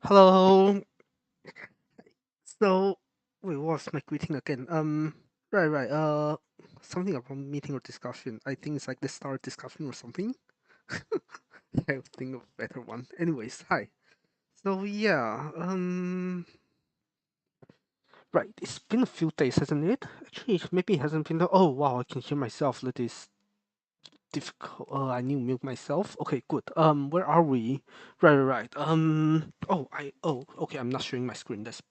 Hello. So, wait, what was my greeting again? Right. Something about meeting or discussion. I think it's like the start discussion or something. I think of a better one. Anyways, hi. So yeah, right. It's been a few days, hasn't it? Actually, maybe it hasn't been. Oh wow, I can hear myself. That is difficult. I need to mute myself. Okay, good. Where are we? Right. Okay. I'm not showing my screen. That's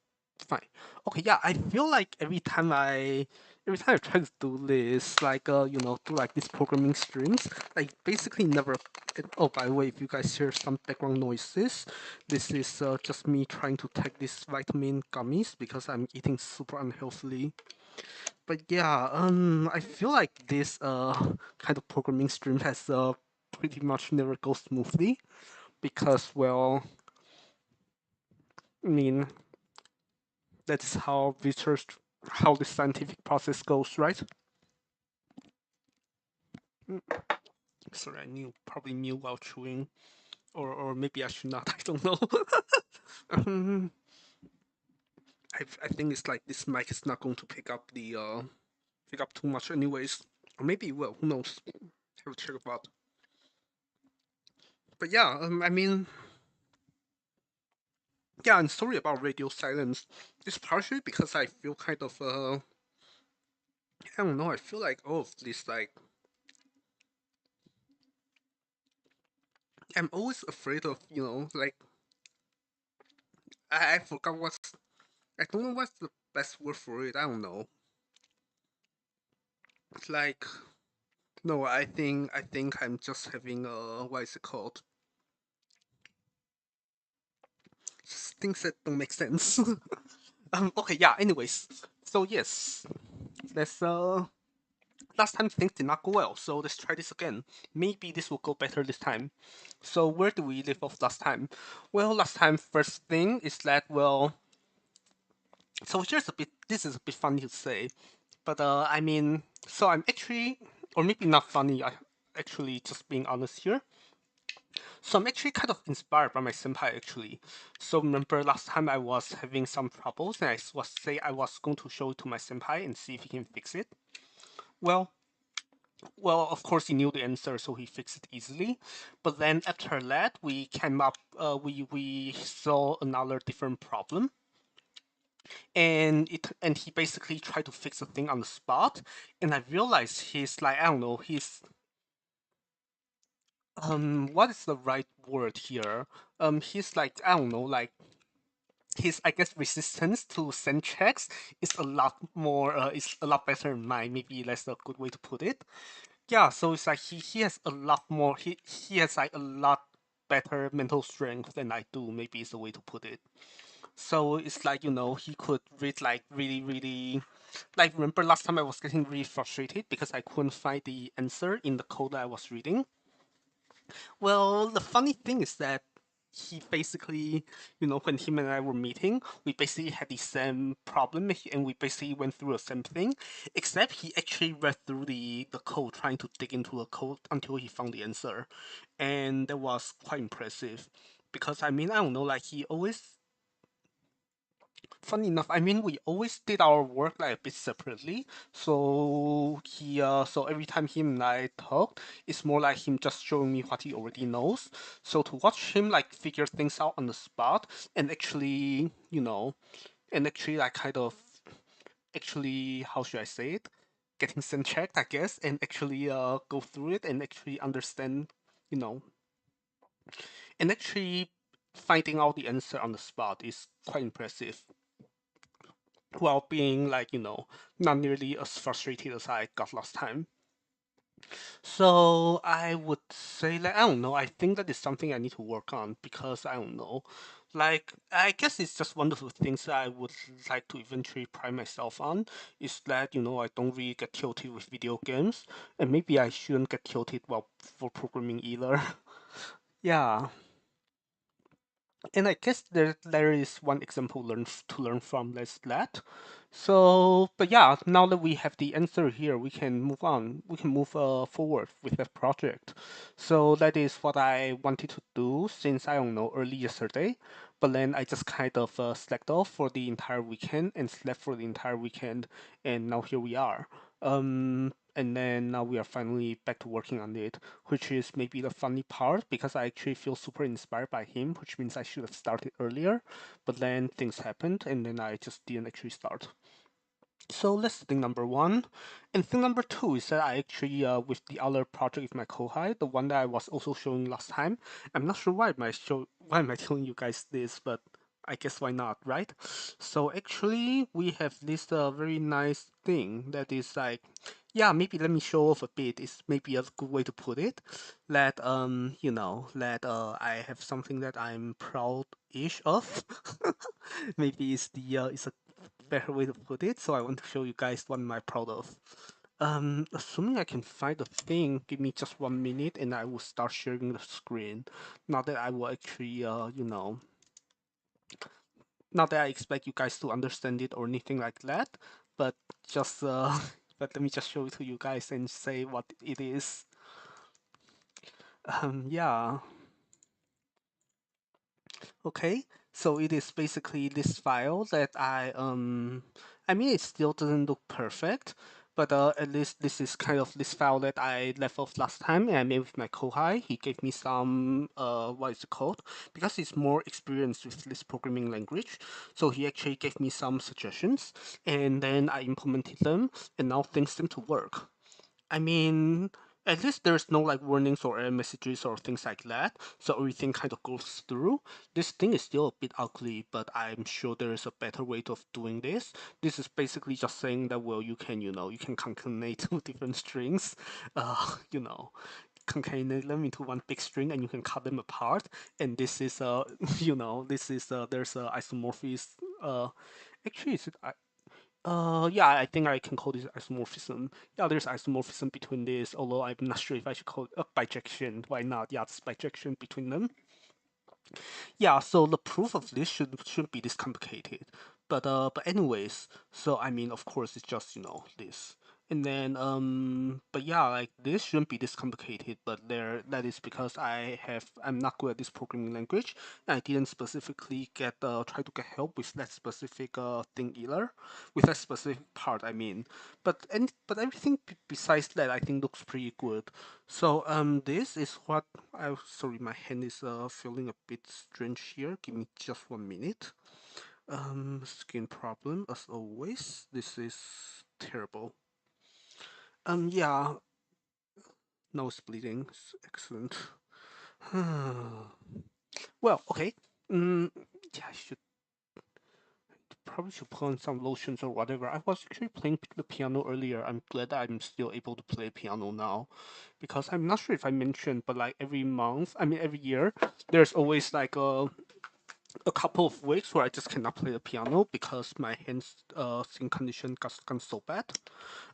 fine. Okay, yeah. I feel like every time I try to do this, like do like these programming streams, like basically never. Oh, by the way, if you guys hear some background noises, this is just me trying to take these vitamin gummies because I'm eating super unhealthily. But yeah, I feel like this kind of programming stream has pretty much never go smoothly because well, I mean that is how research, how the scientific process goes, right? Mm, Sorry, I knew probably mute while chewing, or maybe I should not. I don't know. um, I think it's like this mic is not going to pick up too much, anyways. Or maybe it will. Who knows? Have to check about. But yeah, I mean, yeah, I'm sorry about radio silence. It's partially because I feel kind of I don't know, I feel like all of this like I'm always afraid of, like I forgot I don't know what's the best word for it. I don't know. It's like no, I think I'm just having what is it called? Just things that don't make sense. Okay, yeah, anyways. So yes. Let's last time things did not go well, so let's try this again. Maybe this will go better this time. So where do we leave off last time? Well, last time first thing is that well, so here's a bit. This is a bit funny to say, but I mean, so I'm actually, or maybe not funny. I actually just being honest here. So I'm actually kind of inspired by my senpai actually. So remember last time I was having some troubles and I was going to show it to my senpai and see if he can fix it. Well, Well, of course, he knew the answer, so he fixed it easily. But then after that, we came up, we saw another different problem, and he basically tried to fix the thing on the spot. And I realized he's like, I don't know, what is the right word here? He's like, I don't know, like his I guess resistance to send checks is a lot more, is a lot better than mine. Maybe that's a good way to put it. Yeah, so it's like he has a lot more he has like a lot better mental strength than I do, maybe is the way to put it. So it's like, he could read like really like remember last time I was getting really frustrated because I couldn't find the answer in the code that I was reading. Well, the funny thing is that he basically, when him and I were meeting, we basically had the same problem and we basically went through the same thing, except he actually read through the code, trying to dig into the code until he found the answer. And that was quite impressive. Because I mean, I don't know, like he always funny enough, I mean, we always did our work like a bit separately. So every time him and I talked, it's more like him just showing me what he already knows. So to watch him like figure things out on the spot and actually, and actually like kind of actually, how should I say it? Getting sense checked, I guess, and actually go through it and actually understand, you know, and actually finding out the answer on the spot is quite impressive while being like, not nearly as frustrated as I got last time. So I would say like I don't know, I think that is something I need to work on because I don't know. Like I guess it's just one of the things that I would like to eventually pride myself on is that, I don't really get tilted with video games and maybe I shouldn't get tilted while for programming either. Yeah. And I guess there is one example to learn from. Let's that. So, but yeah, now that we have the answer here, we can move on. We can move forward with that project. So that is what I wanted to do since I don't know early yesterday. But then I just kind of slacked off for the entire weekend and slept for the entire weekend, and now here we are. And then now we are finally back to working on it, which is maybe the funny part because I actually feel super inspired by him, which means I should have started earlier. But then things happened, and then I just didn't actually start. So that's thing number one. And thing number two is that I actually, with the other project with my Kohai, the one that I was also showing last time, I'm not sure why am I telling you guys this, but I guess why not, right? So actually, we have this very nice thing that is like, yeah, maybe let me show off a bit. It's maybe a good way to put it. That that I have something that I'm proud-ish of. Maybe it's a better way to put it. So I want to show you guys what am I proud of. Assuming I can find the thing, give me just 1 minute and I will start sharing the screen. Not that I will actually, not that I expect you guys to understand it or anything like that, but just, but let me just show it to you guys and say what it is. Yeah. Okay, so it is basically this file that I mean it still doesn't look perfect, but at least this is kind of this file that I left off last time and I made with my Kohai. He gave me some what is it called? Because he's more experienced with this programming language, so he actually gave me some suggestions and then I implemented them and now things seem to work. I mean, at least there's no like warnings or error messages or things like that, so everything kind of goes through. This thing is still a bit ugly, but I'm sure there is a better way of doing this. This is basically just saying that well, you can concatenate two different strings, you know, concatenate them into one big string, and you can cut them apart. And this is this is there's a isomorphism. Actually, is it yeah, I think I can call this isomorphism. Yeah, there's isomorphism between this, although I'm not sure if I should call it a bijection. Why not? Yeah, it's bijection between them. Yeah, so the proof of this shouldn't be this complicated. But anyways, so I mean of course it's just, this. And then but yeah, like this shouldn't be this complicated, but that is because I'm not good at this programming language and I didn't specifically try to get help with that specific thing either. With that specific part I mean. But everything besides that I think looks pretty good. So this is what I sorry, my hand is feeling a bit strange here. Give me just 1 minute. Skin problem as always. This is terrible. Yeah, no bleeding. Excellent. Well, okay. Yeah, I should probably should put on some lotions or whatever. I was actually playing the piano earlier. I'm glad that I'm still able to play piano now, because I'm not sure if I mentioned, but like every month, I mean every year, there's always like a couple of weeks where I just cannot play the piano because my hands skin condition got so bad.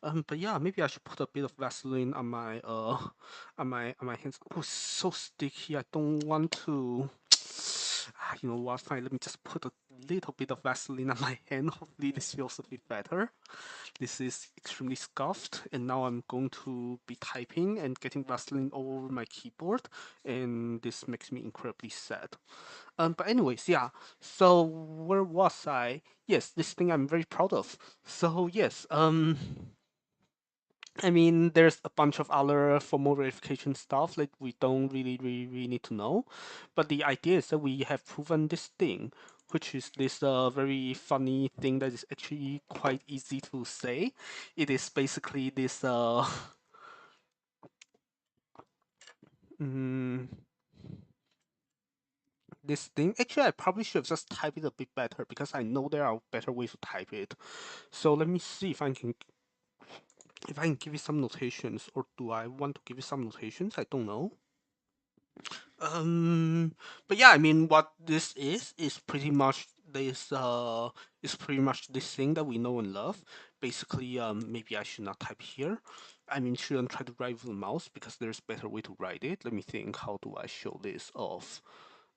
But yeah, maybe I should put a bit of Vaseline on my on my hands. Oh, it's so sticky. I don't want to. You know what? Fine. Let me just put a little bit of Vaseline on my hand. Hopefully, this feels a bit better. This is extremely scuffed, and now I'm going to be typing and getting Vaseline all over my keyboard, and this makes me incredibly sad. But anyways, yeah. So where was I? Yes, this thing I'm very proud of. So yes, I mean, there's a bunch of other formal verification stuff that we don't really need to know. But the idea is that we have proven this thing, which is this very funny thing that is actually quite easy to say. It is basically this mm, this thing. Actually, I probably should have just typed it a bit better because I know there are better ways to type it. So let me see if I can give you some notations, or do I want to give you some notations? I don't know. Um, but yeah, I mean, what this is pretty much this thing that we know and love. Basically, maybe I should not type here. I mean, shouldn't try to write with the mouse because there's better way to write it. Let me think. How do I show this off?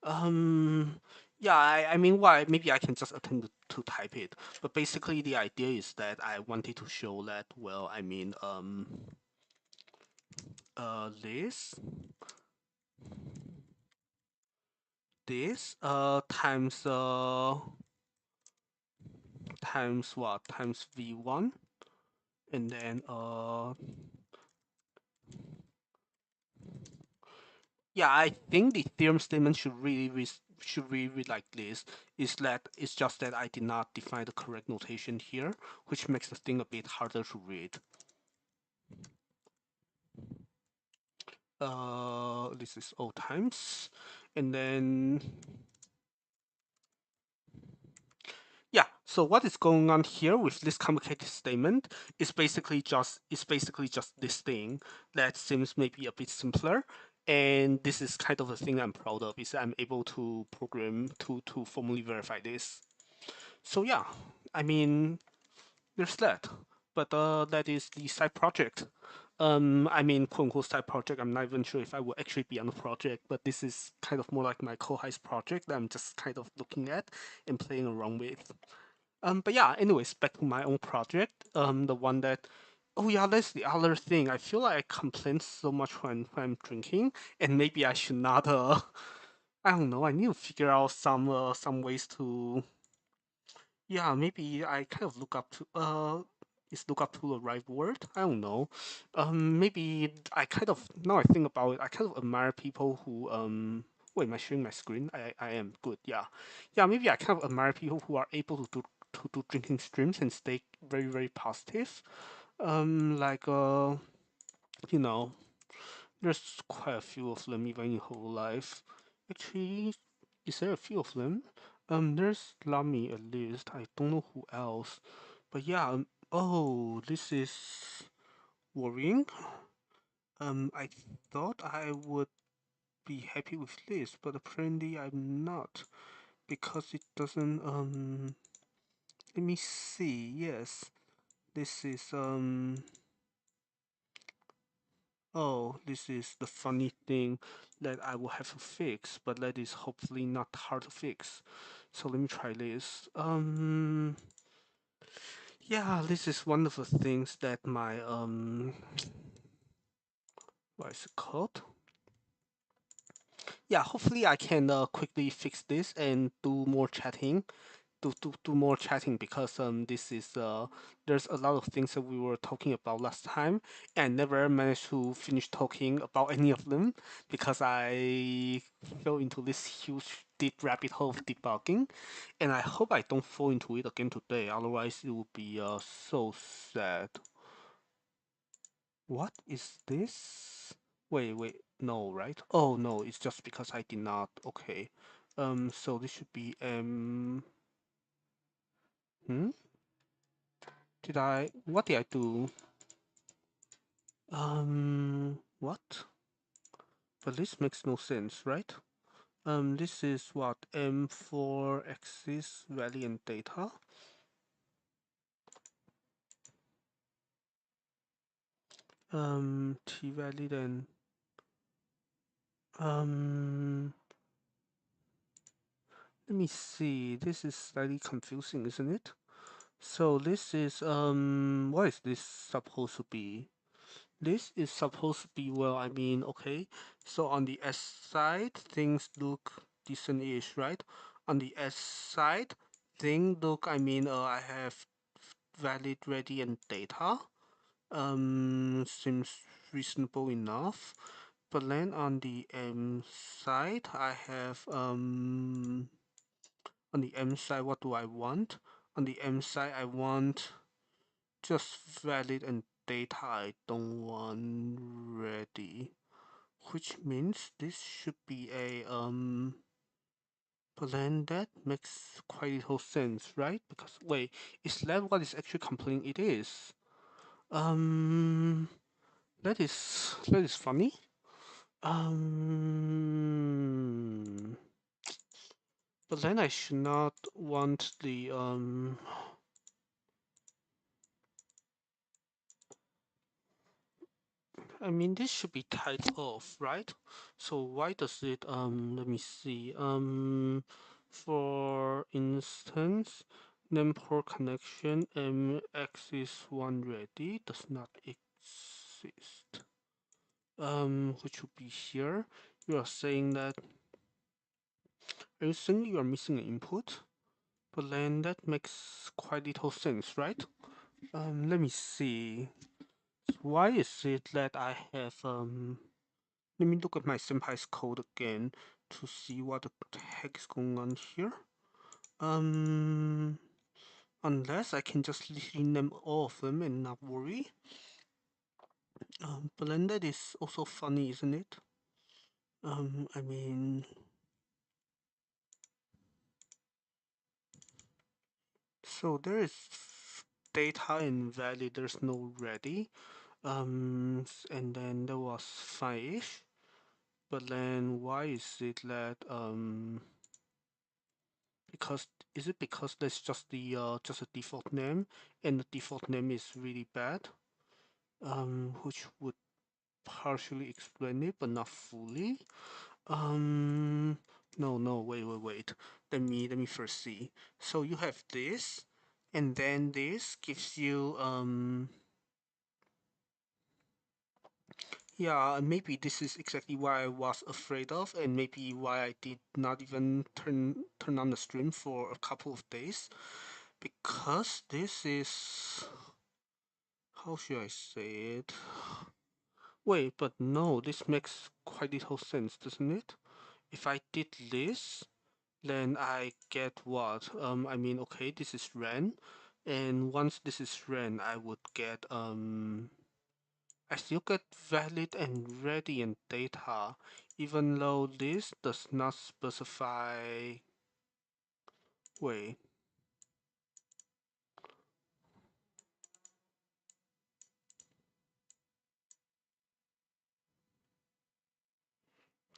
Um, yeah, I mean, why? Maybe I can just attempt to type it. But basically, the idea is that I wanted to show that, well, I mean, this, times, times what? Times v1, and then, yeah, I think the theorem statement should really read like this. Is that it's just that I did not define the correct notation here, which makes the thing a bit harder to read. This is O times, and then yeah. So what is going on here with this complicated statement is basically just this thing that seems maybe a bit simpler. And this is kind of the thing I'm proud of, is I'm able to program to formally verify this. So yeah, I mean, there's that. But that is the side project. I mean, quote unquote side project. I'm not even sure if I will actually be on the project, but this is kind of more like my co-heist project that I'm just kind of looking at and playing around with. But yeah, anyways, back to my own project. The one that, oh yeah, that's the other thing. I feel like I complain so much when I'm drinking, and maybe I should not. I don't know. I need to figure out some ways to, yeah, maybe I kind of look up to is look up to the right word? I don't know. Maybe I kind of, now I think about it, I kind of admire people who wait, am I sharing my screen? I am good. Yeah, yeah. Maybe I kind of admire people who are able to do drinking streams and stay very very positive. Like you know, there's quite a few of them even in whole life. Actually, is there a few of them? There's Lamy at least. I don't know who else. But yeah, oh, this is worrying. I thought I would be happy with this, but apparently I'm not because it doesn't. Let me see. Yes, this is Oh, this is the funny thing that I will have to fix, but that is hopefully not hard to fix. So let me try this. Yeah, this is one of the things that my what is it called? Yeah, hopefully I can quickly fix this and do more chatting. Do more chatting because this is there's a lot of things that we were talking about last time and never managed to finish talking about any of them because I fell into this huge deep rabbit hole of debugging, and I hope I don't fall into it again today, otherwise it would be so sad. What is this? Wait, no, right? Oh no, it's just because I did not. Okay. So this should be hmm? What did I do? What? But this makes no sense, right? This is what? M4 axis value and data. T value then. Um, Let me see. This is slightly confusing, isn't it? So this is, what is this supposed to be? This is supposed to be, well, I mean, okay. So on the S side, things look decent-ish, right? On the S side, I mean, I have valid, ready, and data. Seems reasonable enough. But then on the M side, on the M side, what do I want? On the M side, I want just valid and data. I don't want ready, which means this should be a plan that makes quite little sense, right? Because wait, is that what is actually complaining it is? Um, that is funny. Um, but then I should not want the I mean, this should be tied off, right? So why does it, let me see, for instance, name port connection MX1 ready does not exist. Which would be here. You are saying that, are you saying you are missing an input? But then that makes quite little sense, right? Let me see. Why is it that I have, let me look at my senpai's code again to see what the heck is going on here. Um, Unless I can just literally name all of them and not worry. But then that is also funny, isn't it? I mean, so there is data and value, there's no ready. And then there was five, but then why is it that, because is it because that's just a default name and the default name is really bad, which would partially explain it but not fully. um no, wait, let me first see. So you have this, and then this gives you, yeah, maybe this is exactly what I was afraid of, and maybe why I did not even turn on the stream for a couple of days, because this is, how should I say it? Wait, but no, this makes quite little sense, doesn't it? If I did this, then I get what? I mean, okay, this is ren, and once this is ren, I would get, I still get valid and ready and data, even though this does not specify. Wait,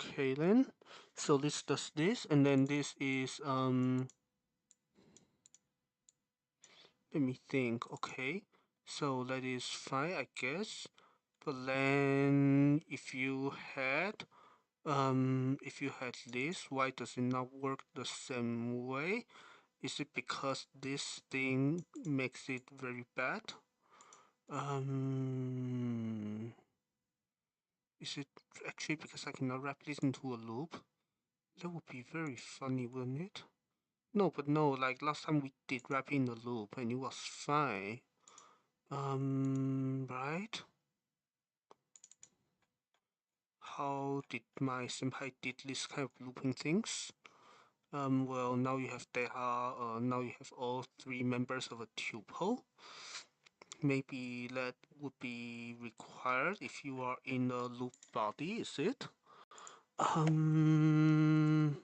okay then. So this does this, and then this is, let me think. Okay, so that is fine, I guess. But then if you had this, why does it not work the same way? Is it because this thing makes it very bad? Is it actually because I cannot wrap this into a loop? That would be very funny, wouldn't it? No, but no, like last time we did wrap in a loop and it was fine. Right? How did my senpai did this kind of looping things? Well, now you have data, now you have all three members of a tuple. Maybe that would be required if you are in a loop body, is it? Um,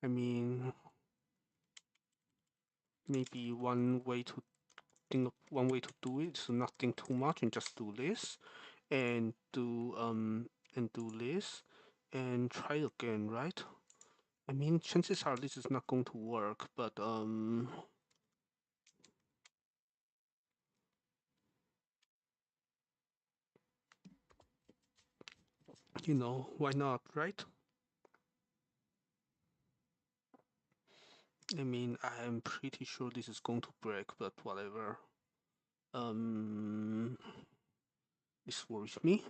I mean, maybe one way to do it is not think too much and just do this and do this and try again, right? I mean, chances are this is not going to work, but why not, right? I mean, I'm pretty sure this is going to break, but whatever. This worries me.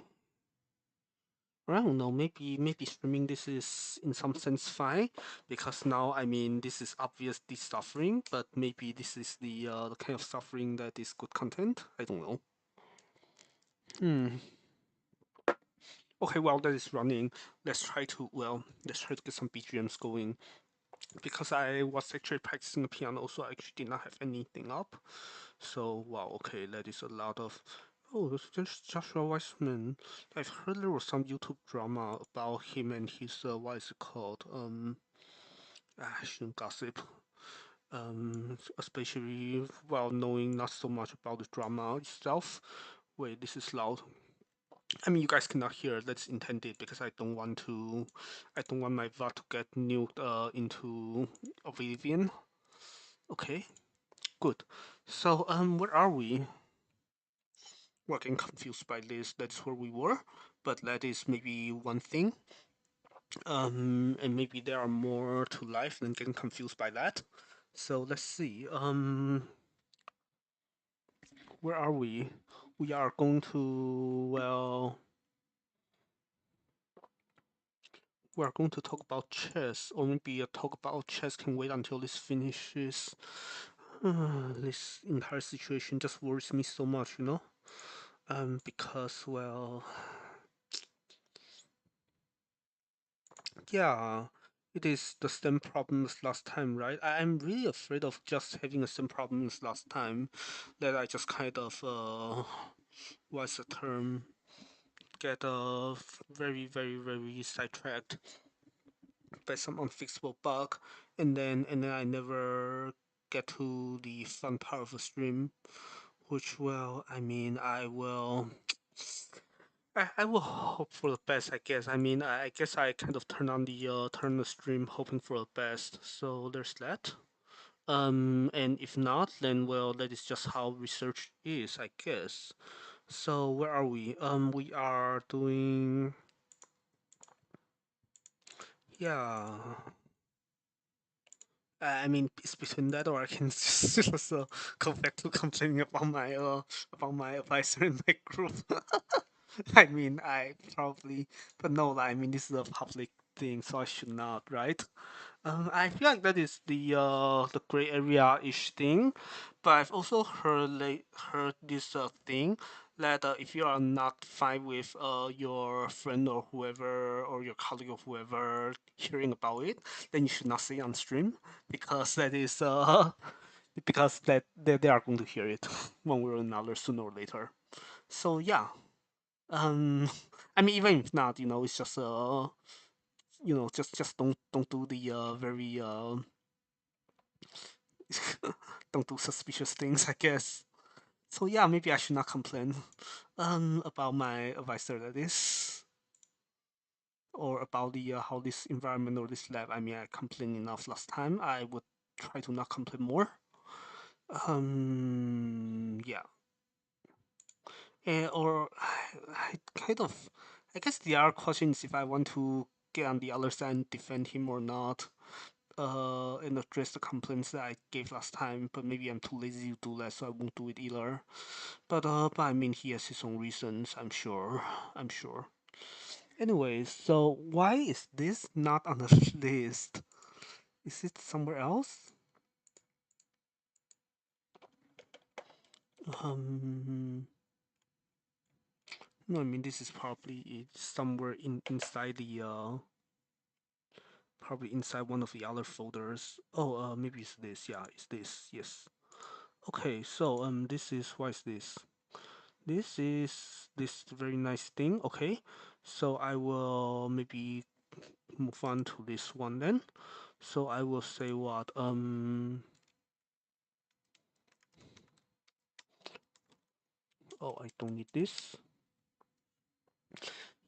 I don't know, maybe streaming this is in some sense fine, because now, I mean, this is obviously suffering, but maybe this is the kind of suffering that is good content. I don't know. Okay, while that is running, let's try to get some BGMs going, because I was actually practicing the piano, so I actually did not have anything up. So wow, okay, that is a lot of. Oh, there's Joshua Weissman. I've heard there was some YouTube drama about him and his what is it called? I shouldn't gossip. Especially while knowing not so much about the drama itself. Wait, this is loud. I mean, you guys cannot hear. That's intended because I don't want my VOD to get nuked into oblivion. Okay, good. So where are we? we're getting confused by this. That's where we were, but that is maybe one thing. And maybe there are more to life than getting confused by that. So let's see. Where are we? We are going to, well, we are going to talk about chess, or maybe a talk about chess can wait until this finishes. This entire situation just worries me so much, you know? Because, well, yeah, it is the same problem as last time, right? I'm really afraid of just having the same problem as last time, that I just kind of, what's the term? Get very, very, very sidetracked by some unfixable bug, and then I never get to the fun part of the stream, which, well, I mean, I will hope for the best, I guess. I mean, I guess I kind of turn the stream hoping for the best. So there's that. And if not, then, well, that is just how research is, I guess. So where are we? We are doing, yeah. I mean, it's between that, or I can just go back to complaining about my advisor in my group. I mean, I probably, but no, I mean, this is a public thing, so I should not, right? I feel like that is the gray area ish thing, but I've also heard this thing that if you are not fine with your friend or whoever or your colleague or whoever hearing about it, then you should not say on stream because that is because they are going to hear it one way or another sooner or later. So yeah, um, I mean even if not, it's just just don't do the very don't do suspicious things, I guess. So yeah, maybe I should not complain about my advisor that is, or about the how this environment or this lab. I mean, I complained enough last time. I would try to not complain more. Yeah, or I kind of, I guess the other question is if I want to get on the other side and defend him or not. And address the complaints that I gave last time, but maybe I'm too lazy to do that, so I won't do it either. But I mean, he has his own reasons, I'm sure. I'm sure. Anyways, so why is this not on the list? Is it somewhere else? Um, no, I mean this is probably somewhere inside the probably inside one of the other folders. Oh, maybe it's this. Yeah, it's this. Yes. Okay, so this is what is this? This is this very nice thing. Okay, so I will maybe move on to this one then. So I will say what oh, I don't need this.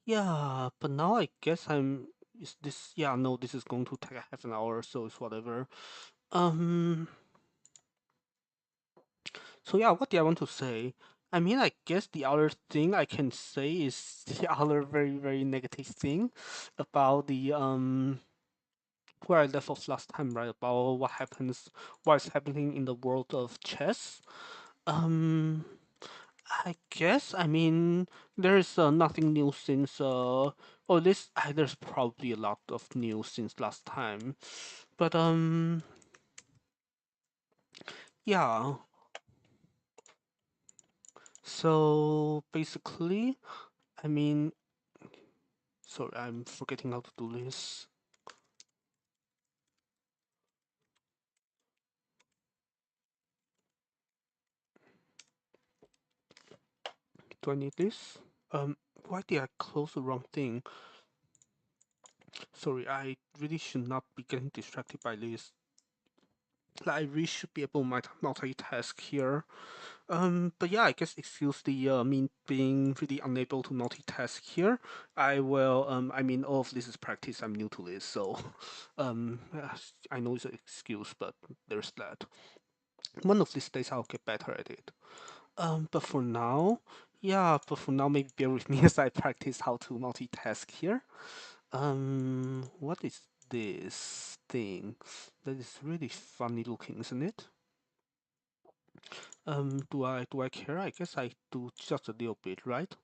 Yeah, but now I guess I'm is this yeah, no, this is going to take a half an hour, so it's whatever. Um so yeah, what do I want to say? I mean, I guess the other thing I can say is the other very, very negative thing about the where I left off last time, right? About what is happening in the world of chess. Um, I guess I mean there's nothing new since or this there's probably a lot of news since last time, but yeah. So basically, I mean, sorry, I'm forgetting how to do this. Do I need this? Why did I close the wrong thing? Sorry, I really should not be getting distracted by this. Like, I really should be able to multitask here. But yeah, I guess excuse the me being really unable to multitask here. I will. I mean, all of this is practice. I'm new to this, so I know it's an excuse, but there's that. One of these days I'll get better at it. But for now, Yeah, but for now, maybe bear with me as I practice how to multitask here. What is this thing? That is really funny looking, isn't it? Do I care? I guess I do just a little bit, right?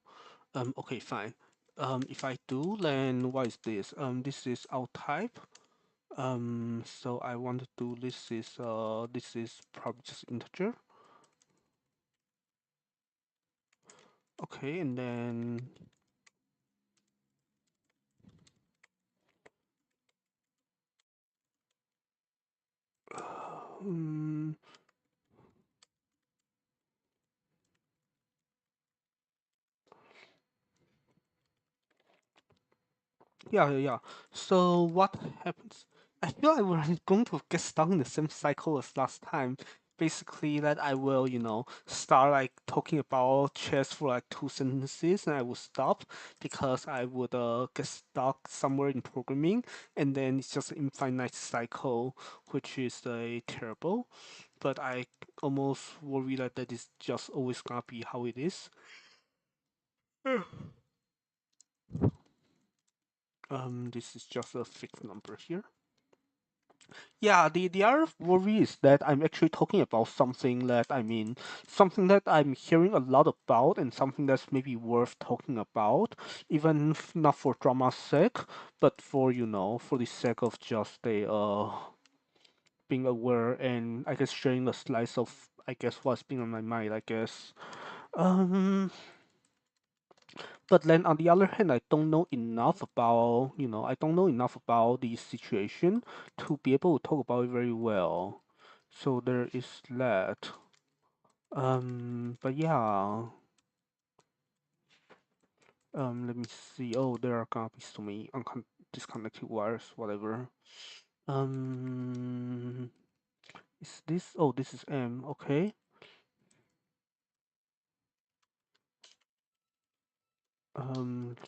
Okay, fine. If I do, then what is this? This is our type. So I want to do this is probably just integer. Okay, and then um, yeah. So what happens? I feel like we're going to get stuck in the same cycle as last time. Basically, that I will, start like talking about chess for like 2 sentences, and I will stop because I would get stuck somewhere in programming, and then it's just an infinite cycle, which is terrible. But I almost worry that that is just always gonna be how it is. This is just a fixed number here. Yeah, the other worry is that I'm actually talking about something that something that I'm hearing a lot about and something that's maybe worth talking about, even if not for drama's sake, but for for the sake of just a being aware and I guess sharing a slice of I guess what's been on my mind, I guess. Um but then on the other hand, I don't know enough about, I don't know enough about the situation to be able to talk about it very well. So there is that. But yeah. Let me see. Oh, there are gonna be so many disconnected wires, whatever. Um, is this? Oh, this is M. Okay.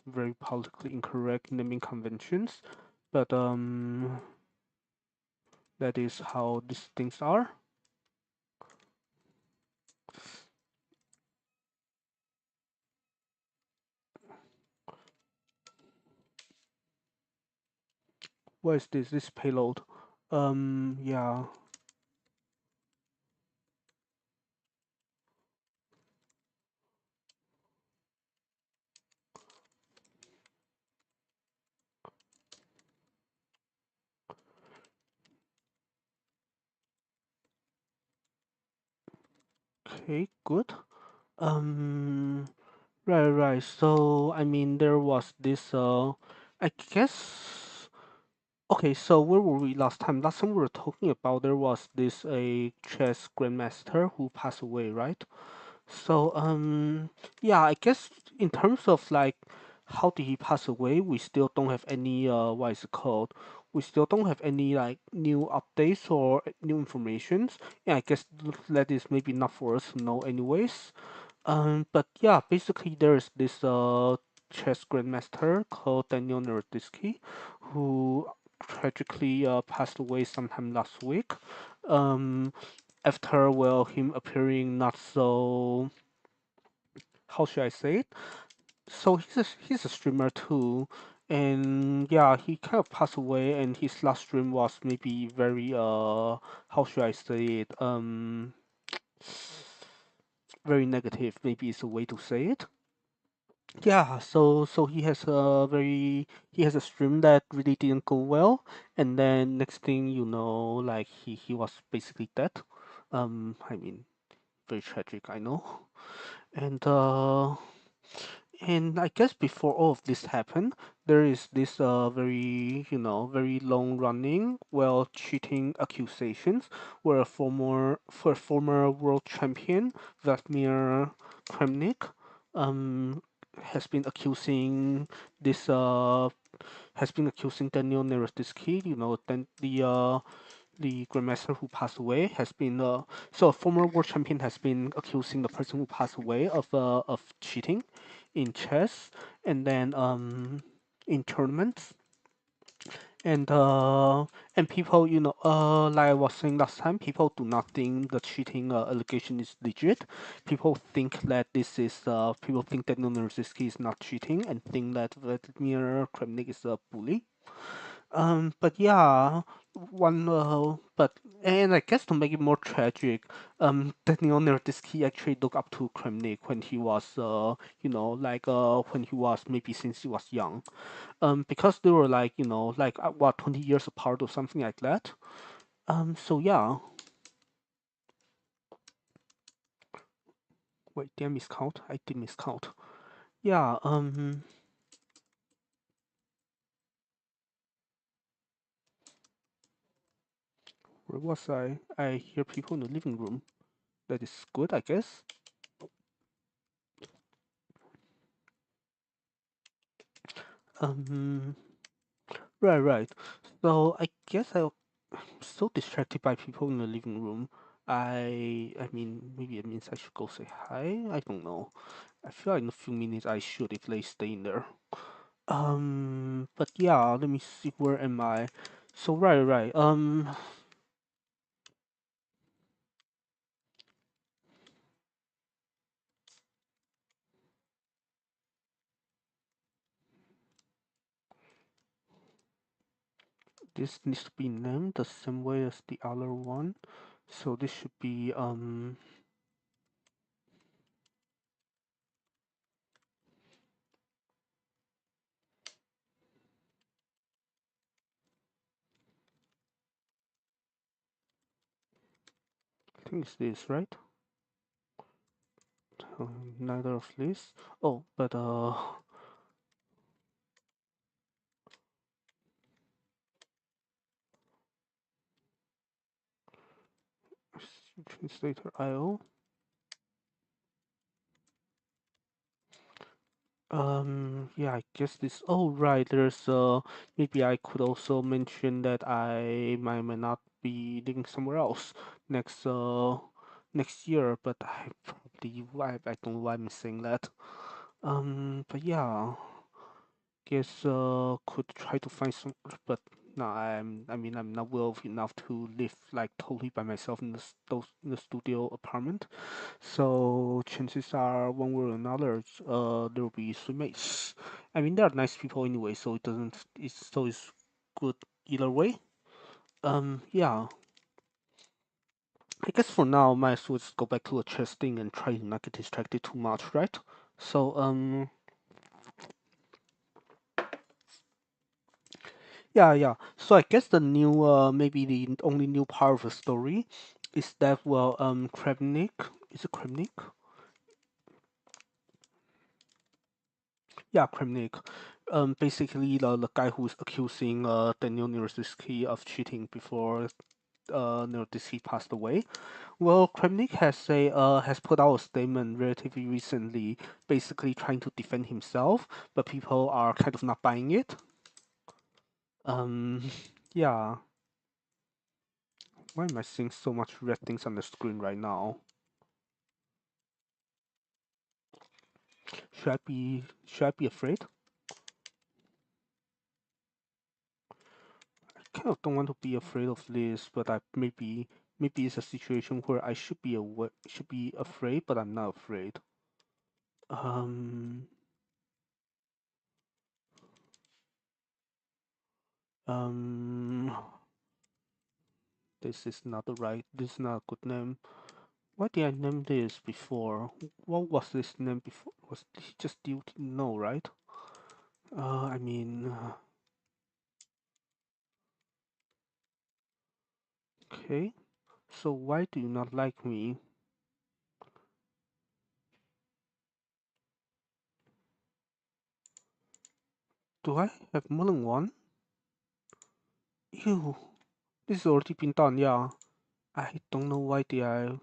Very politically incorrect naming conventions, but that is how these things are. What is this? This payload. Yeah. Okay, good. Um, right. So, there was this, I guess, okay, so where were we last time? Last time we were talking about there was this, a chess grandmaster who passed away, right? So, yeah, I guess in terms of like how did he pass away, we still don't have any what is it called? We still don't have any like new updates or new informations. Yeah, I guess that is maybe not for us to know anyways. But yeah, basically there's this chess grandmaster called Daniel Naroditsky, who tragically passed away sometime last week. Um, After him appearing not so, how should I say it? So he's a streamer too, and yeah, he kind of passed away, and his last stream was maybe very how should I say it? Very negative. Maybe is a way to say it. Yeah, so he has a stream that really didn't go well, and then next thing you know, like he was basically dead. I mean, very tragic, I know. And I guess before all of this happened, there is this very very long running, well cheating accusations where a former world champion Vladimir Kramnik um has been accusing this has been accusing Daniel Nerestitsky, then the grandmaster who passed away has been so a former world champion has been accusing the person who passed away of cheating in chess and then in tournaments And people, like I was saying last time, people do not think the cheating allegation is legit. People think that Nonorosiski is not cheating and think that Vladimir Kremnik is a bully. But yeah, and I guess to make it more tragic, Daniel Naroditsky actually looked up to Kremnik when he was, when he was maybe since he was young. Because they were like, like what, 20 years apart or something like that. So yeah. Wait, did I miscount? I did miscount. Yeah. Where was I? I hear people in the living room. That is good, I guess. Um. Right, right. So I guess I'm so distracted by people in the living room. I mean, maybe it means I should go say hi. I don't know. I feel like in a few minutes I should if they stay in there. But yeah, let me see. Where am I? So right, right. This needs to be named the same way as the other one. So this should be I think it's this, right? Neither of these. Oh, but translator IO. Yeah, I guess this. Oh, right. There's maybe I could also mention that I might not be living somewhere else next next year, but I don't know why I'm saying that. But yeah, guess could try to find some, but no, I mean I'm not wealthy enough to live like totally by myself in in the studio apartment. So chances are, one way or another, there will be roommates. I mean, they are nice people anyway, so it doesn't. It's good either way. Yeah. I guess for now, might as well just go back to the chess thing and try to not get distracted too much, right? So yeah, yeah. So I guess the new, maybe the only new part of the story is that Krebnik, is it Krebnik? Yeah, Kramnik. Basically the guy who's accusing Daniel Neurotisky of cheating before Neurotisky passed away. Well, Kramnik has put out a statement relatively recently, basically trying to defend himself, but people are kind of not buying it. Um, yeah. Why am I seeing so much red things on the screen right now? Should I be afraid? Kind of don't want to be afraid of this, but maybe it's a situation where I should be afraid, but I'm not afraid. Um, um, this is not a good name. Why did I name this before? What was this name before? Was this just due to no, right? I mean, okay. So why do you not like me? Do I have more than one? Ew, this has already been done, yeah. I don't know why did I.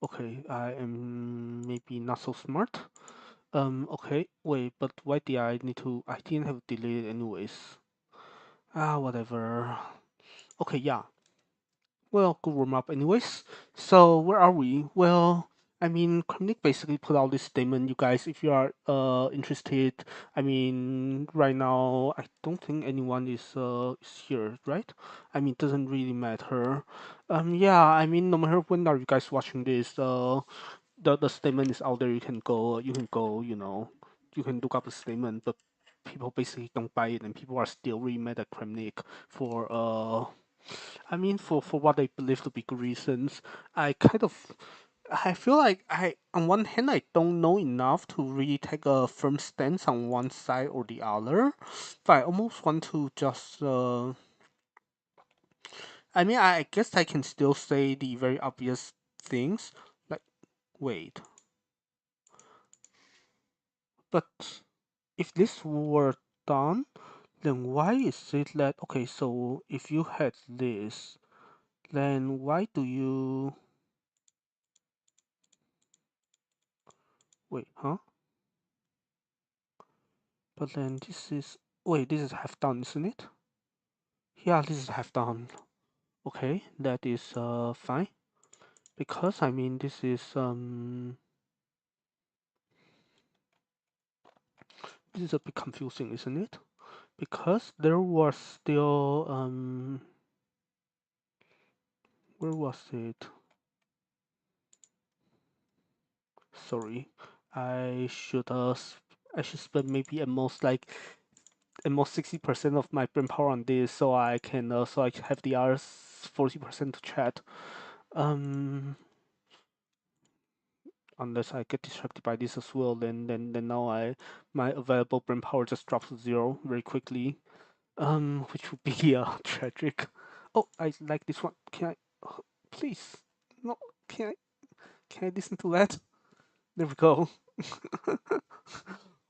Okay, I am maybe not so smart. Okay, wait, but why did I need to? I didn't have to delete it anyways. Ah, whatever. Okay, yeah. Well, good warm up anyways. So, where are we? Well, I mean, Kramnik basically put out this statement. You guys, if you are interested, I mean, right now I don't think anyone is here, right? I mean, it doesn't really matter. Yeah, I mean, no matter when are you guys watching this, the statement is out there. You can go, you can look up the statement, but people basically don't buy it, and people are still really mad at Kramnik for I mean, for what I believe to be good reasons. I kind of, I feel like on one hand, I don't know enough to really take a firm stance on one side or the other, but I almost want to just, I mean, I guess I can still say the very obvious things, like, wait, but if this were done, then why is it that, okay, so if you had this, then why do you, wait, huh? But then this is, wait, this is half done, isn't it? Yeah, this is half done. Okay, that is fine. Because I mean this is a bit confusing, isn't it? Because there was still where was it? Sorry. I should I should spend maybe at most 60% of my brain power on this so I can so I can have the other 40% to chat. Um Unless I get distracted by this as well, then now my available brain power just drops to zero very quickly. Which would be tragic. Oh, I like this one. Can I please? No, can I can I listen to that? There we go.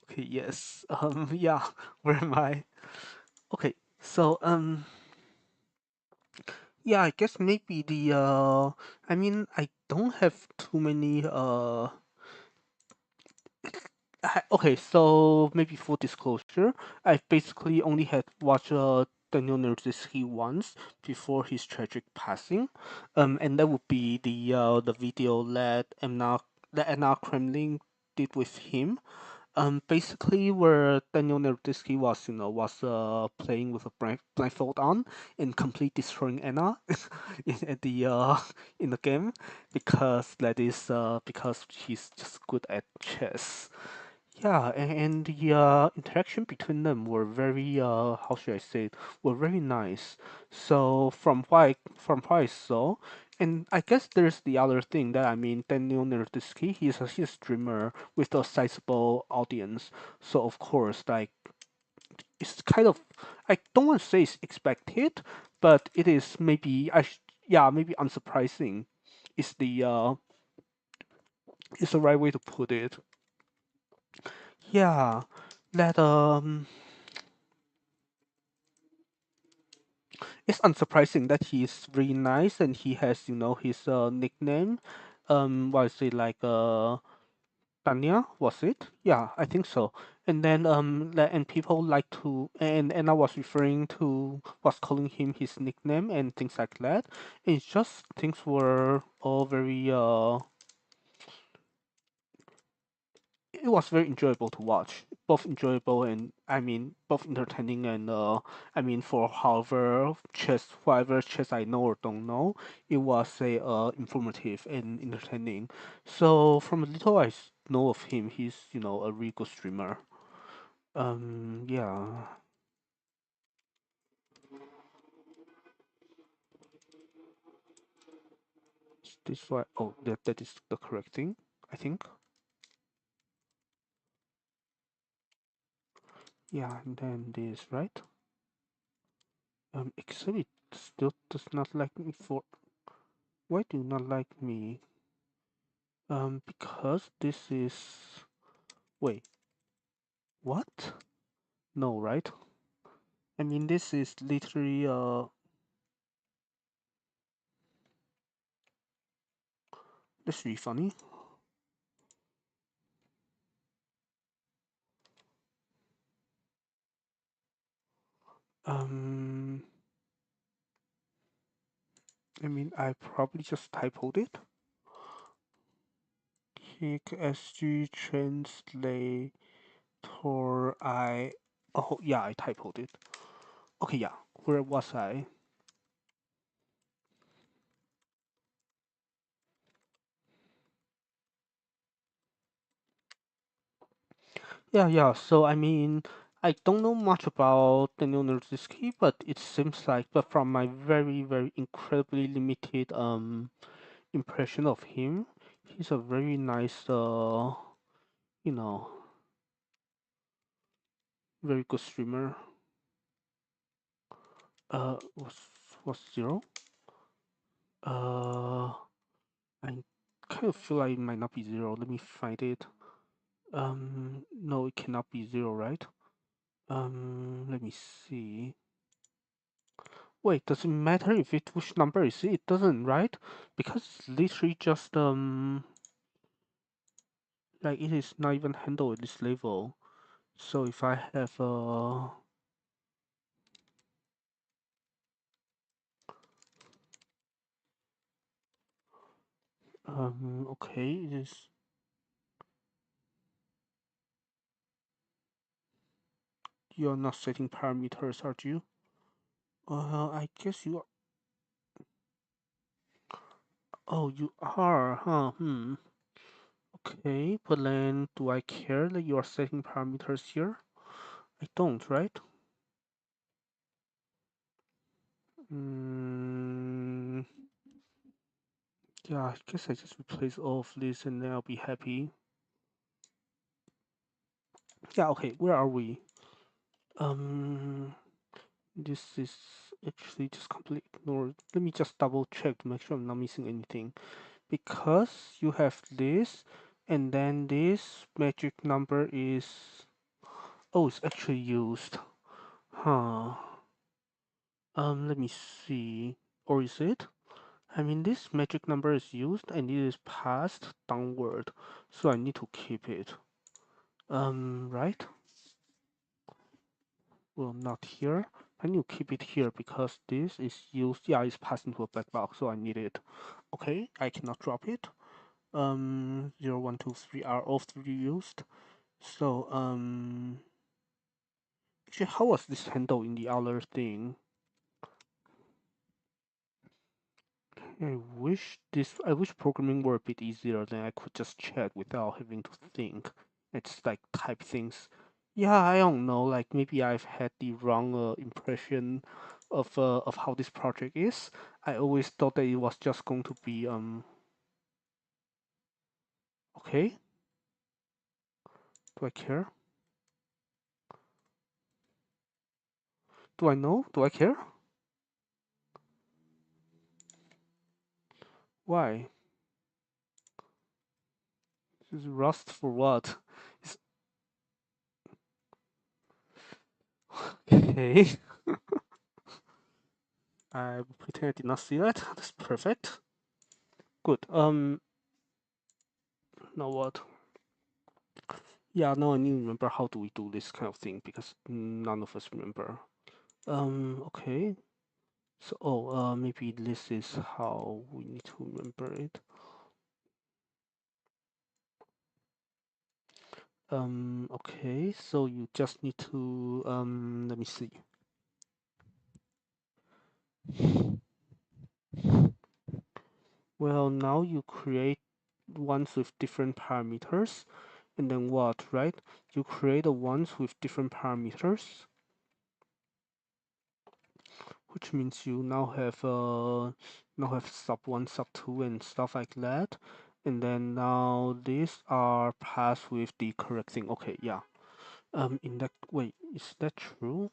Okay, yes. Yeah. Where am I? Okay, so yeah, I guess maybe the I mean, I don't have too many okay, so maybe full disclosure, I basically only had watched Daniel Nerdzewski once before his tragic passing, and that would be the video that Anna Kremlin did with him. Basically, where Daniel Nerdzewski was, playing with a blindfold on and completely destroying Anna at the in the game because that is because he's just good at chess. Yeah, and the interaction between them were very how should I say it, were very nice. So from what I saw, and I guess there's the other thing that I mean Daniel Nerditsky, he's a streamer with a sizable audience. So of course, like it's kind of, I don't want to say it's expected, but it is maybe yeah, maybe unsurprising. Is the is the right way to put it. Yeah, that it's unsurprising that he's really nice and he has, his nickname. What is it like Tanya, was it? Yeah, I think so. And then and people like to and I was referring to was calling him his nickname and things like that. It's just things were all very it was very enjoyable to watch. Both enjoyable and I mean both entertaining and I mean for whatever chess I know or don't know, it was a informative and entertaining. So from a little know of him, he's a really good streamer. Yeah. This why oh that is the correct thing, I think. Yeah, and then this right. Except it still does not like me for why do you not like me? Because this is wait, what? No, right? I mean, this is literally that's really funny. Um, I mean, I probably just typoed it. Pick SG translator I. Oh yeah, I typoed it. Okay, yeah. Where was I? Yeah, yeah. So I mean, I don't know much about Daniel Narzinski, but it seems like, but from my very, very incredibly limited impression of him, he's a very nice you know, very good streamer. Was zero? Uh, I kind of feel like it might not be zero. Let me find it. No, it cannot be zero, right? Let me see. Wait, does it matter if it which number is it? It doesn't, right? Because it's literally just like it is not even handled at this level. So if I have okay, it is. You're not setting parameters, are you? I guess you. Oh, you are, huh? Hmm. Okay, but then do I care that you are setting parameters here? I don't, right? Mm, yeah, I guess I just replace all of this and then I'll be happy. Yeah, okay, where are we? Um, this is actually just completely ignored. Let me just double check to make sure I'm not missing anything. Because you have this, and then this magic number is... Oh, it's actually used. Huh. Let me see. Or is it? I mean, this magic number is used and it is passed downward, so I need to keep it. Right? Well, not here. I need to keep it here because this is used. Yeah, it's passed into a black box, so I need it. Okay, I cannot drop it. 0, 1, 2, 3 are all three used. So, actually, how was this handled in the other thing? I wish programming were a bit easier, then I could just chat without having to think. It's like type things. Yeah, I don't know. Like maybe I've had the wrong impression of how this project is. I always thought that it was just going to be okay. Do I care? Do I know? Do I care? Why? This is Rust for what? It's... Okay. I pretend I did not see that. That's perfect. Good. Now what? Yeah, now I need to remember how do we do this kind of thing because none of us remember. Okay. So, maybe this is how we need to remember it. Okay. So you just need to, let me see. Well, now you create ones with different parameters, and then what, right? You create the ones with different parameters, which means you now have sub one, sub two, and stuff like that. And then now these are passed with the correct thing. Okay, yeah. In that wait, is that true?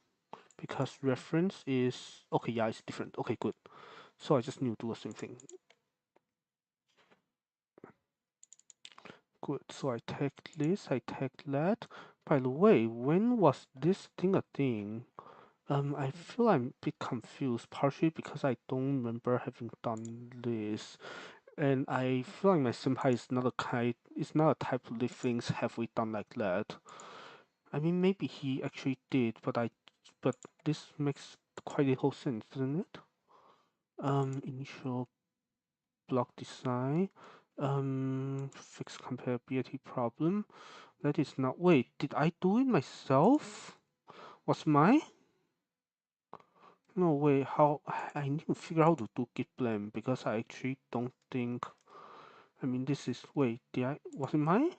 Because reference is okay. Yeah, it's different. Okay, good. So I just need to do the same thing. Good. So I tagged this. I tagged that. By the way, when was this thing a thing? I feel I'm a bit confused, partially because I don't remember having done this, and I feel like my senpai is not a type to leave things halfway done like that. I mean, maybe he actually did, but this makes quite little sense, doesn't it? Initial block design, Fix compatibility problem. That is not. Wait, did I do it myself? Was my? No, wait. How? I need to figure out how to do git blame because I actually don't think. I mean, this is. Wait, did I? Was it mine?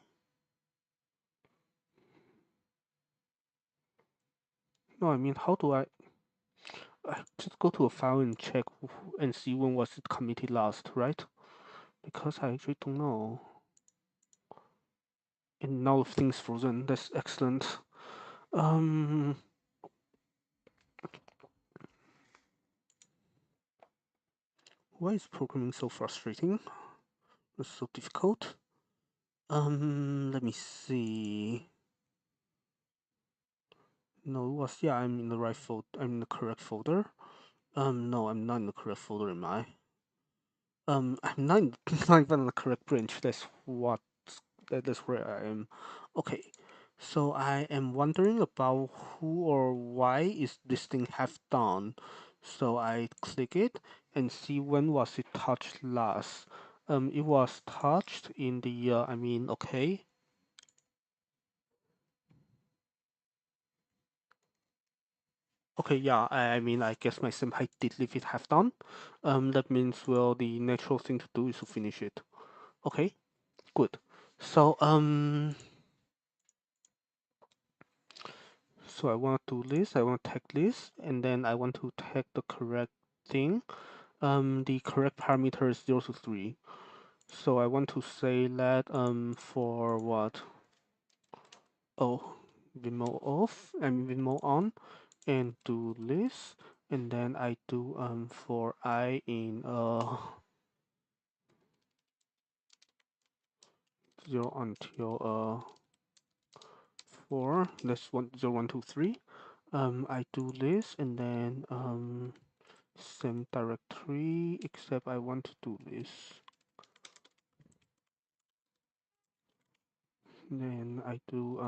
No, I mean, how do I just go to a file and check and see when was it committed last, right? Because I actually don't know. And now everything's frozen. That's excellent. Um, why is programming so frustrating? It's so difficult. Let me see. No, it was, yeah, I'm in the right folder. I'm in the correct folder. No, I'm not in the correct folder, am I? I'm not, not even in the correct branch. That's where I am. Okay, so I am wondering about who or why is this thing have done. So I click it and see when was it touched last. It was touched in the, okay. Okay, yeah, I guess my senpai did leave it half done. That means, well, the natural thing to do is to finish it. Okay, good. So, so I want to do this, I want to tag this, and then I want to tag the correct thing. The correct parameter is 0 to 3. So I want to say that, for what? Oh, Vimo off, Vimo on, and do this, and then I do, for I in, 0 until 4. That's 1 0 1 2 3. I do this and then same directory, except I want to do this. Then I do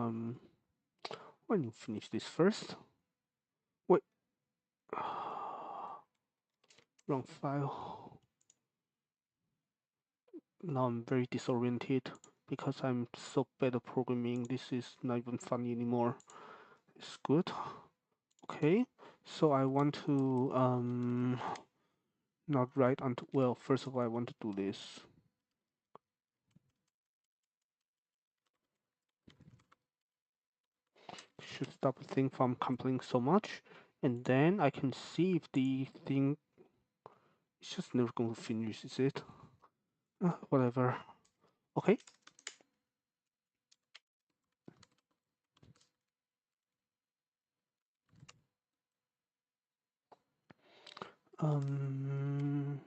when you finish this first. Wait, wrong file. Now I'm very disoriented because I'm so bad at programming. This is not even funny anymore. It's good. Okay, so I want to not write until, well, first of all I want to do this. Should stop the thing from complaining so much, and then I can see if the thing is just never going to finish, is it? Whatever. Okay. Um,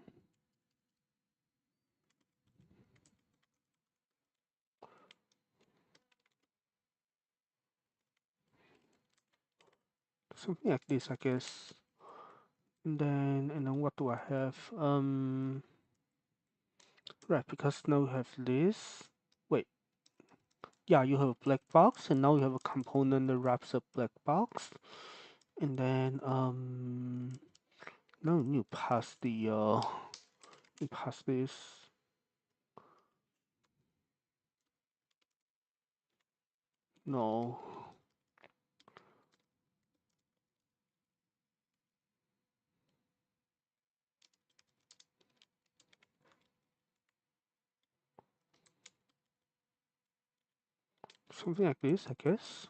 something like this, I guess. And then what do I have? Right, because now you have this. Wait, yeah, you have a black box, and now you have a component that wraps a black box, and then now you pass the you pass this. No. Something like this, I guess.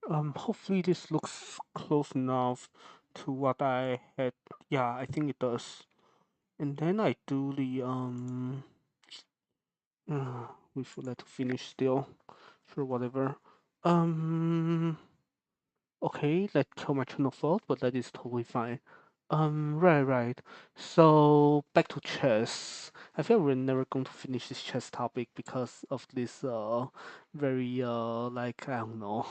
Hopefully this looks close enough to what I had. Yeah, I think it does. And then I do the we should let to finish still. Sure, whatever. Um, okay, let's kill my train of thought, but that is totally fine. Right. So back to chess. I feel we're never going to finish this chess topic because of this very like I don't know.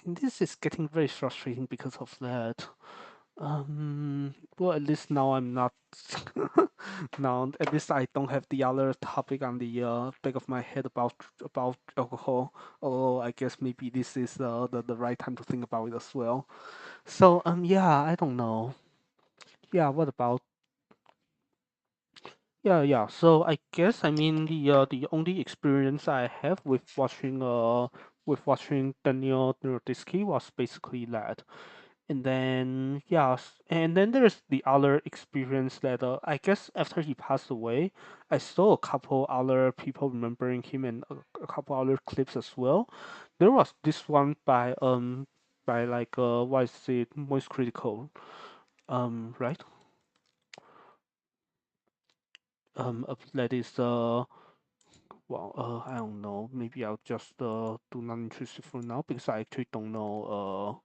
And this is getting very frustrating because of that. Well, at least now I'm not. Now, at least I don't have the other topic on the back of my head about alcohol. Although I guess maybe this is the right time to think about it as well. So yeah, I don't know. Yeah, what about Yeah. So I guess I mean the only experience I have with watching Daniel Naroditsky was basically that. And then yes, and then there's the other experience that I guess after he passed away, I saw a couple other people remembering him and a couple other clips as well. There was this one by like what is it, Moist Critical, right? That is well, I don't know. Maybe I'll just do not interested for now because I actually don't know.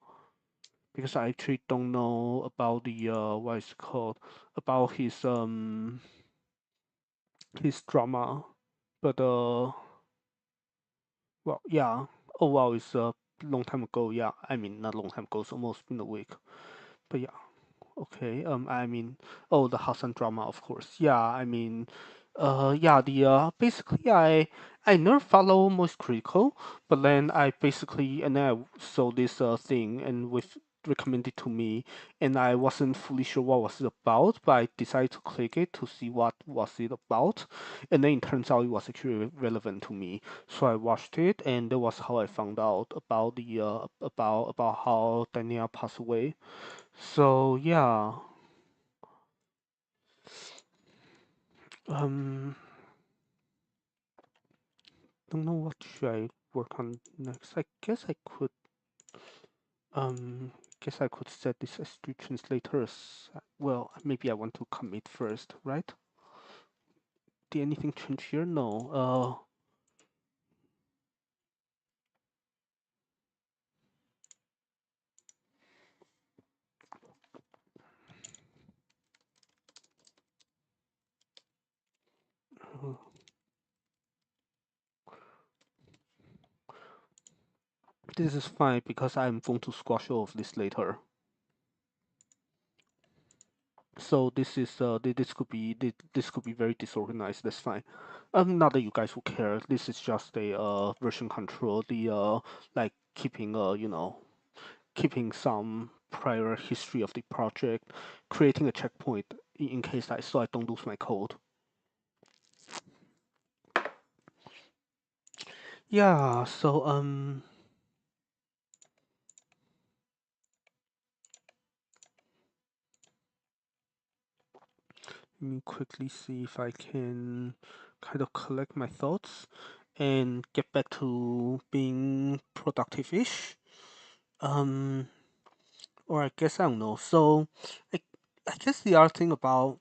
Because I actually don't know about the what is it called, about his drama. But well, yeah. Oh wow, it's a long time ago. Yeah, I mean not long time ago. It's almost been a week. But yeah. Okay. I mean, oh, the Hassan drama, of course. Yeah. I mean, yeah. The basically, I never follow Most Critical, but then I basically and then I saw this thing and with recommended to me, and I wasn't fully sure what was it about, but I decided to click it to see what was it about, and then it turns out it was actually relevant to me. So I watched it, and that was how I found out about the about how Daniel passed away. So yeah, um, don't know what should I work on next. I guess I could guess I could set this as three translators. Well, maybe I want to commit first, right? Did anything change here? No. Uh, this is fine because I'm going to squash all of this later. So this is this could be very disorganized. That's fine. Not that you guys will care. This is just a version control. The like keeping keeping some prior history of the project, creating a checkpoint in case so I don't lose my code. Yeah. So let me quickly see if I can kind of collect my thoughts and get back to being productive-ish. Um, or I guess I don't know. So, I, I guess the other thing about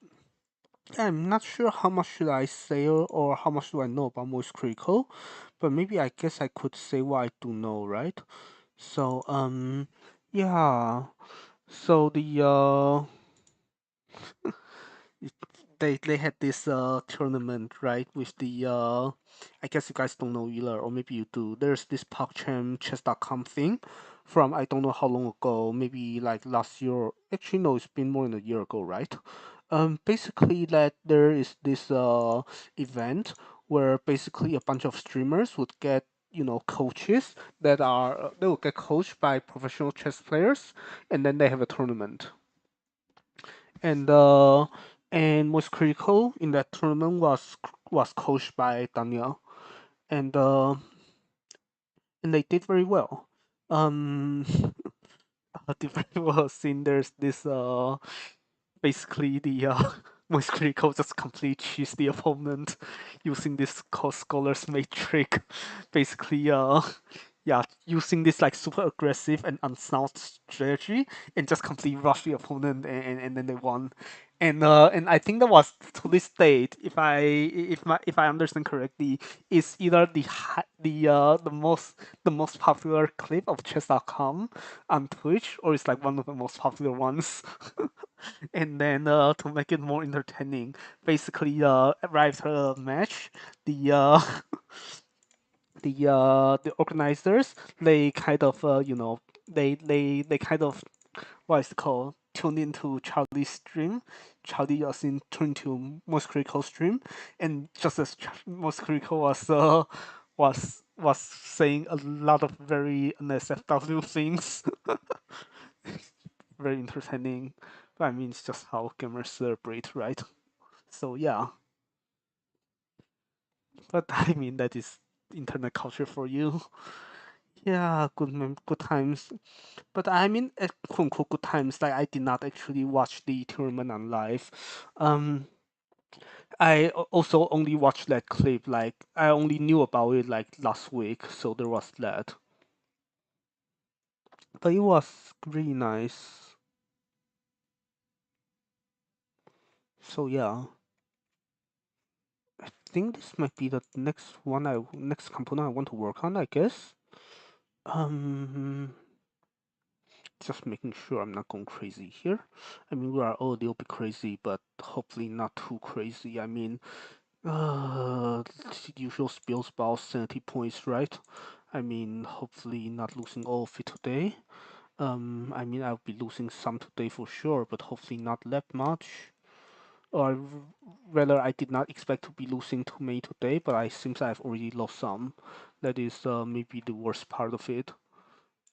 I'm not sure how much should I say or how much do I know about Moist Critical, but maybe I guess I could say what I do know, right? So, yeah. So it- they had this tournament, right, with the I guess you guys don't know either, or maybe you do. There's this PogChamp chess.com thing from I don't know how long ago, maybe like last year. Actually, no, it's been more than a year ago, right? Basically that there is this event where basically a bunch of streamers would get coaches that are they will get coached by professional chess players, and then they have a tournament. And most critical in that tournament was coached by Daniel, and and they did very well. Um, did very well. Seeing there's this basically the most critical just completely cheese the opponent using this called Scholar's Matrix. Basically, yeah, using this like super aggressive and unsound strategy and just completely rush the opponent and then they won. And I think that was to this date, if I understand correctly, is either the most popular clip of chess.com on Twitch, or it's like one of the most popular ones. And then to make it more entertaining, basically right after the match, the the organizers they kind of they kind of what is it called tuned into Charlie's stream. Charlie was in tuned to Most Critical stream, and just as Most Critical was saying a lot of very NSFW things, very entertaining. But I mean, it's just how gamers celebrate, right? So yeah. But I mean that is internet culture for you. Yeah, good times. But I mean, at quote unquote good times, like I did not actually watch the tournament on live. Um, also only watched that clip. Like I only knew about it like last week, so there was that. But it was really nice. So yeah, I think this might be the next component I want to work on. I guess. Um, just making sure I'm not going crazy here. I mean, we are all a little bit crazy, but hopefully not too crazy. I mean, the usual spills about 70 points, right? I mean, hopefully not losing all of it today. I mean, I'll be losing some today for sure, but hopefully not that much. Or rather, I did not expect to be losing too many today, but I seems I've already lost some. That is maybe the worst part of it.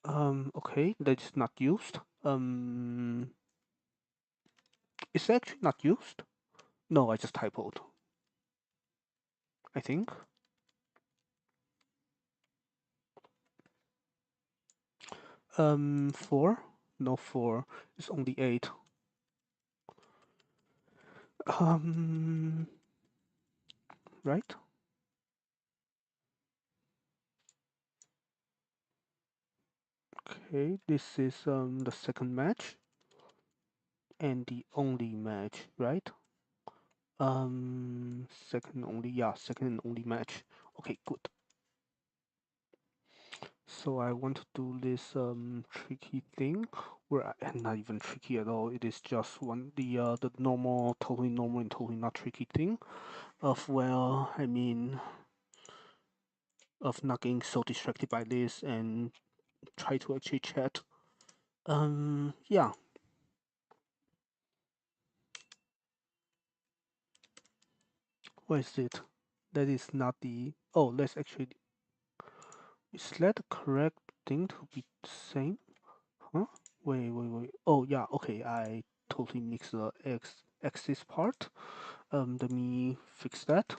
Okay, that is not used. It's actually not used. No, I just typoed. I think. 4. No, 4. It's only 8. Um, right? Okay, this is the second match and the only match, right? Second only, yeah, second and only match. Okay, good. So I want to do this tricky thing where not even tricky at all. It is just the normal, totally normal and totally not tricky thing of well, I mean, of not getting so distracted by this and try to actually chat. Yeah. What is it? That is not the. Oh, let's actually. Is that the correct thing to be saying? Huh? Wait. Oh, yeah. Okay, I totally mixed the axis part. Let me fix that.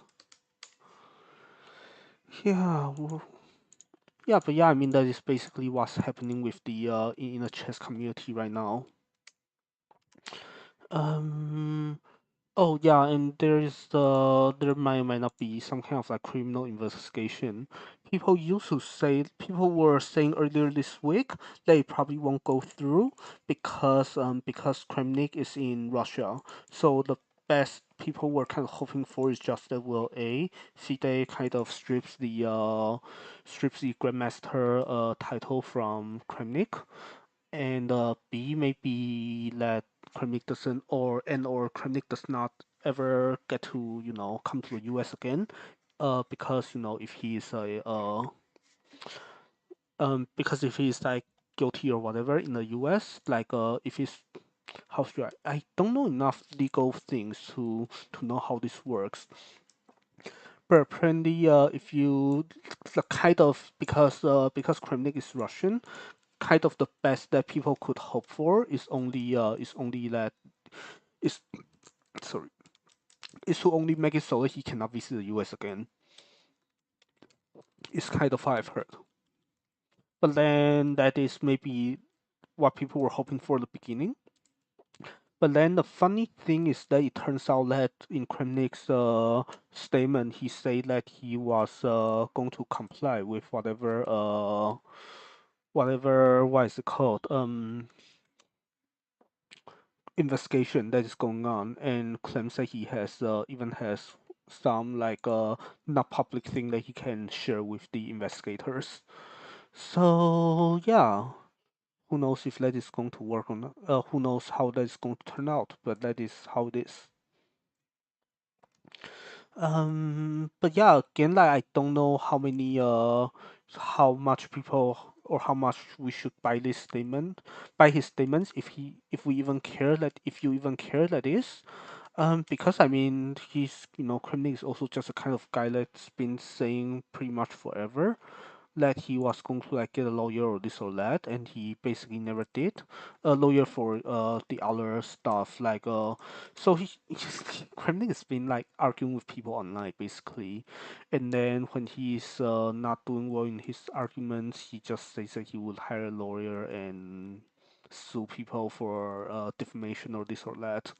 Yeah. Yeah, but yeah, I mean that is basically what's happening with the in the chess community right now. Um. Oh yeah, and there might or might not be some kind of like criminal investigation. People were saying earlier this week they probably won't go through because Kremnik is in Russia. So the best people were kind of hoping for is just that will A, FIDE kind of strips the Grandmaster title from Kremnik, and B maybe that Kramnik doesn't or Kramnik does not ever get to come to the U.S. again, because if he's because if he's like guilty or whatever in the U.S. like if he's how should I don't know enough legal things to know how this works. But apparently, if you the kind of because Kramnik is Russian, kind of the best that people could hope for is only that is sorry is to only make it so that he cannot visit the US again. It's kind of what I've heard. But then that is maybe what people were hoping for at the beginning. But then the funny thing is that it turns out that in Kramnik's statement, he said that he was going to comply with whatever what is it called investigation that is going on, and claims that he has even has some like not public thing that he can share with the investigators. So yeah, who knows if that is going to work on? Who knows how that is going to turn out? But that is how it is. But yeah, again, like I don't know how much people or how much we should buy his statements if we even care that if you even care that is. Because I mean, Krimnik is also just a kind of guy that's been saying pretty much forever that he was going to like get a lawyer or this or that, and he basically never did. A lawyer for the other stuff, like so he Kremlin has been like arguing with people online basically, and then when he's not doing well in his arguments, he just says that he would hire a lawyer and sue people for defamation or this or that.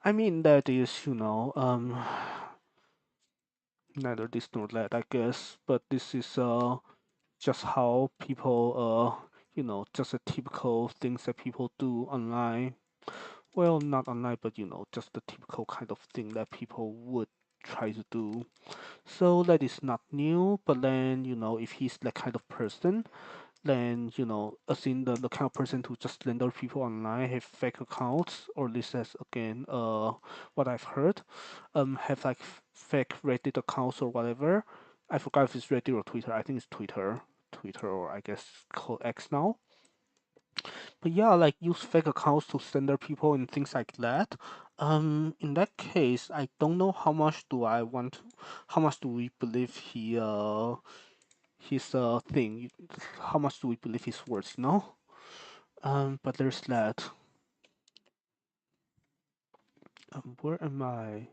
I mean that is neither this nor that I guess, but this is just how people just the typical things that people do online. Well, not online, but just the typical kind of thing that people would try to do. So that is not new, but then if he's that kind of person, then as in the kind of person who just slander people online, have fake accounts, or this is again what I've heard, have like fake Reddit accounts or whatever. I forgot if it's Reddit or Twitter. I think it's Twitter, or I guess called X now. But yeah, like use fake accounts to slander people and things like that. In that case, I don't know how much do we believe his thing, how much do we believe his words, no? But there's that. Where am I?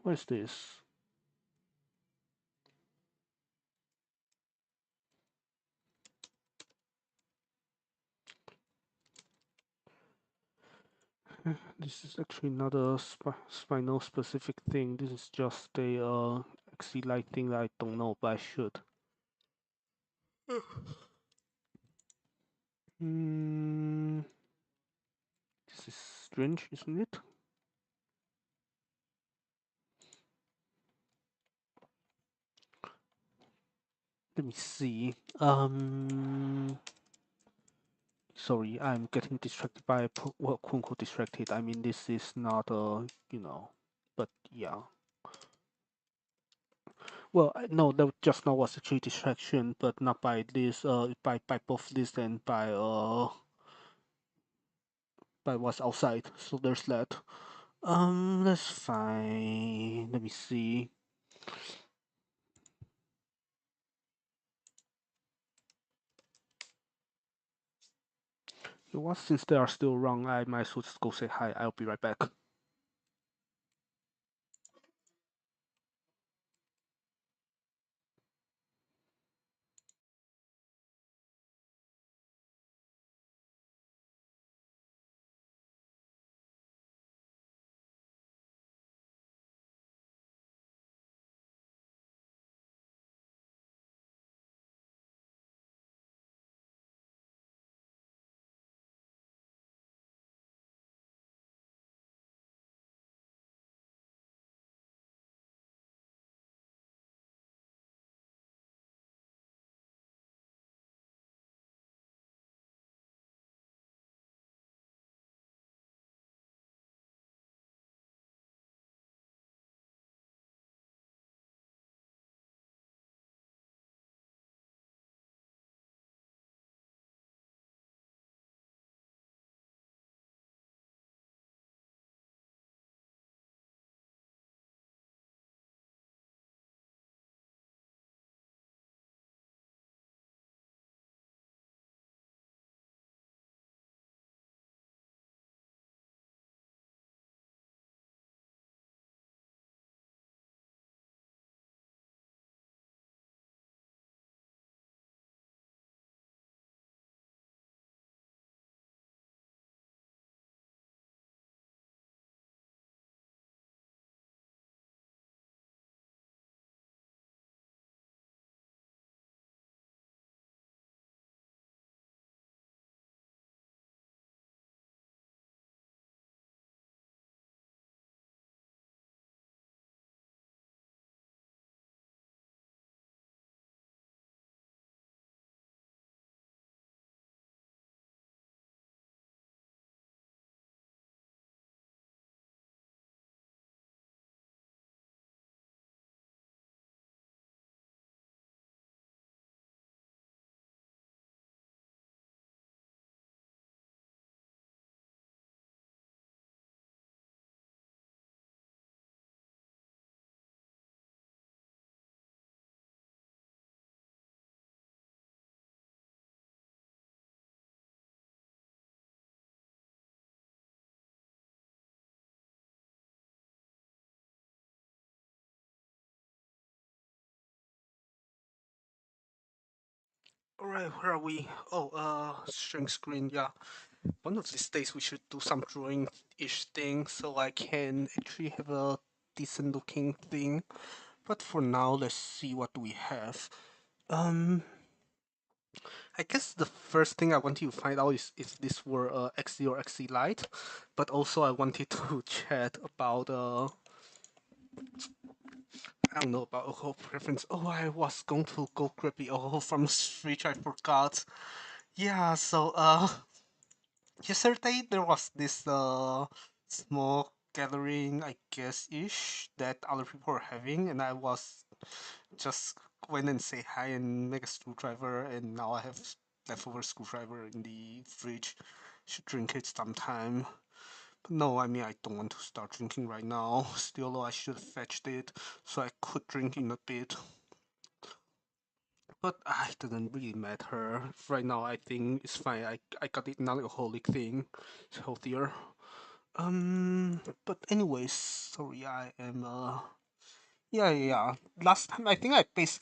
Where's this? This is actually not a spinal specific thing. This is just a XC-like thing that I don't know, but I should. Hmm, this is strange, isn't it? Let me see. Sorry, I'm getting distracted by well, quote unquote distracted. I mean, this is not but yeah. Well, no, that just now was actually distraction, but not by this. By both this and by what's outside. So there's that. That's fine. Let me see. You know what? Since they are still wrong, I might as well just go say hi. I'll be right back. Alright, where are we? Oh, string screen, yeah. One of these days we should do some drawing-ish thing so I can actually have a decent looking thing. But for now, let's see what we have. Um, I guess the first thing I wanted to find out is if this were XZ or XZ Lite, but also I wanted to chat about I don't know about a whole preference. Oh, I was going to go grab the oh from the fridge. I forgot. Yeah, so yesterday there was this small gathering, I guess ish, that other people were having, and I was just went and say hi and make a screwdriver, and now I have leftover screwdriver in the fridge. Should drink it sometime. But no, I mean I don't want to start drinking right now. Still, though, I should have fetched it so I could drink in a bit. But it doesn't really matter. Right now, I think it's fine. I got the non-alcoholic thing. It's healthier. But anyways, sorry, I am yeah. Last time, I think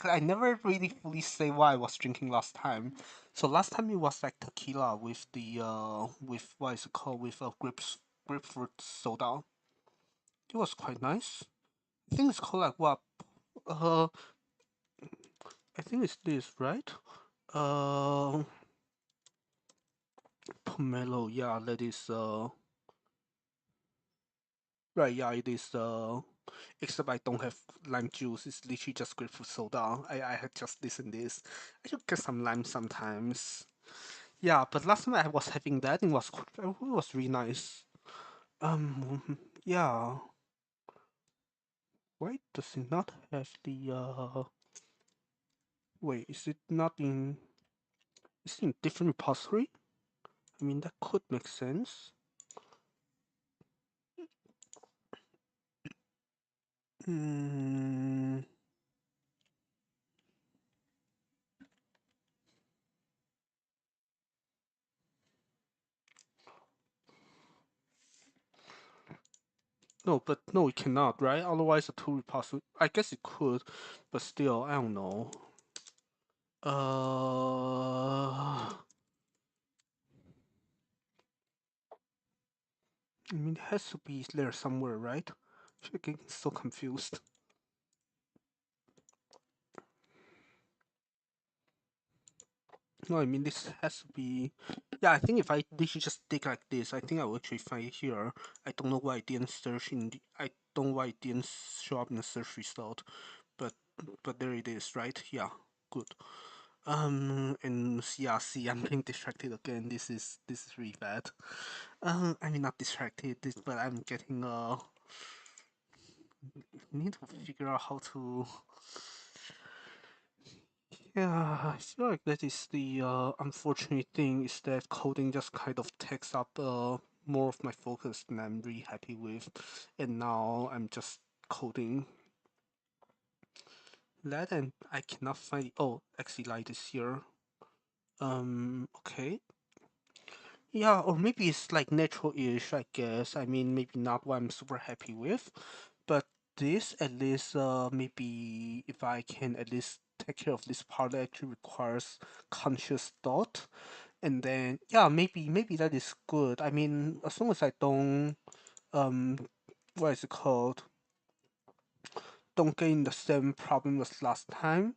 I never really fully say what I was drinking last time. So last time it was like tequila with the with what is it called, with grapefruit soda. It was quite nice. I think it's called like what? Uh, I think it's this, right? Uh, pomelo. Yeah, that is right. Yeah, it is except I don't have lime juice. It's literally just grapefruit soda. I had just this and this. I should get some lime sometimes. Yeah, but last time I was having that, it was really nice. Yeah. Why does it not have the Wait, is it not in? Is it in different repository? I mean, that could make sense. Hmm. No, but no, it cannot, right? Otherwise, the two repository. I guess it could, but still, I don't know. I mean, it has to be there somewhere, right? I'm getting so confused. No, I mean, this has to be. Yeah, I think if I literally just dig like this, I think I will actually find it here. I don't know why I didn't search in the. I don't know why it didn't show up in the search result, but there it is, right? Yeah, good. And yeah, see, I'm being distracted again. This is really bad. I mean, not distracted, but I'm getting need to figure out how to. Yeah, I feel like that is the unfortunate thing is that coding just kind of takes up more of my focus than I'm really happy with, and now I'm just coding that, and I cannot find. Oh, actually, light is here. Okay. Yeah, or maybe it's like natural-ish, I guess. I mean, maybe not what I'm super happy with, but this at least, maybe if I can at least take care of this part that actually requires conscious thought, and then yeah, maybe that is good. I mean, as long as I don't, um, what is it called? Don't get in the same problem as last time.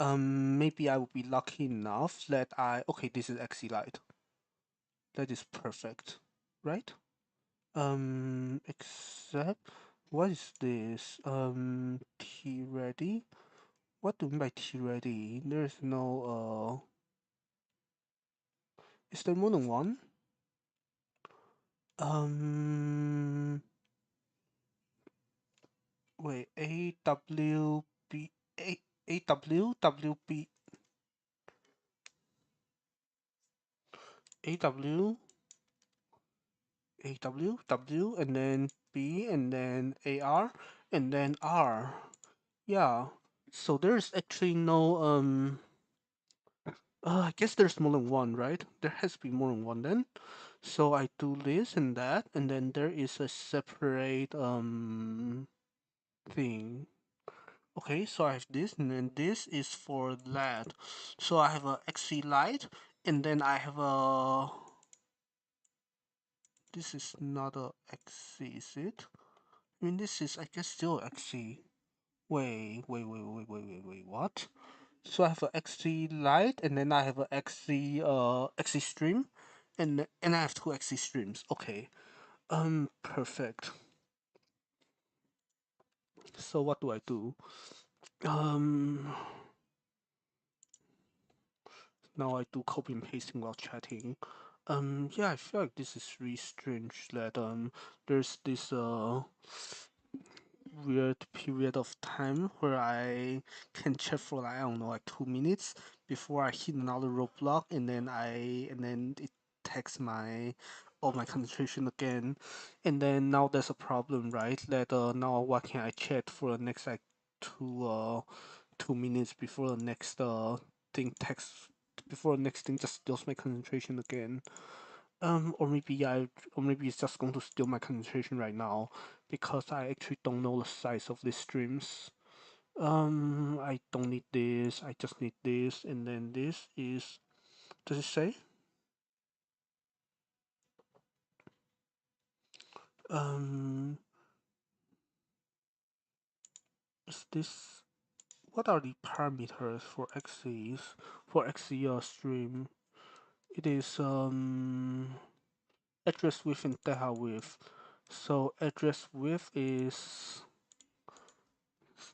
Maybe I will be lucky enough that okay, this is Exilite. That is perfect, right? Except what is this? T ready? What do you mean by T ready? There is no is there more than one? Um, wait, A AW WB AW AW and then B and then AR and then R. Yeah. So there's actually no I guess there's more than one, right? There has to be more than one then. So I do this and that, and then there is a separate thing. Okay, so I have this, and then this is for LED. So I have a XC light, and then I have a. This is not a XC, is it? I mean, this is, I guess, still XC. Wait, what? So I have a XC light, and then I have a XC stream, and I have two XC streams. Okay, perfect. So what do I do? Um, Now I do copy and pasting while chatting. Yeah, I feel like this is really strange that there's this weird period of time where I can chat for like, I don't know, like 2 minutes before I hit another roadblock, and then it takes my all my concentration again, and then now there's a problem, right? That now what can I chat for the next like two uh 2 minutes before the next thing takes before the next thing just steals my concentration again. Or maybe or maybe it's just going to steal my concentration right now because I actually don't know the size of these streams. I don't need this. I just need this, and then this is. Does it say? Um, is this? What are the parameters for XCs for XC stream? It is address width and data width. So address width is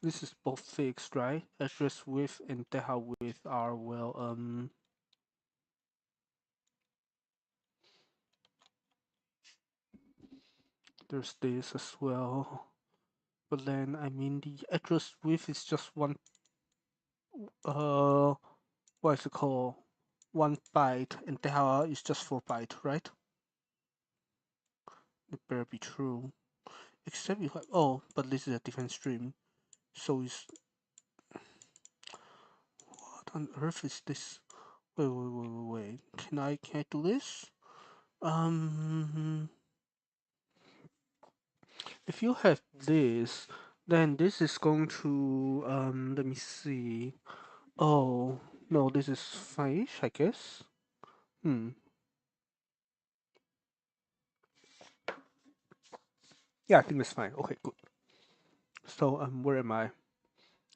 this is both fixed, right? Address width and data width are well there's this as well. But then I mean the address width is just one uh what is it called? 1 byte and data is just 4 byte, right? It better be true. Except you have but this is a different stream. So it's what on earth is this? Wait. Can I do this? Um, if you have this, then this is going to let me see. Oh no, this is fine-ish, I guess. Hmm. Yeah, I think that's fine. Okay, good. So where am I?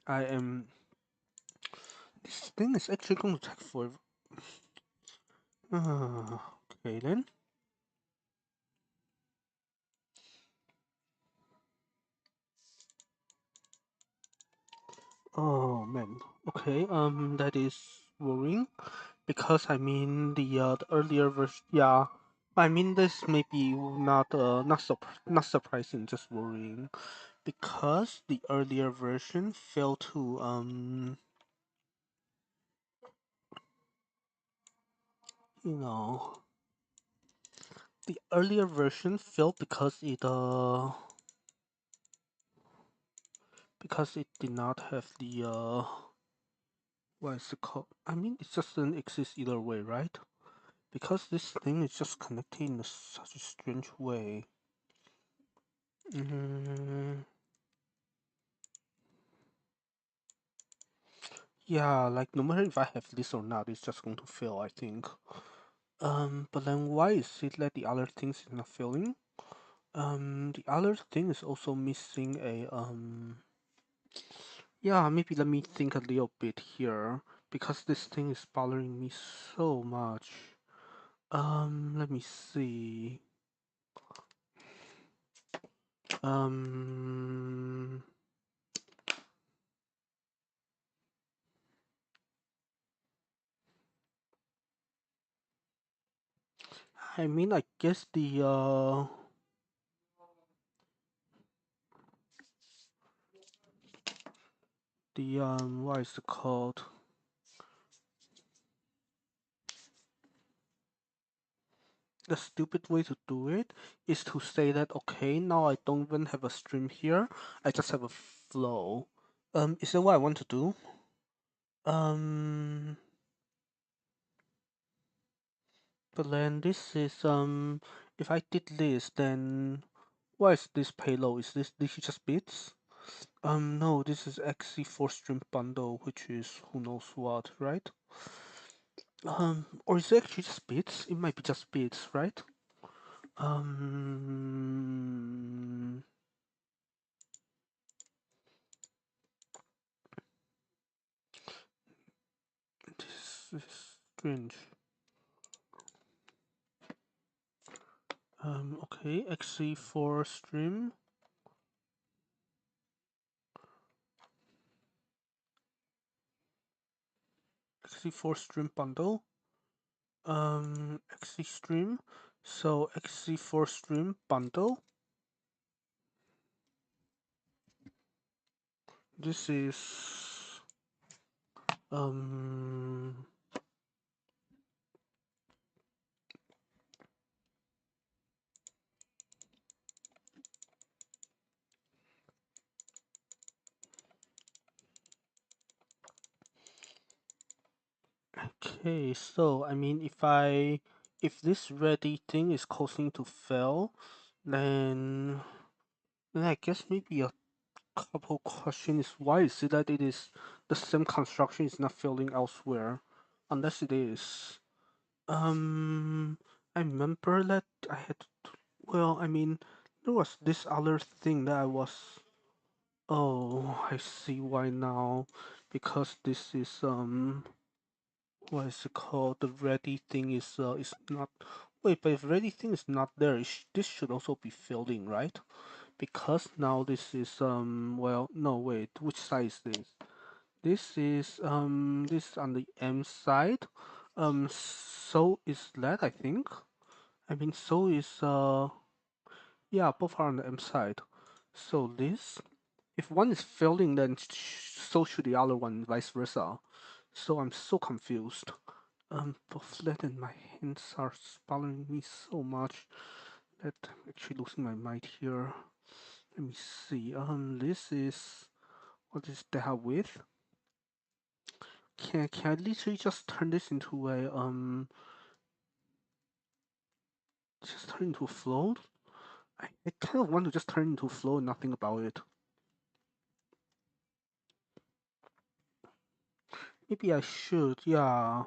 I am. This thing is actually going to take forever. Okay then. Oh man. Okay. That is worrying. Because I mean the earlier version, yeah. I mean this may be not surprising, just worrying, because the earlier version failed to you know the earlier version failed because it did not have the what is it called? I mean it just doesn't exist either way, right? Because this thing is just connected in such a strange way. Mm, yeah, like no matter if I have this or not, it's just going to fail, I think. But then why is it that the other things is not failing? The other thing is also missing a yeah, maybe let me think a little bit here because this thing is bothering me so much. Let me see. Um, I mean, I guess the what is it called? The stupid way to do it is to say that okay, now I don't even have a stream here. I just have a flow. Is that what I want to do? Um, but then this is if I did this, then what is this payload? Is this just bits? No, this is XC4 stream bundle, which is who knows what, right? Or is it actually just bits? It might be just bits, right? Um, this is strange. Okay, XC4 stream. XC4 stream bundle. XC stream. So XC4 stream bundle. This is um okay, so I mean if this ready thing is causing to fail, then I guess maybe a couple questions. Why is it that it is the same construction is not failing elsewhere? Unless it is. Um I remember that I had well, I mean there was this other thing that I was oh, I see why now. Because this is what is it called? The ready thing is not. Wait, but if ready thing is not there, this should also be failing, right? Because now this is well, no, wait, which side is this? This is on the M side. So is that, I think. I mean, so is yeah, both are on the M side. So this, if one is failing, then so should the other one, vice versa. So I'm so confused. Both that and my hands are bothering me so much that I'm actually losing my mind here. Let me see. This is what is that with? Can I literally just turn this into a just turn into a flow? I kind of want to just turn into a flow and nothing about it. Maybe I should, yeah.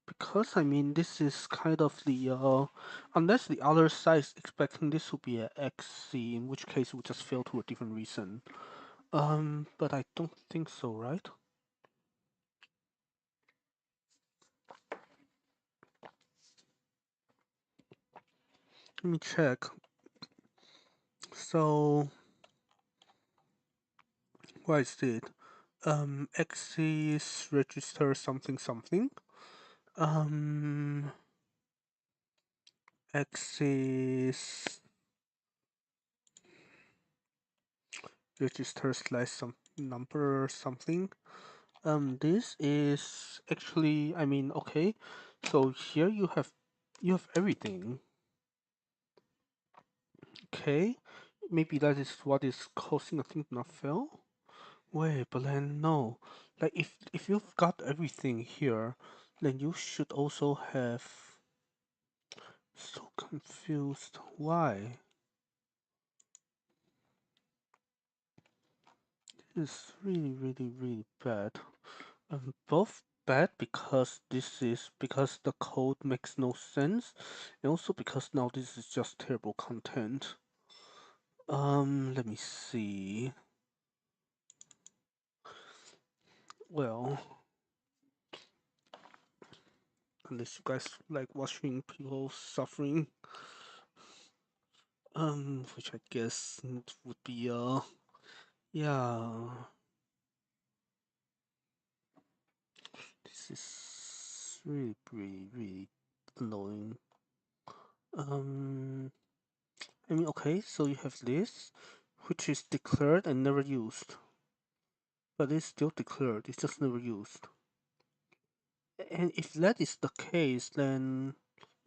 Because I mean, this is kind of the unless the other side is expecting this to be a XC, in which case it would just fail to a different reason. But I don't think so, right? Let me check. So, what is it? XC's register something something. Um, XC's register slash some number something. This is actually, I mean, okay. So here you have everything. Okay, maybe that is what is causing a thing to not fail. Wait, but then no. Like if you've got everything here, then you should also have. So confused. Why? It's really, really, really bad. Both bad because this is because the code makes no sense, and also because now this is just terrible content. Let me see. Well, unless you guys like watching people suffering, which I guess would be yeah, this is really, really, really annoying. Um, I mean, okay, so you have this, which is declared and never used, but it's still declared. It's just never used. And if that is the case, then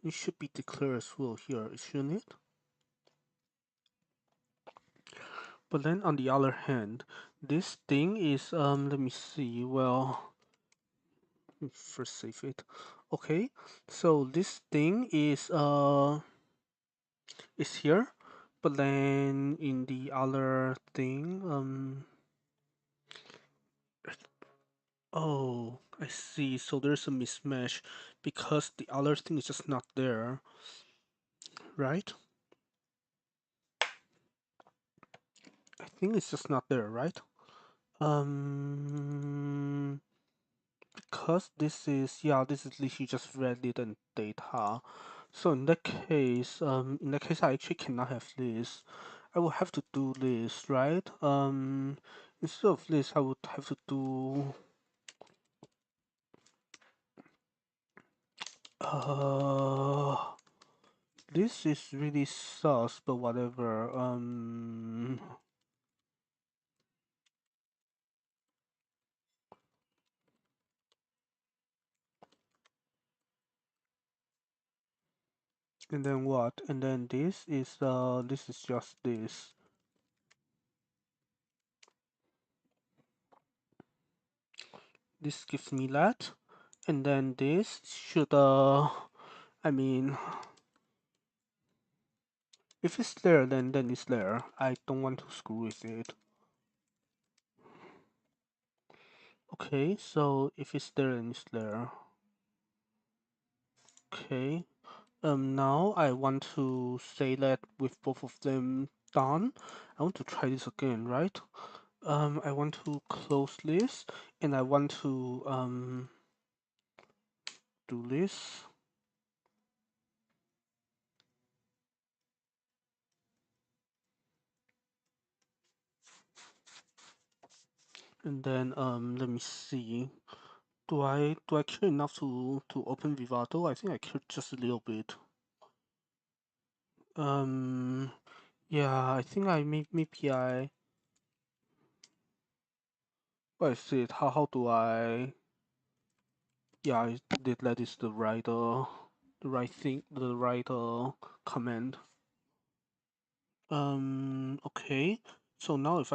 it should be declared as well here, shouldn't it? But then on the other hand, this thing is let me see. Well, let me first save it. Okay, so this thing is here, But then in the other thing, oh, I see. So there's a mismatch because the other thing is just not there, right? I think it's just not there, right? Um, because this is, yeah, this is literally just Reddit and data. So in that case, I actually cannot have this. I will have to do this, right? Instead of this, I would have to do, uh, this is really sus, but whatever. And then what? And then this is just this. This gives me that. And then this should, I mean, if it's there, then it's there. I don't want to screw with it. Okay, so if it's there, then it's there. Okay. Now I want to say that with both of them done, I want to try this again, right? I want to close this, and I want to do this, and then let me see. Do I care enough to open Vivato? I think I care just a little bit. Um, yeah, I think maybe I. What is it? How do I? Yeah, I did that is the right thing, the right command. Okay. So now if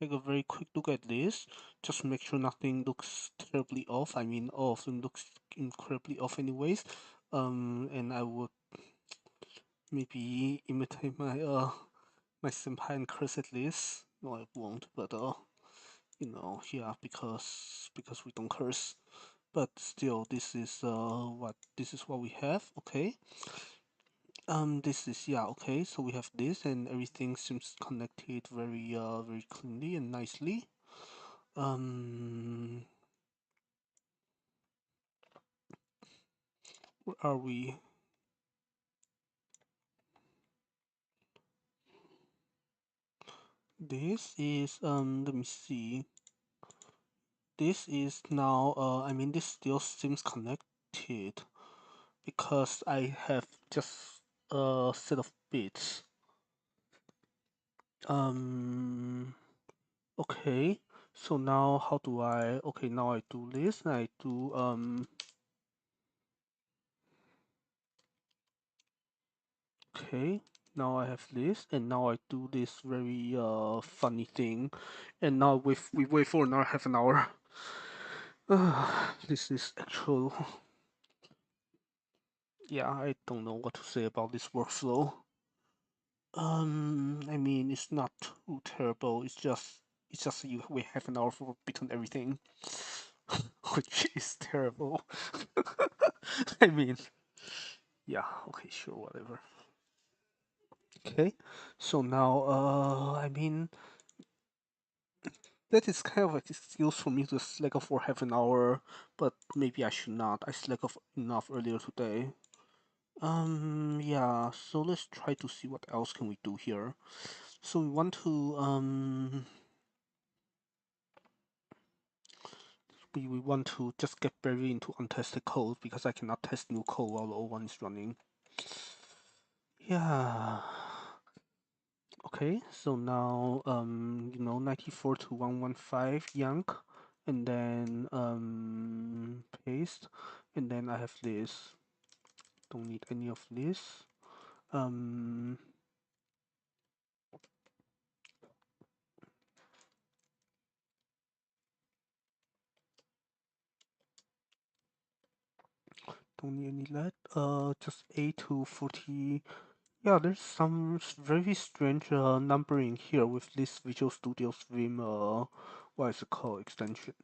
take a very quick look at this, just make sure nothing looks terribly off. I mean, all of them looks incredibly off anyways. And I would maybe imitate my senpai and curse at least. No, I won't, but yeah, because we don't curse. But still, this is what we have. Okay. This is, yeah, okay. So we have this, and everything seems connected very cleanly and nicely. Um, where are we? This is let me see. This is now I mean this still seems connected because I have just a set of bits. Um, okay. So now how do I? Okay, now I do this, and I do okay, now I have this, and now I do this very funny thing, and now we wait for another half an hour. This is actual. Yeah, I don't know what to say about this workflow. I mean, it's not too terrible. It's just you wait half an hour for between everything, which is terrible. I mean, yeah. Okay, sure, whatever. Okay, so now I mean that is kind of an excuse for me to slack off for half an hour, but maybe I should not. I slack off enough earlier today. Yeah, so let's try to see what else can we do here. So we want to just get buried into untested code because I cannot test new code while the old one is running. Yeah. Okay, so now 94 to 115 yank, and then paste, and then I have this. Don't need any of this. Um, don't need any that. Just A to 40 Yeah, there's some very strange numbering here with this Visual Studio Vim, what is it called, extension.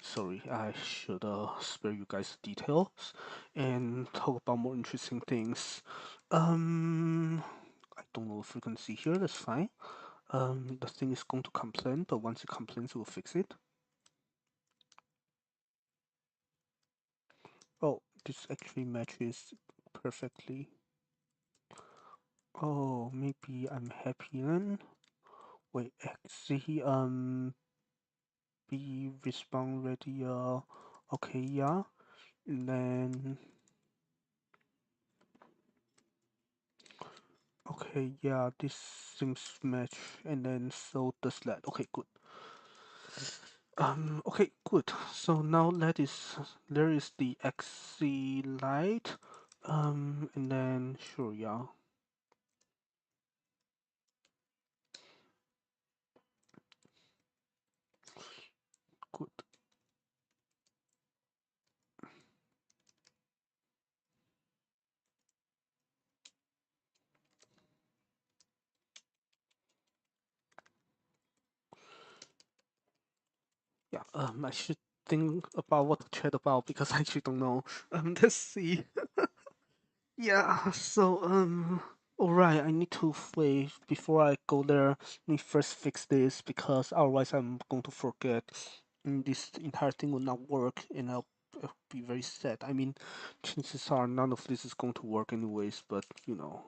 Sorry, I should spare you guys the details and talk about more interesting things. I don't know if you can see here, that's fine. The thing is going to complain, but once it complains, we'll fix it. Oh, this actually matches perfectly. Oh, maybe I'm happy then. Wait, actually, be respond ready, okay, yeah. And then, okay, yeah, this seems match. And then, so does that. Okay, good. Okay, good. So now there is the XC light. And then, sure, yeah, good. Yeah, I should think about what to chat about because I actually don't know. Let's see. Yeah, so, alright, I need to wait before I go there. Let me first fix this because otherwise I'm going to forget and this entire thing will not work and I'll be very sad. I mean, chances are none of this is going to work anyways, but you know.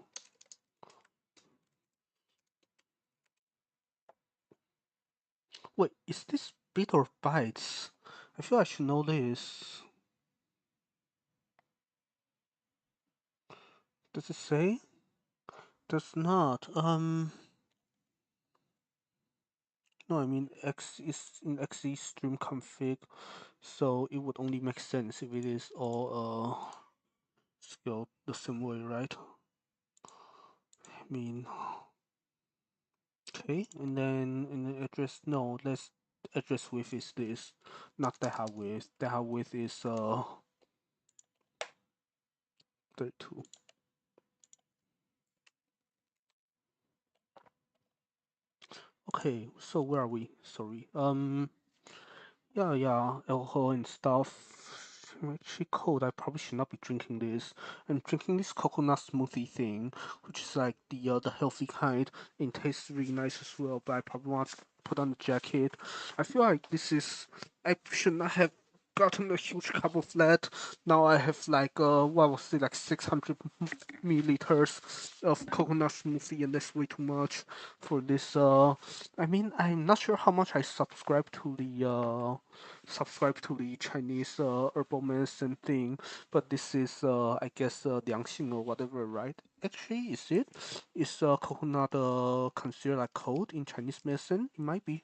Wait, is this bit or bytes? I feel I should know this. Does it say? Does not. No, I mean X is in XE stream config, so it would only make sense if it is all scaled the same way, right? I mean, okay, and then in the address, no, let's address width is this, not data width. Data width is 32. Okay, so where are we? Sorry. Yeah, alcohol and stuff. I'm actually cold. I probably should not be drinking this. I'm drinking this coconut smoothie thing, which is like the healthy kind. It tastes really nice as well. But I probably want to put on the jacket. I feel like this is. I should not have gotten a huge cup of that. Now I have like what was it, like 600 milliliters of coconut smoothie, and that's way too much for this. I mean, I'm not sure how much I subscribe to the Chinese herbal medicine thing, but this is I guess Liangxing or whatever, right? Actually, is it? Is coconut considered like cold in Chinese medicine? It might be.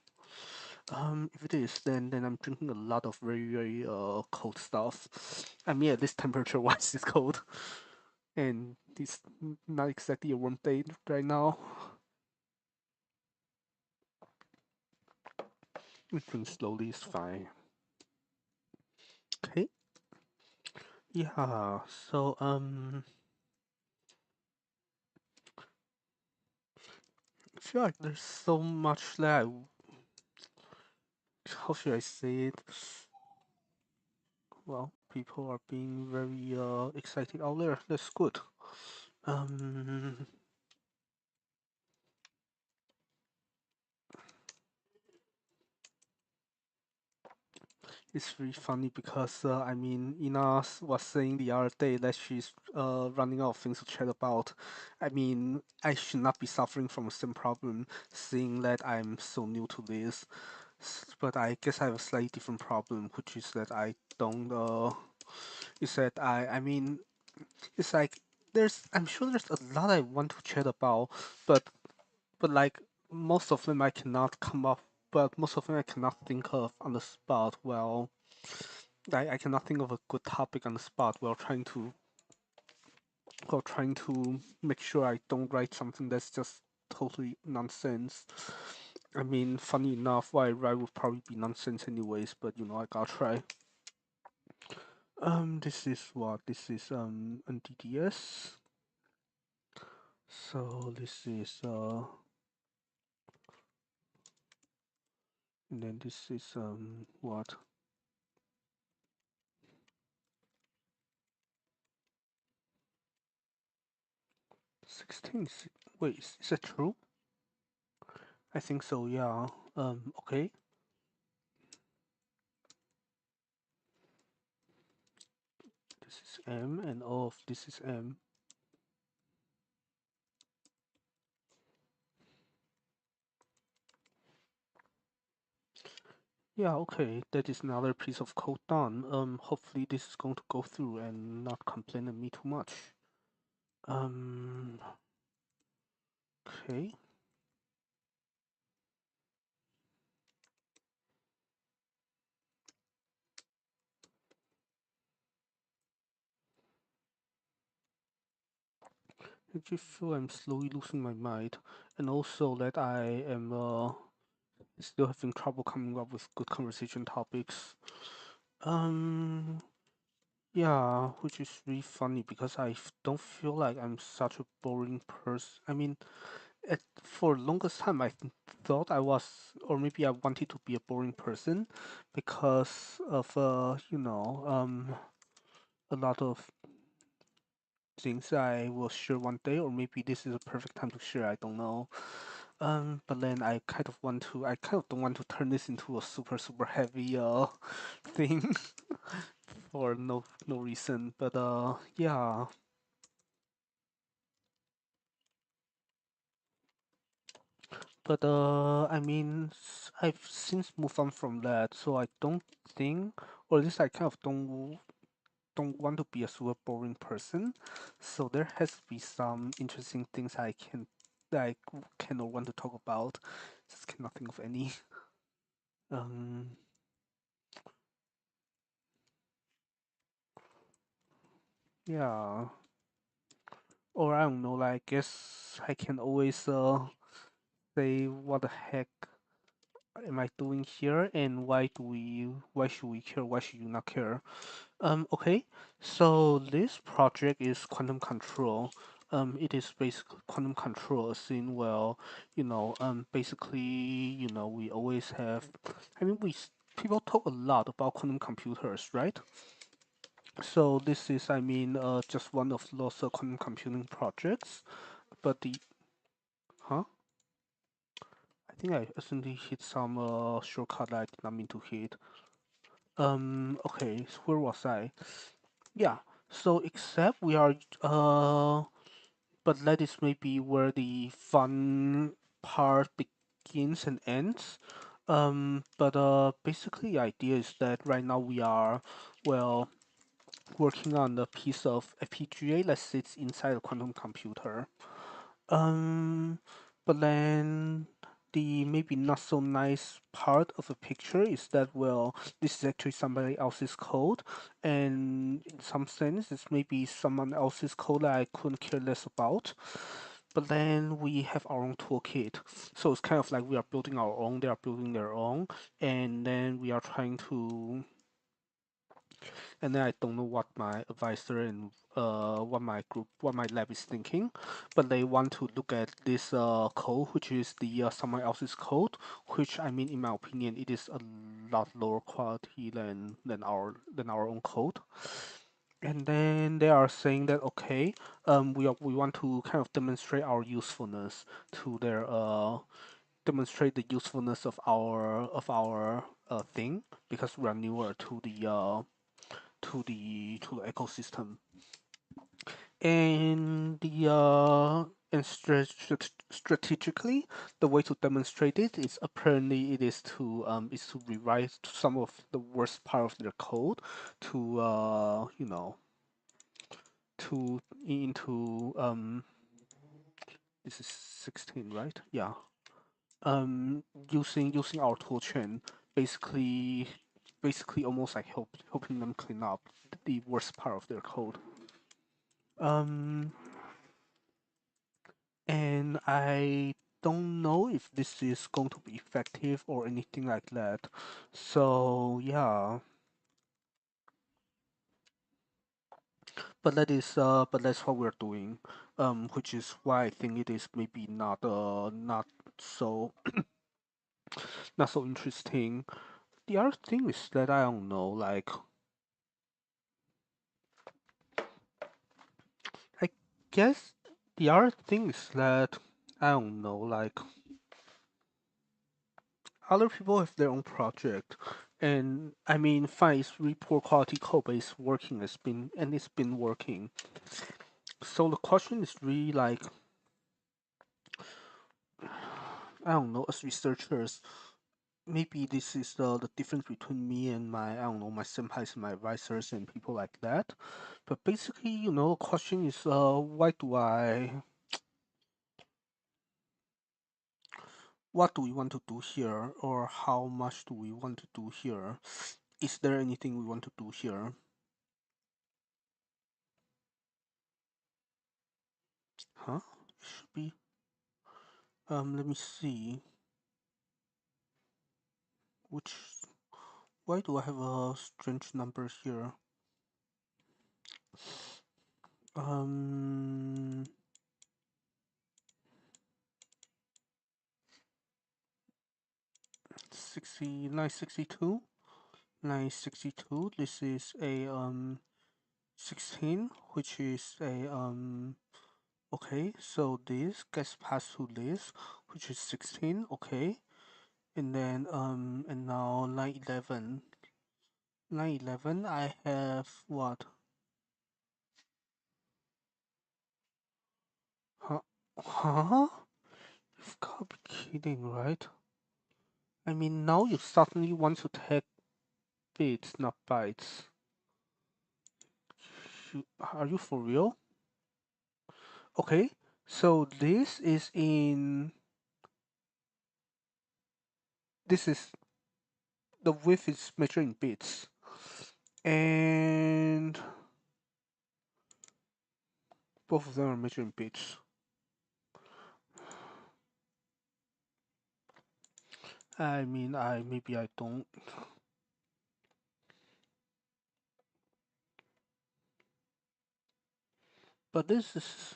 If it is, then I'm drinking a lot of very cold stuff. I mean, at this temperature, wise, it's cold, and it's not exactly a warm day right now. We drink slowly is fine. Okay. Yeah. So I feel like there's so much that how should I say it? Well, people are being very excited out there. That's good. Um, it's really funny because I mean, Ina was saying the other day that she's running out of things to chat about. I mean, I should not be suffering from the same problem, seeing that I'm so new to this. But I guess I have a slightly different problem, which is that I don't. Is that I mean, it's like I'm sure there's a lot I want to chat about, but like most of them I cannot come up. But most of them I cannot think of on the spot. Well, I cannot think of a good topic on the spot while trying to make sure I don't write something that's just totally nonsense. I mean, funny enough, what I write would probably be nonsense anyways, but you know, I gotta try. This is what? This is NDDS. So this is and then this is what 16. Wait, is that true? I think so. Yeah. Okay. This is M, and all of this is M. Yeah, okay, that is another piece of code done. Hopefully this is going to go through and not complain at me too much. Um, okay. I just feel I'm slowly losing my mind, and also that I am still having trouble coming up with good conversation topics. Um, yeah, which is really funny because don't feel like I'm such a boring person. I mean, for longest time thought I was, or maybe I wanted to be a boring person because of a lot of things I will share one day, or maybe this is a perfect time to share. I don't know. But then I kind of don't want to turn this into a super heavy thing for no reason. But yeah. But I mean, I've since moved on from that, so I don't think, or at least I kind of don't want to be a super boring person. So there has to be some interesting things that I can or want to talk about. Just cannot think of any. Um, yeah, or I don't know. Like, I guess I can always say what the heck am I doing here, and why should we care? Why should you not care? Okay, so this project is quantum control. It is basically quantum control as in, well, basically, we always have, I mean, people talk a lot about quantum computers, right? So this is, I mean, just one of lots of quantum computing projects, but huh? I think I accidentally hit some shortcut that I did not mean to hit. Okay, so where was I? Yeah, so except we are but that is maybe where the fun part begins and ends. But basically, the idea is that right now we are, well, working on a piece of FPGA that sits inside a quantum computer. Um, but then the maybe not so nice part of the picture is that, well, this is actually somebody else's code, and in some sense it's maybe someone else's code that I couldn't care less about. But then we have our own toolkit, so it's kind of like we are building our own, they are building their own, and then we are trying to, and then I don't know what my advisor and what my lab is thinking, but they want to look at this code, which is the someone else's code, which, I mean, in my opinion, it is a lot lower quality than our own code. And then they are saying that, okay, we want to kind of demonstrate our usefulness to their demonstrate the usefulness of our thing, because we are newer to the ecosystem. And strategically, the way to demonstrate it is, apparently, it is to rewrite some of the worst part of their code to to into this is 16, right? Yeah. Um, using our toolchain, basically almost like helping them clean up the worst part of their code. Um, and I don't know if this is going to be effective or anything like that. So yeah, but that's what we're doing, which is why I think it is maybe not so not so interesting. The other thing is that I don't know, like I guess the other thing is that I don't know, like other people have their own project, and I mean, fine, it's really poor quality code, but it's working. It's been working. So the question is really like, I don't know, as researchers, maybe this is the difference between me and my I don't know my senpais and my advisors and people like that. But basically, the question is, why do I what do we want to do here, or how much do we want to do here? Is there anything we want to do here? Huh? It should be. Let me see. Which? Why do I have a strange number here? Um, 69, 62, 962. This is a 16, which is a okay, so this gets passed to this, which is 16, okay. And then and now 911. 911 I have what? Huh? Huh? You've got to be kidding, right? I mean, now you suddenly want to take bits, not bytes. Are you for real? Okay, so this is the width is measured in bits, and both of them are measured in bits. I mean, maybe I don't. But this is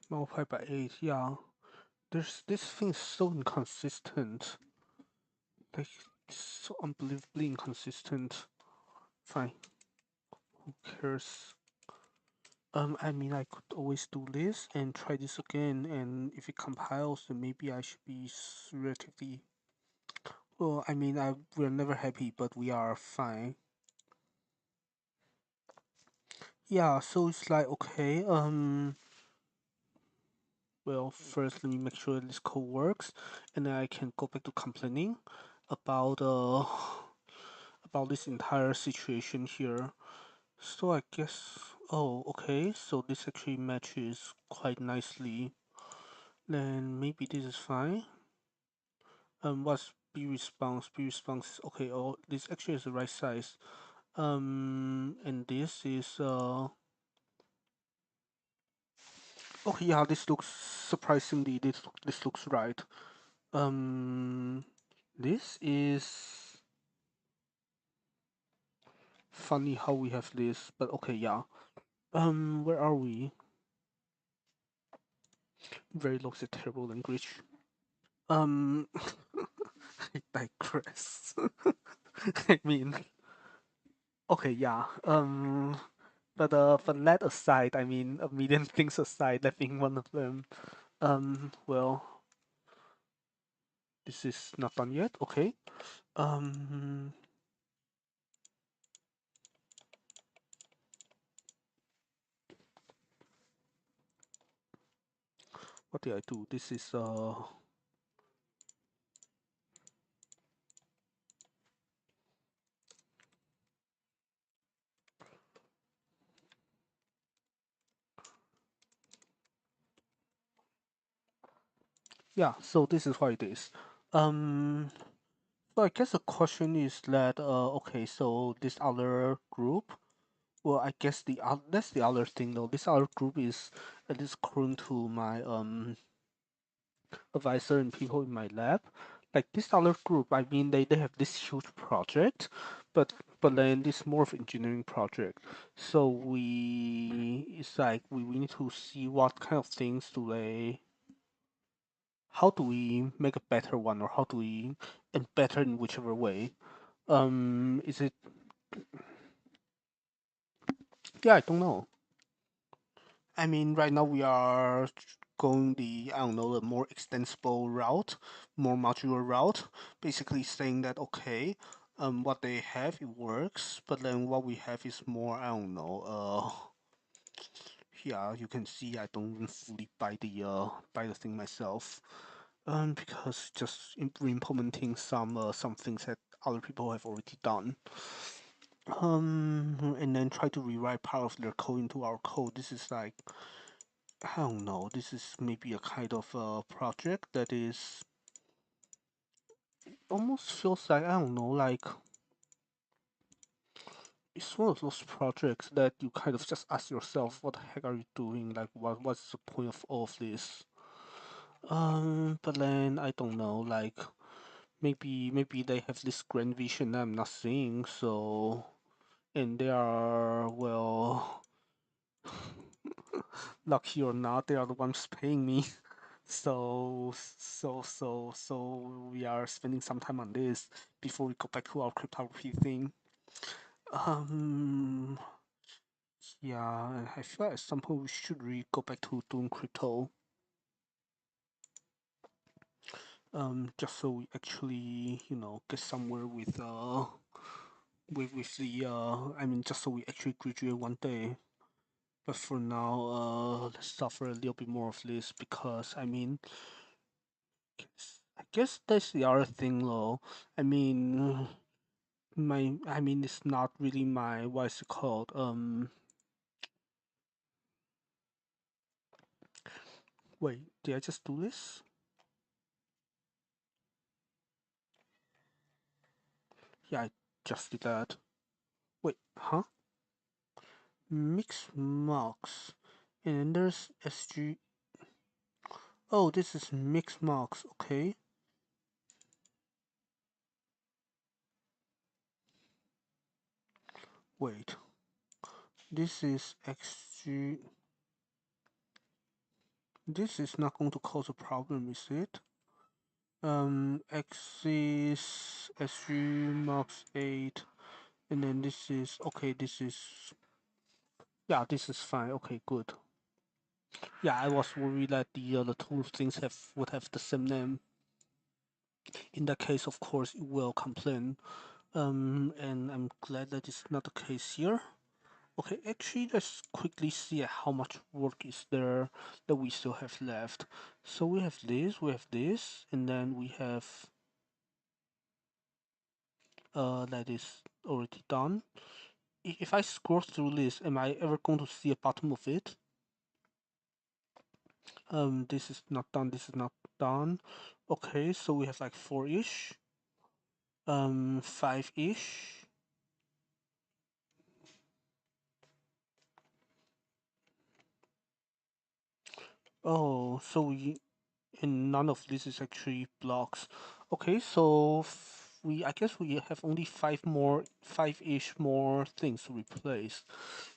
multiplied by 8. Yeah, this thing is so inconsistent. Like, so unbelievably inconsistent. Fine, who cares? I mean, I could always do this and try this again, and if it compiles, then maybe I should be relatively. Well, I mean, we're never happy, but we are fine. Yeah, so it's like okay. Well, first let me make sure this code works, and then I can go back to complaining about about this entire situation here. So I guess, oh, okay, so this actually matches quite nicely. Then maybe this is fine. What's B response? B response is okay. Oh, this actually is the right size. And this is okay. Yeah, this looks surprisingly. This looks right. Um, this is funny how we have this, but okay, yeah. Where are we? Verilog's a terrible language. Um, I digress. I mean, okay, yeah. But that aside, I mean, a million things aside, that being one of them. Well, this is not done yet. Okay. Um, what did I do? This is yeah. So this is what it is. Um, so I guess the question is that okay, so this other group, Well, I guess that's the other thing though. This other group is, at least according to my advisor and people in my lab, like this other group. I mean, they have this huge project, but then this more of engineering project. So it's like we need to see what kind of things do they. How do we make a better one, or how do we and better in whichever way? Is it? Yeah, I don't know. I mean, right now we are going the, I don't know, the more extensible route, more modular route, basically saying that, okay, what they have, it works, but then what we have is more, I don't know, yeah, you can see I don't even fully buy the thing myself, because just implementing some things that other people have already done. And then try to rewrite part of their code into our code. This is like, I don't know. This is maybe a kind of project that is almost feels like, I don't know, like it's one of those projects that you kind of just ask yourself, what the heck are you doing? Like, what's the point of all of this? But then I don't know. Like, maybe they have this grand vision that I'm not seeing. So, and they are, well, lucky or not, they are the ones paying me. So we are spending some time on this before we go back to our cryptography thing. Um, yeah, and I feel like at some point we should really go back to doing crypto. Just so we actually, get somewhere with the I mean, just so we actually graduate one day. But for now, let's suffer a little bit more of this because I mean, I guess that's the other thing though. I mean, it's not really my, what is it called? Wait, did I just do this? Yeah, I just did that. Wait, huh? Mix marks. And then there's SG. Oh, this is mix marks. Okay. Wait. This is XG. This is not going to cause a problem, is it? X is SG marks 8. And then this is, okay, this is, yeah, this is fine. Okay, good. Yeah, I was worried that the two things would have the same name. In that case, of course, it will complain. And I'm glad that it's not the case here. Okay, actually, let's quickly see how much work is there that we still have left. So we have this, and then we have that is already done. If I scroll through this, am I ever going to see a bottom of it? This is not done. This is not done. Okay, so we have like four-ish, five-ish. Oh, so and none of this is actually blocks. Okay, so I guess we have only five-ish more things to replace,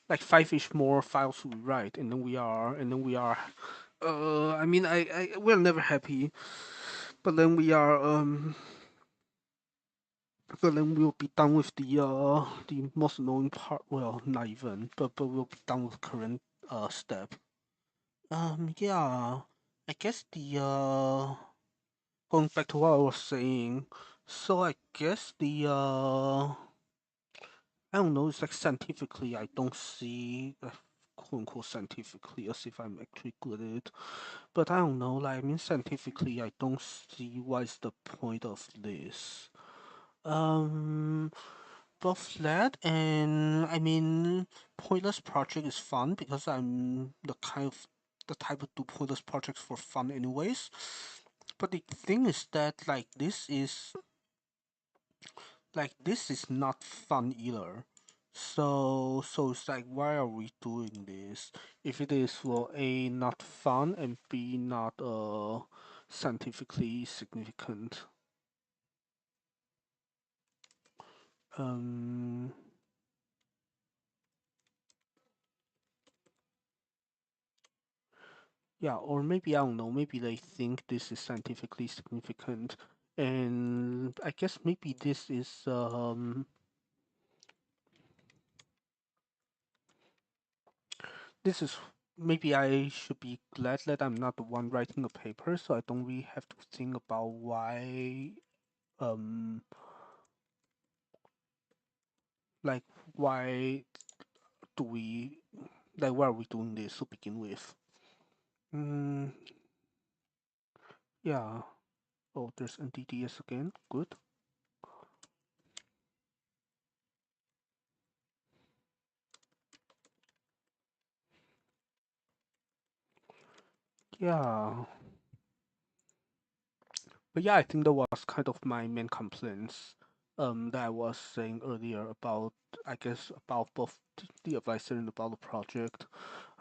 like five-ish more files to rewrite, and then we are. I mean, we're never happy, but then we are but then we'll be done with the most annoying part. Well, not even, but we'll be done with the current step. Yeah, I guess the going back to what I was saying. So I guess the I don't know. It's like scientifically, I don't see. Quote unquote scientifically, as if I'm actually good at it, but I don't know. Like, I mean, scientifically, I don't see what is the point of this. Um, both that and I mean, pointless project is fun because I'm the type of do pointless projects for fun anyways. But the thing is that this is not fun either. So it's like, why are we doing this? If it is for A, not fun, and B, not scientifically significant. Um, yeah, or maybe I don't know. Maybe they think this is scientifically significant, and I guess maybe this is maybe I should be glad that I'm not the one writing the paper, so I don't really have to think about why um like why do we like why are we doing this to begin with? Mm, yeah. Oh, there's NDDS again. Good. Yeah. But yeah, I think that was kind of my main complaints that I was saying earlier about, I guess, about both the advisor and about the project.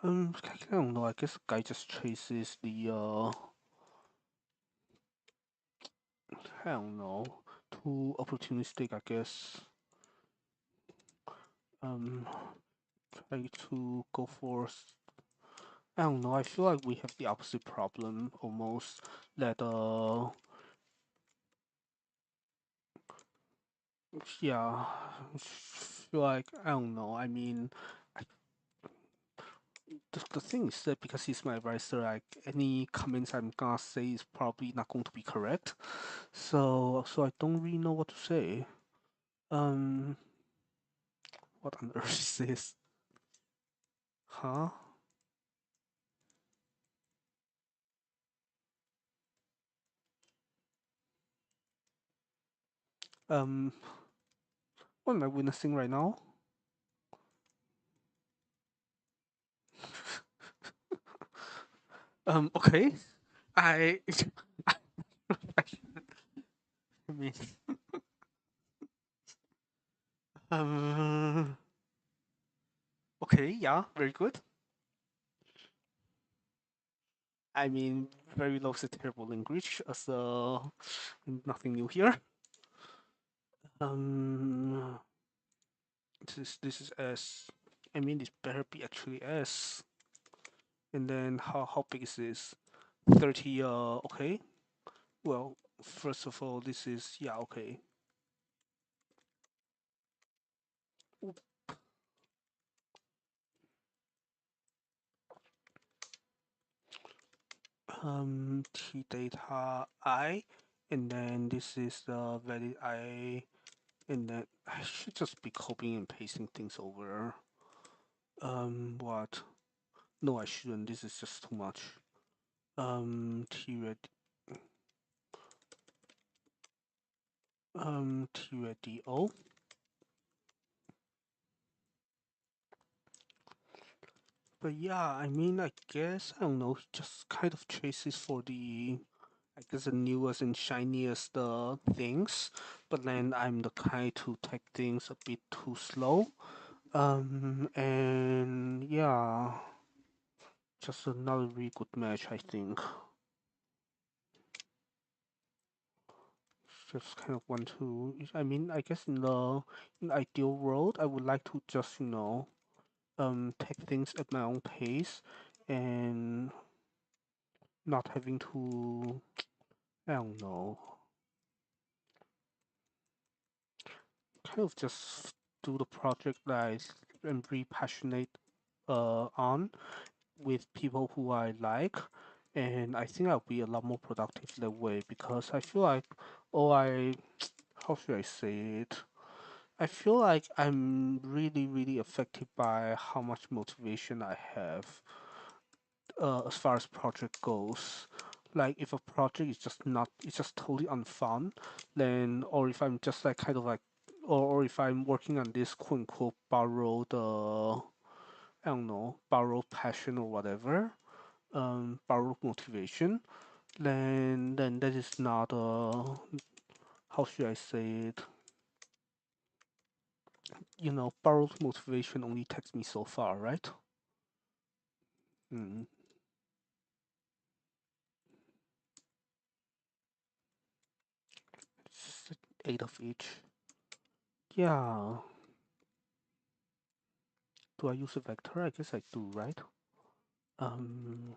I don't know. I guess the guy just chases the I don't know, too opportunistic. I guess. Um, try to go for. I don't know. I feel like we have the opposite problem almost. That yeah, feel like I don't know. I mean, the thing is that because he's my advisor, like any comments I'm gonna say is probably not going to be correct. So I don't really know what to say. Um, what on earth is this? Huh? Um, what am I witnessing right now? Okay. I I mean, um, okay, yeah, very good. I mean, very low to terrible language, so nothing new here. Um, this is S. I mean, this better be actually S. And then how big is this? 30. Okay. Well, first of all, this is yeah. Okay. Oop. T data I, and then this is the valid I, and then I should just be copying and pasting things over. What? No, I shouldn't. This is just too much. T red. T red D O. But yeah, I mean, I guess I don't know. He just kind of chases for the, I guess, the newest and shiniest things. But then I'm the kind to take things a bit too slow. And yeah, just another really good match, I think. Just kind of want to. I mean, I guess in the ideal world, I would like to just take things at my own pace, and not having to. I don't know. Kind of just do the project that I'm really passionate on with people who I like, and I think I'll be a lot more productive that way because I feel like oh I how should I say it? I feel like I'm really affected by how much motivation I have as far as project goes. Like if a project is just not, it's just totally unfun, then or if I'm just like kind of like, or if I'm working on this quote unquote borrowed, I don't know, borrowed passion or whatever, borrowed motivation, then that is not how should I say it? You know, borrowed motivation only takes me so far, right? Mm. 8 of each. Yeah. Do I use a vector? I guess I do, right? Um,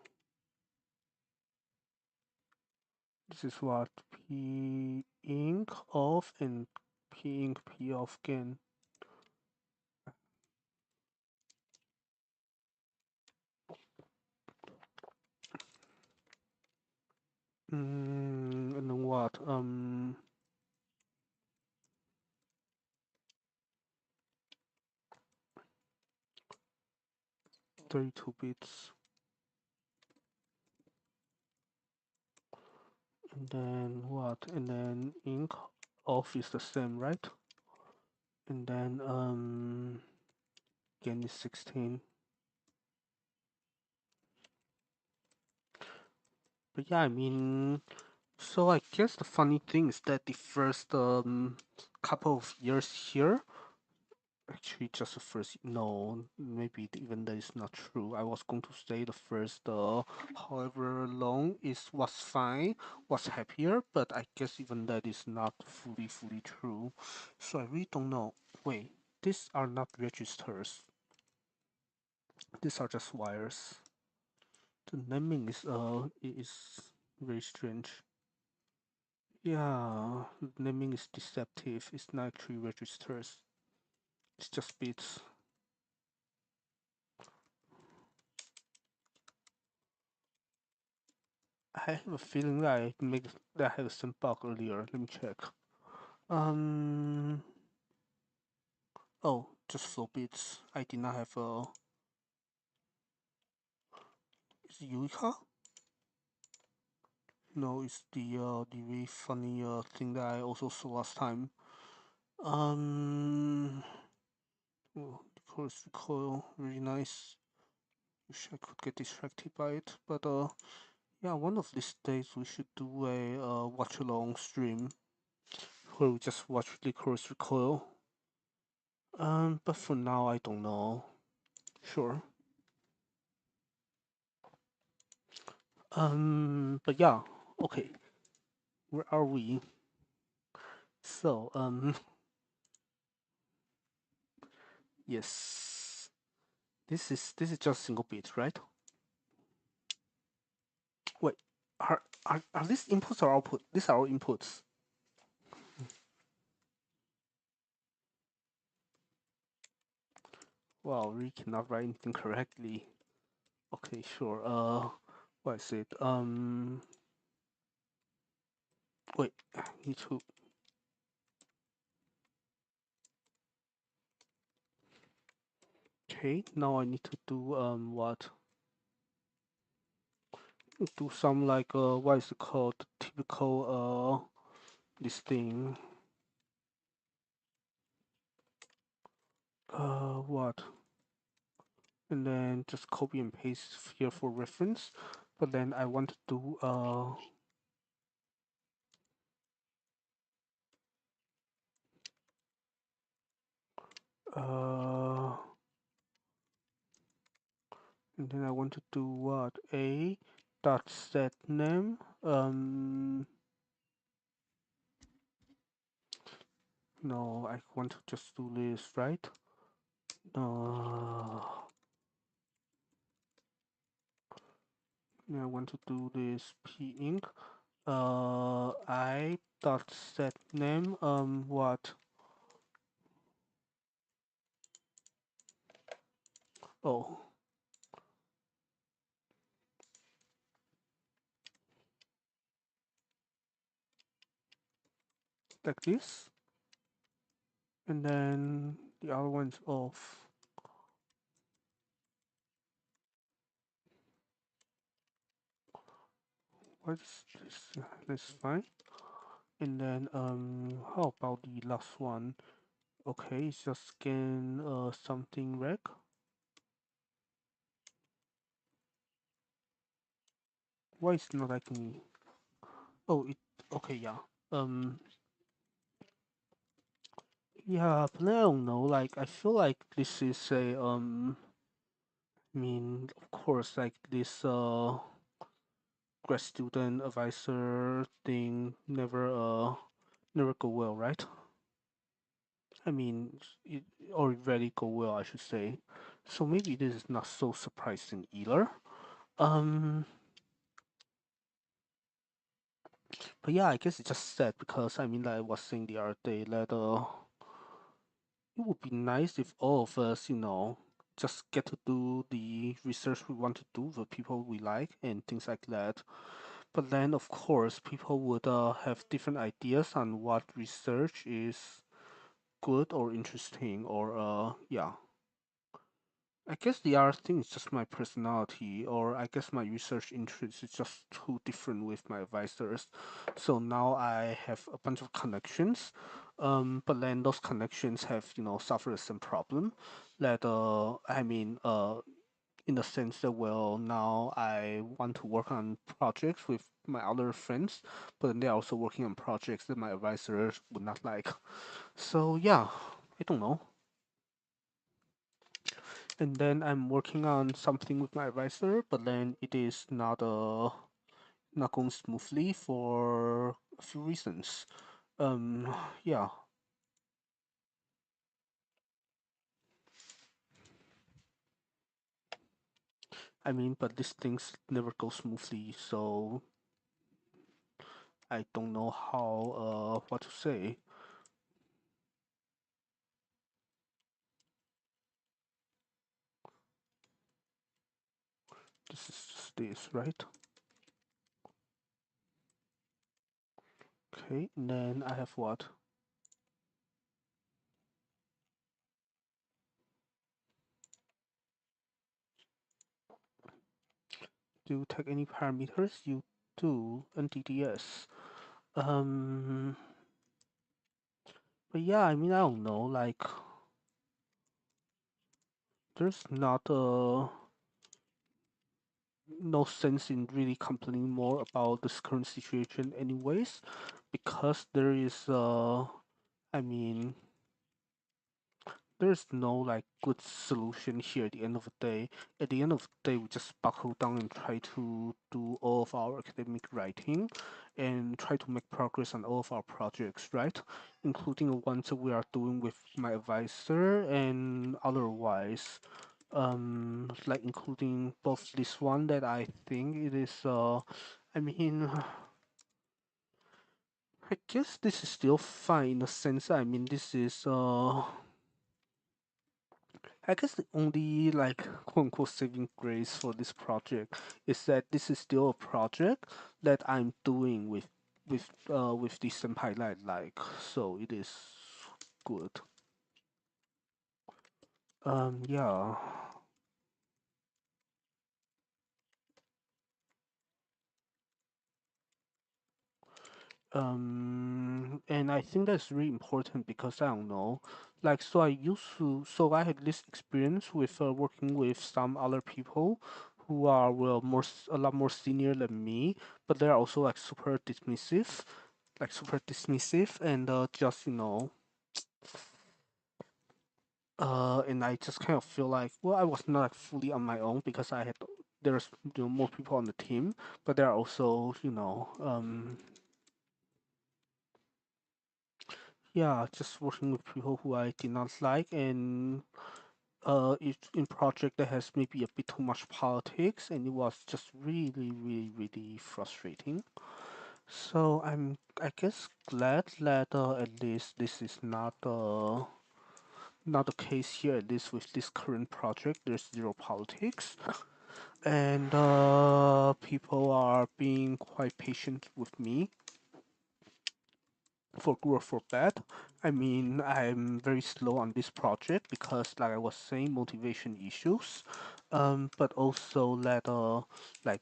this is what P inc of and P inc P of again. And then what? 32 bits. And then what? And then inc of is the same, right? And then again is 16. But yeah, I mean, so I guess the funny thing is that the first couple of years here, actually just the first, no, maybe even that is not true. I was going to say the first, however long was fine, was happier, but I guess even that is not fully true. So I really don't know. Wait, these are not registers. These are just wires. The naming is very strange. Yeah, naming is deceptive. It's not actually registers. It's just bits. I have a feeling that I had some bug earlier. Let me check. Um. Oh, just flow bits. I did not have a. Is it Eureka? No, it's the really funny thing that I also saw last time. Um. Oh, the chorus recoil, really nice. Wish I could get distracted by it, but yeah, one of these days we should do a watch along stream where we just watch Licorice Recoil. But for now, I don't know. Sure. But yeah, okay. Where are we? So, yes. This is just single bit, right? Wait, are these inputs or output? These are all inputs. Wow, we cannot write anything correctly. Okay, sure. What is it? Wait, I need to. Okay, now I need to do what? Do some like what is it called? Typical this thing. What? And then just copy and paste here for reference. But then I want to do uh and then I want to do what? A dot set name. No, I want to just do this, right? Uh I want to do this p inc. I dot set name. What? Oh, like this. And then the other one's off. What's this? That's fine. And then how about the last one? Okay, it's just scan something rec. Why is it not like me? Oh, it okay, yeah. Um, Yeah, but I don't know. Like, I feel like this is a I mean, of course, like this grad student advisor thing never go well, right? I mean, it or rarely go well, I should say. So maybe this is not so surprising either. Um, but yeah, I guess it's just sad because I mean, like I was saying the other day that it would be nice if all of us, just get to do the research we want to do with people we like and things like that. But then, of course, people would have different ideas on what research is good or interesting, or yeah. I guess the other thing is just my personality, or I guess my research interest is just too different with my advisors. So now I have a bunch of connections, but then those connections have, suffered the same problem. That in the sense that well, now I want to work on projects with my other friends, but then they're also working on projects that my advisors would not like. So yeah, I don't know. And then I'm working on something with my advisor, but then it is not going smoothly for a few reasons. Yeah, I mean, but these things never go smoothly, so I don't know how what to say. This is just this, right? Okay, and then I have what? Do you take any parameters? You do NTDS. Um, but yeah, I mean, I don't know. Like, there's not no sense in really complaining more about this current situation, anyways, because there is I mean, there's no like good solution here at the end of the day. At the end of the day, we just buckle down and try to do all of our academic writing and try to make progress on all of our projects, right? Including the ones that we are doing with my advisor and otherwise. Like including both this one that I think it is I mean I guess this is still fine in a sense. I mean this is I guess the only like quote unquote saving grace for this project is that this is still a project that I'm doing with the senpai that I like, so it is good. Yeah. And I think that's really important because I don't know, like, so I had this experience with working with some other people who are well a lot more senior than me, but they're also like super dismissive, and just and I just kind of feel like, well, I was not like, fully on my own because there's more people on the team, but there are also yeah, just working with people who I did not like, and it's in project that has maybe a bit too much politics, and it was just really, really, really frustrating. So I guess, glad that at least this is not the case here. At least with this current project, there's zero politics, and people are being quite patient with me for good or for bad. I mean, I'm very slow on this project because, like I was saying, motivation issues. But also that like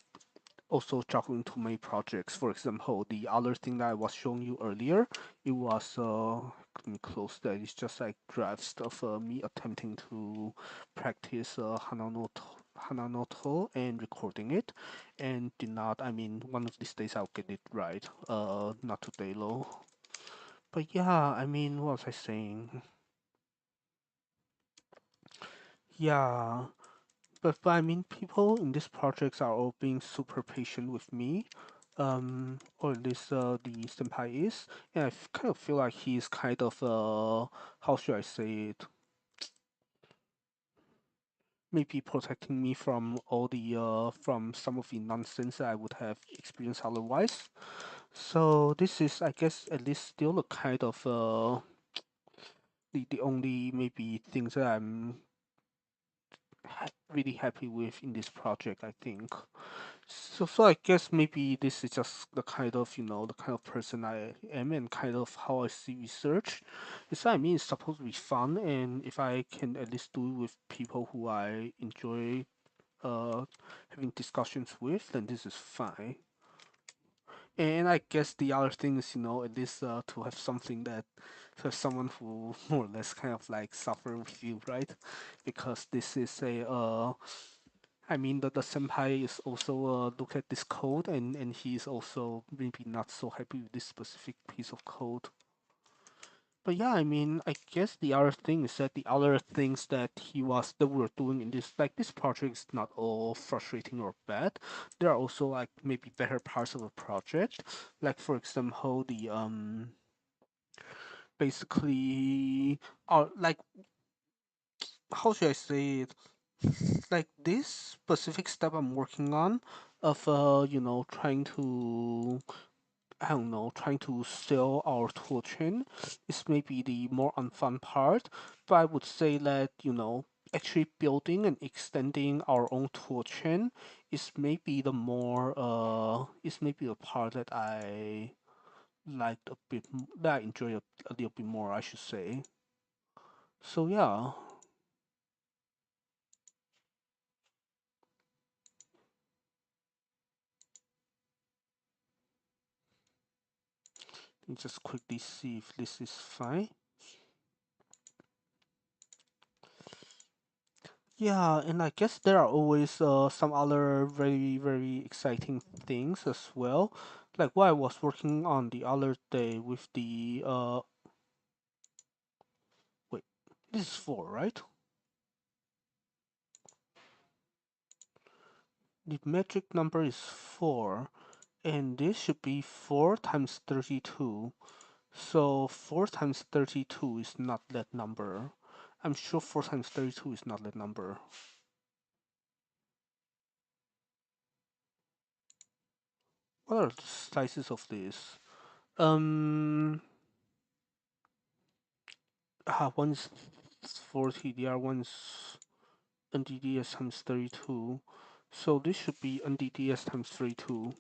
also juggling too many projects. For example, the other thing that I was showing you earlier, it was let me close that. It's just like drafts of me attempting to practice Hananoto and recording it, and did not. I mean, one of these days I'll get it right. Not today, though. But yeah, I mean, what was I saying? Yeah, but I mean, people in these projects are all being super patient with me, or at least the senpai is, and kind of feel like he's kind of how should I say it? Maybe protecting me from all the from some of the nonsense that I would have experienced otherwise. So this is, I guess, at least still a kind of the only maybe things that I'm really happy with in this project, I think. So I guess maybe this is just the kind of, the kind of person I am and kind of how I see research. It's what I mean, it's supposed to be fun, and if I can at least do it with people who I enjoy uh having discussions with, then this is fine. And I guess the other thing is, at least to have something that to have someone who more or less kind of like suffer with you, right? Because this is a I mean the senpai is also look at this code, and he's also maybe not so happy with this specific piece of code. But yeah, I mean, I guess the other thing is that the other things that we were doing in this project is not all frustrating or bad. There are also like maybe better parts of the project. Like for example, the basically like how should I say it? Like this specific step I'm working on of trying to I don't know, trying to sell our tool chain is maybe the more unfun part. But I would say that, actually building and extending our own tool chain is maybe the part that I liked a bit that I enjoy a little bit more, I should say. So yeah, let me just quickly see if this is fine. Yeah, and I guess there are always some other very, very exciting things as well. Like what I was working on the other day with the wait, this is four, right? The magic number is four, and this should be 4 times 32. So 4 times 32 is not that number. I'm sure 4 times 32 is not that number. What are the slices of this? Um, one's 40, the other one's NDDS times 32. So this should be NDDS times 32,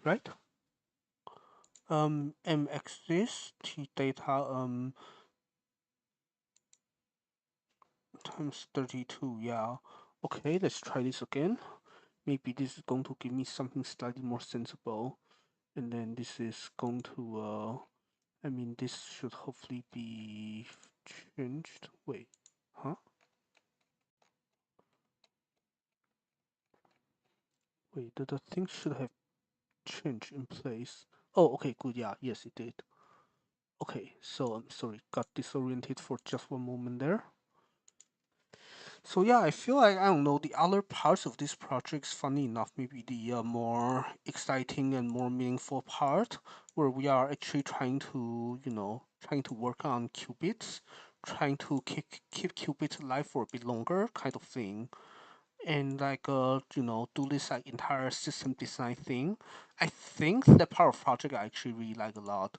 right? MX T data times 32, yeah. Okay, let's try this again. Maybe this is going to give me something slightly more sensible. And then this is going to I mean this should hopefully be changed. Wait, huh? Wait, the thing should have changed in place. Oh, okay, good, yeah, yes it did. Okay, so I'm sorry, got disoriented for just one moment there. So yeah, I feel like I don't know the other parts of this project is funny enough. Maybe the more exciting and more meaningful part, where we are actually trying to trying to work on qubits, trying to keep qubits alive for a bit longer, kind of thing, and like do this like entire system design thing. I think that part of project I actually really like a lot.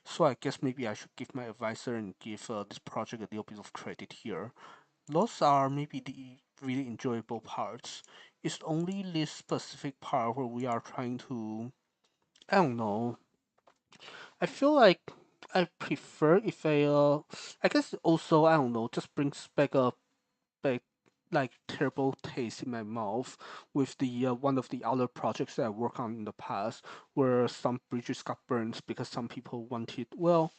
So I guess maybe I should give my advisor and give this project a little bit of credit here. Those are maybe the really enjoyable parts. It's only this specific part where we are trying to, I don't know. I feel like I prefer if I guess also I don't know, just brings back a back like terrible taste in my mouth with the one of the other projects that I worked on in the past, where some bridges got burned because some people wanted, well,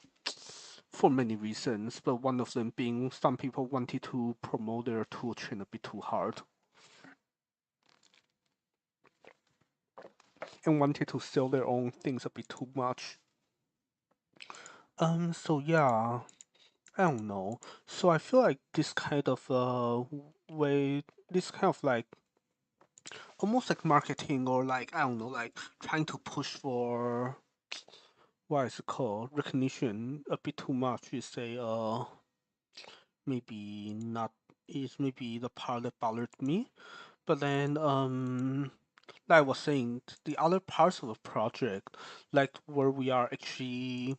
for many reasons, but one of them being some people wanted to promote their tool chain a bit too hard and wanted to sell their own things a bit too much. So yeah, I don't know. So I feel like this kind of way, this kind of like almost like marketing or like I don't know, like trying to push for what is it called recognition a bit too much is a maybe not is maybe the part that bothered me. But then like I was saying, the other parts of the project, like where we are actually,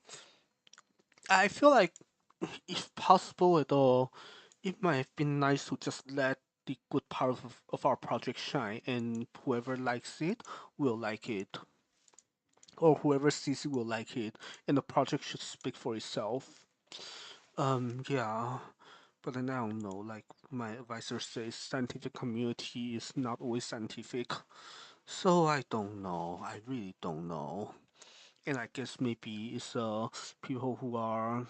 I feel like if possible at all, it might have been nice to just let the good part of our project shine, and whoever likes it will like it, or whoever sees it will like it, and the project should speak for itself. Yeah, but then I don't know, like my advisor says, scientific community is not always scientific, so I don't know. I really don't know. And I guess maybe it's people who are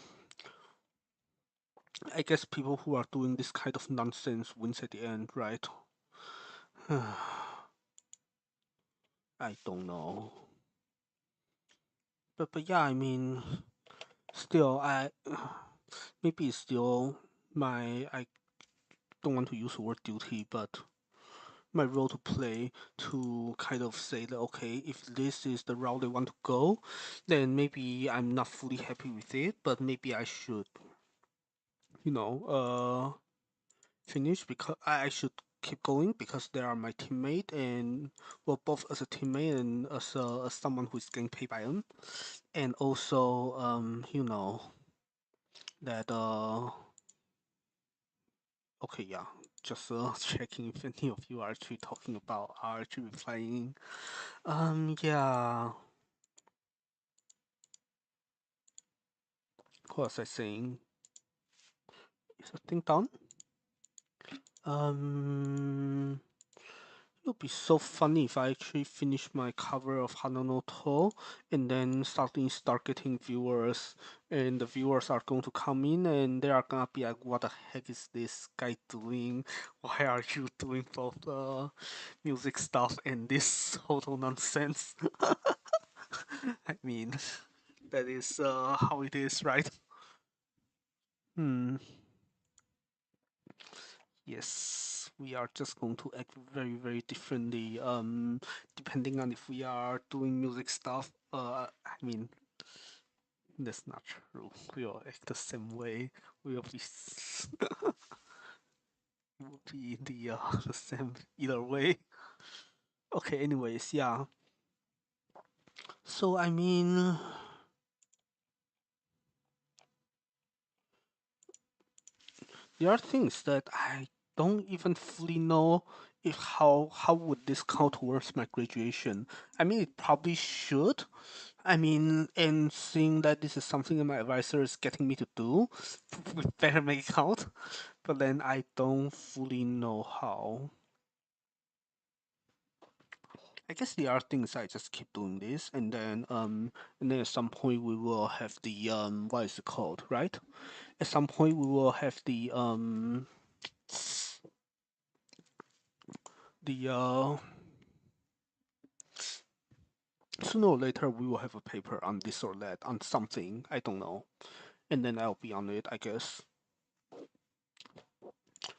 I guess people who are doing this kind of nonsense wins at the end, right? I don't know. But yeah, I mean, still, I maybe it's still my I don't want to use the word duty, but my role to play to kind of say that okay, if this is the route they want to go, then maybe I'm not fully happy with it, but maybe I should, you know, finish because I should keep going because they are my teammate and well both as a teammate and as someone who is getting paid by them, and also that okay, yeah, just checking if any of you are actually talking about are actually replying. Yeah, what was I saying? Is the thing done? um It would be so funny if I actually finish my cover of Hananoto and then start getting viewers, and the viewers are going to come in and they are gonna be like, "What the heck is this guy doing? Why are you doing both the music stuff and this total nonsense?" I mean, that is how it is, right? Hmm. Yes, we are just going to act very, very differently. Depending on if we are doing music stuff. I mean, that's not true. We all act the same way. We will be, will be the the same either way. Okay. Anyways, yeah. So I mean, there are things that I don't even fully know if how would this count towards my graduation. I mean, it probably should. I mean, and seeing that this is something that my advisor is getting me to do, we better make it count. But then I don't fully know how. I guess the other thing is I just keep doing this, and then at some point we will have the what is it called, right? At some point we will have the sooner or later we will have a paper on this or that on something I don't know, and then I'll be on it, I guess.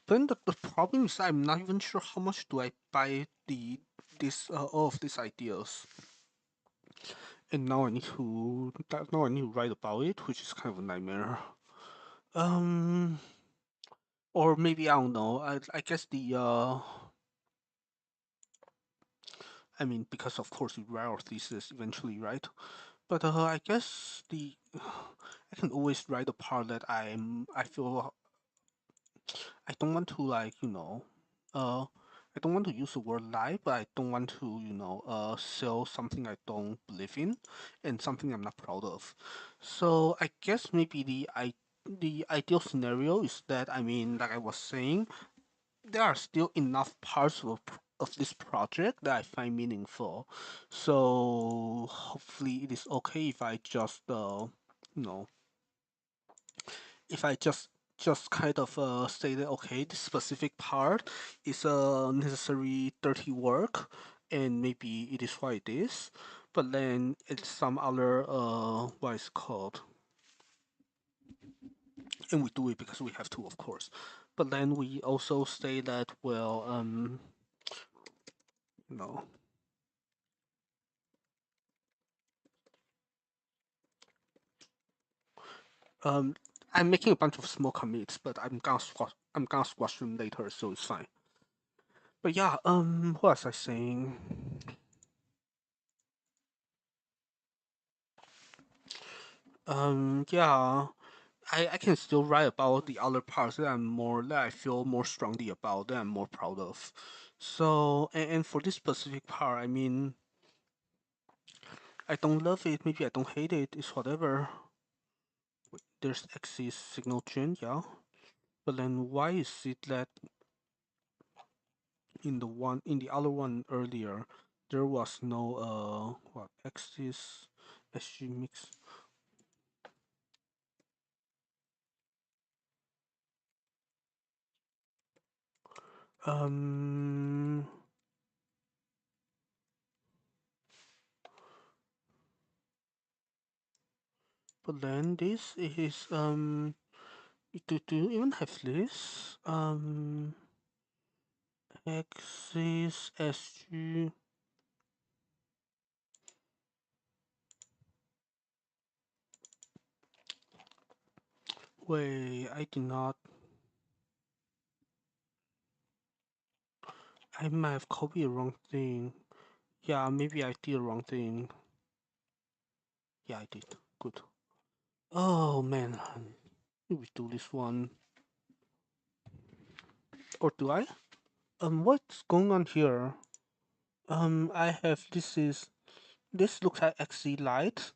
Then the problem is I'm not even sure how much do I buy this all of these ideas, and now I need to write about it, which is kind of a nightmare. Um, or maybe I don't know. I guess I mean because of course you write our thesis eventually, right? But I guess the I can always write the part that I feel I don't want to like, I don't want to use the word lie, but I don't want to, sell something I don't believe in and something I'm not proud of. So I guess maybe the ideal scenario is that I mean, like I was saying, there are still enough parts of this project that I find meaningful. So hopefully it is okay if I just you know if I just kind of say that okay, this specific part is a necessary dirty work, and maybe it is what it is, but then it's some other what is called and we do it because we have to, of course. But then we also say that, well, you know, um, I'm making a bunch of small commits, but I'm gonna squash them later, so it's fine. But yeah, what was I saying? Yeah, I can still write about the other parts that I feel more strongly about, that I'm more proud of. So, and for this specific part, I mean, I don't love it, maybe I don't hate it, it's whatever. There's axis signal chain, yeah. But then why is it that in the other one earlier there was no what axis SG mix? Um but then this is do you even have this? Axis SG. Wait, I did not. I might have copied the wrong thing. Yeah, maybe I did the wrong thing. Yeah, I did. Good. Oh man, let me do this one. Or do I? What's going on here? I have this looks like XC light.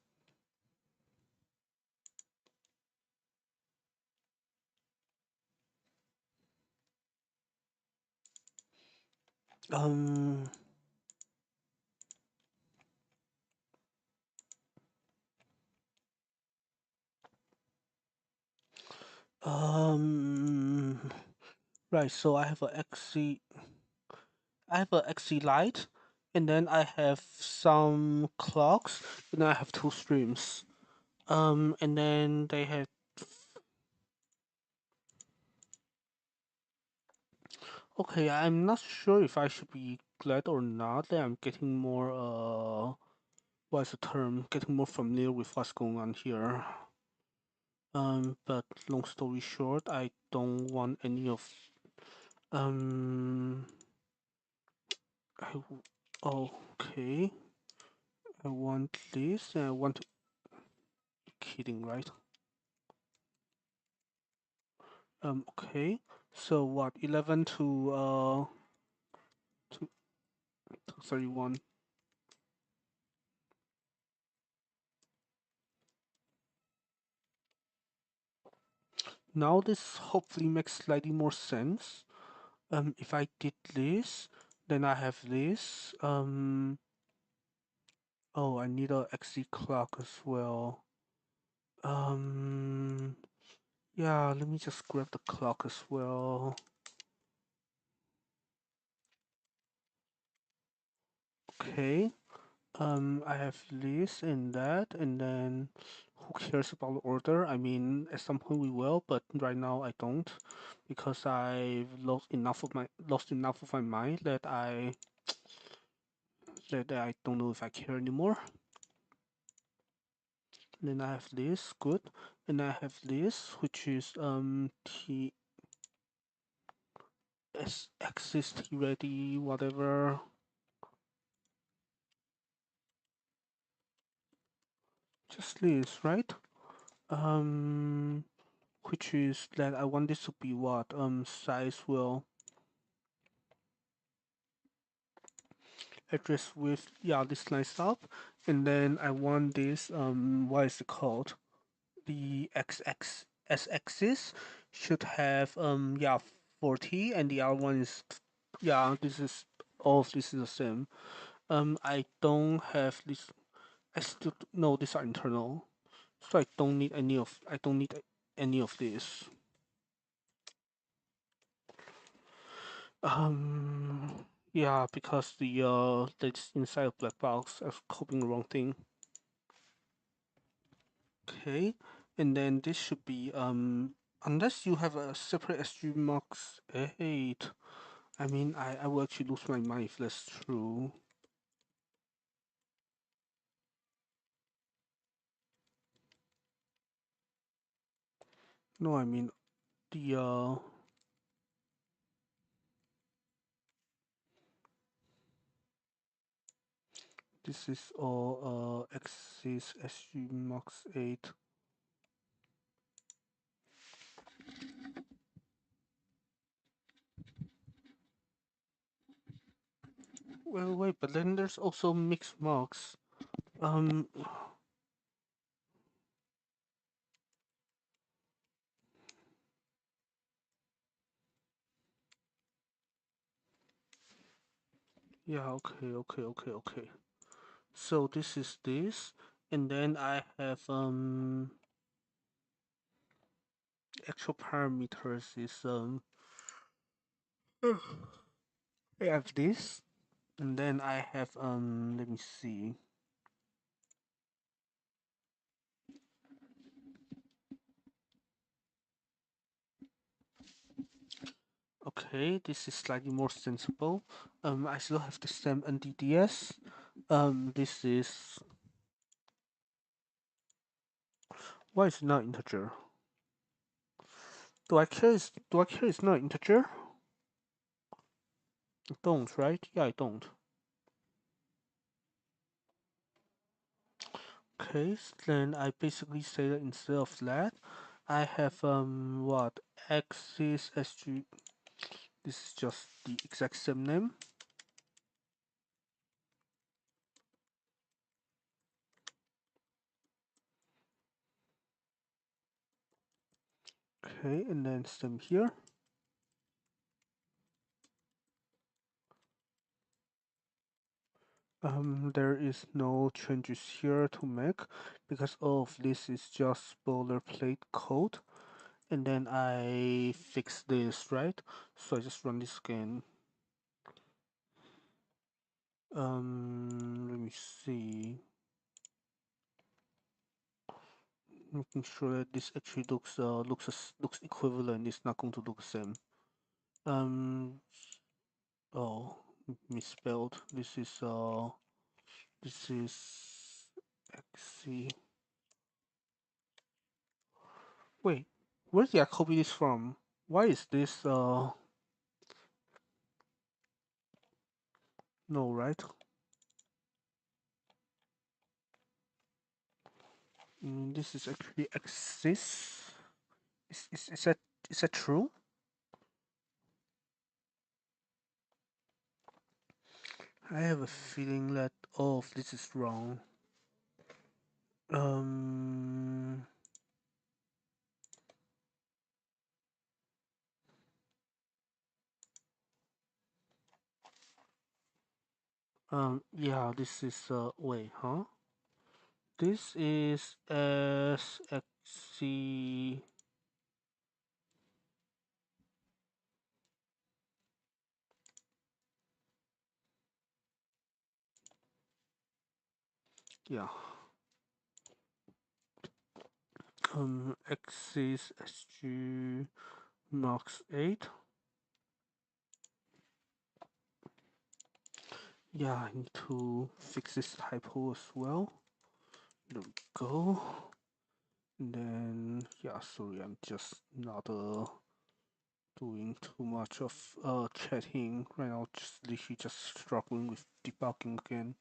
Um, um, right. So I have a XC light, and then I have some clocks, and I have two streams. And then they have. Okay, I'm not sure if I should be glad or not that I'm getting more what's the term? Getting more familiar with what's going on here. But long story short, I don't want any of um. Okay. I want this. And I want. Kidding, right? Okay. So what? 11 to 31. Now this hopefully makes slightly more sense. If I did this, then I have this. Oh, I need a XC clock as well. Um, yeah, let me just grab the clock as well. Okay. I have this and that, and then who cares about the order? I mean, at some point we will, but right now I don't, because I've lost enough of my mind that I don't know if I care anymore. Then I have this, good, and I have this, which is T S axis T ready, whatever. Just this, right? Um, which is that I want this to be what? Size will address with, yeah, this lines up, and then I want this, what is it called? The x axis should have, yeah, 40, and the other one is, yeah, this is, all of this is the same. I don't have this, I still, no, these are internal, so I don't need any of this. Yeah, because that's inside of black box. I was copying the wrong thing. Okay, and then this should be Unless you have a separate SG Max 8. I mean, I will actually lose my mind if that's true. No, I mean, the, this is all, Axis SG Max 8. Well, wait, but then there's also mixed marks. Um, yeah, okay. So this is this, and then I have, actual parameters is, I have this, and then I have, let me see. Okay, this is slightly more sensible. I still have the same NDDS. This is, why is it not integer? Do I care it's not integer? I don't, right? Yeah, I don't. Okay, then I basically say that instead of that, I have, what, axis SG. This is just the exact same name. Okay, and then same here. There is no changes here to make because all of this is just boilerplate code. And then I fix this, right? So I just run this again. Let me see. Making sure that this actually looks equivalent. It's not going to look the same. Um, oh, misspelled. This is XC. Wait, where did I copy this from? Why is this, no, right? This is actually axis. Is that true? I have a feeling that all of this is wrong. Um, yeah, this is, wait, huh? This is SXC. Yeah. Axis SG Max 8. Yeah, I need to fix this typo as well. There we go. And then, yeah, sorry, I'm just not, doing too much of chatting right now, just literally just struggling with debugging again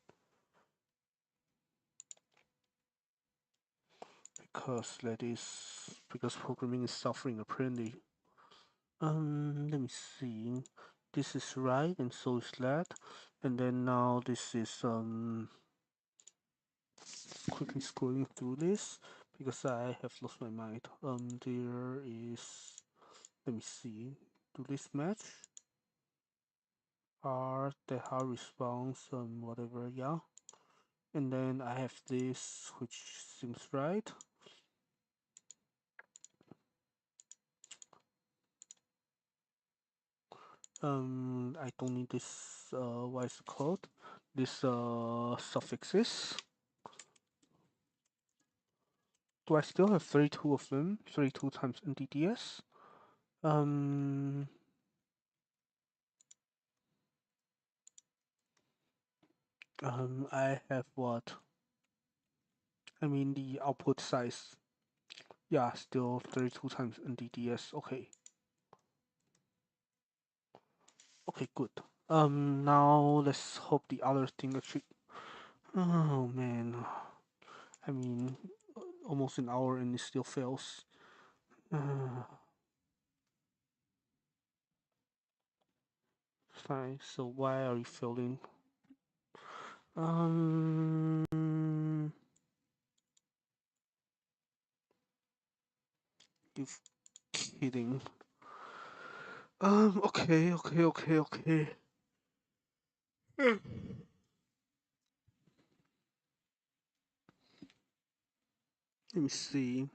because programming is suffering apparently. Let me see. This is right, and so is that, and then now this is quickly scrolling through this because I have lost my mind. There is, let me see. Do this match? The hard response and whatever, yeah. And then I have this, which seems right. I don't need this, what is it called? This, suffixes. Do I still have 32 of them? 32 times NDDS? Um, I have what? I mean the output size. Yeah, still 32 times NDDS. Okay. Okay, good. Now let's hope the other thing actually. Oh man. I mean, almost an hour and it still fails. Fine. So why are you failing? Um, you kidding? Okay, okay, okay, okay. Let me see.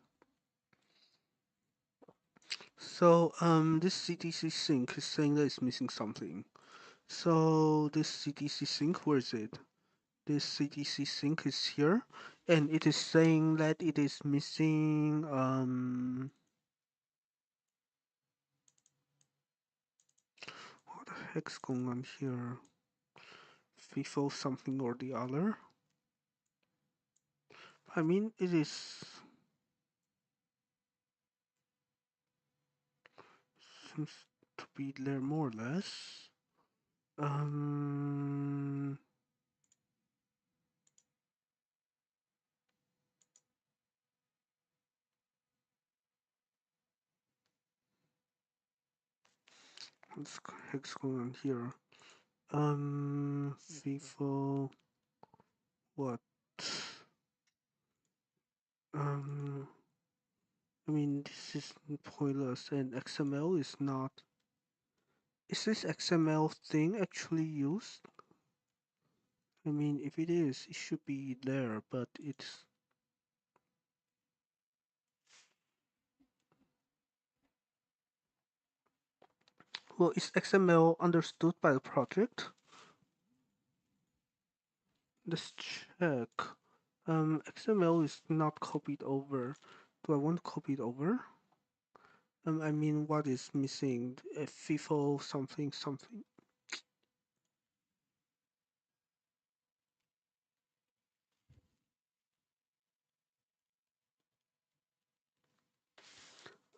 So, this CTC sync is saying that it's missing something. So, this CTC sync, where is it? This CTC sync is here, and it is saying that it is missing, what the heck's going on here? FIFO something or the other? I mean, it is, seems to be there more or less. Um, what the heck's going on here? FIFO, what? Um, I mean, this is pointless, and XML is not. Is this XML thing actually used? I mean, if it is, it should be there, but it's. Well, is XML understood by the project? Let's check. XML is not copied over. Do I want to copy it over? I mean, what is missing? FIFO something something.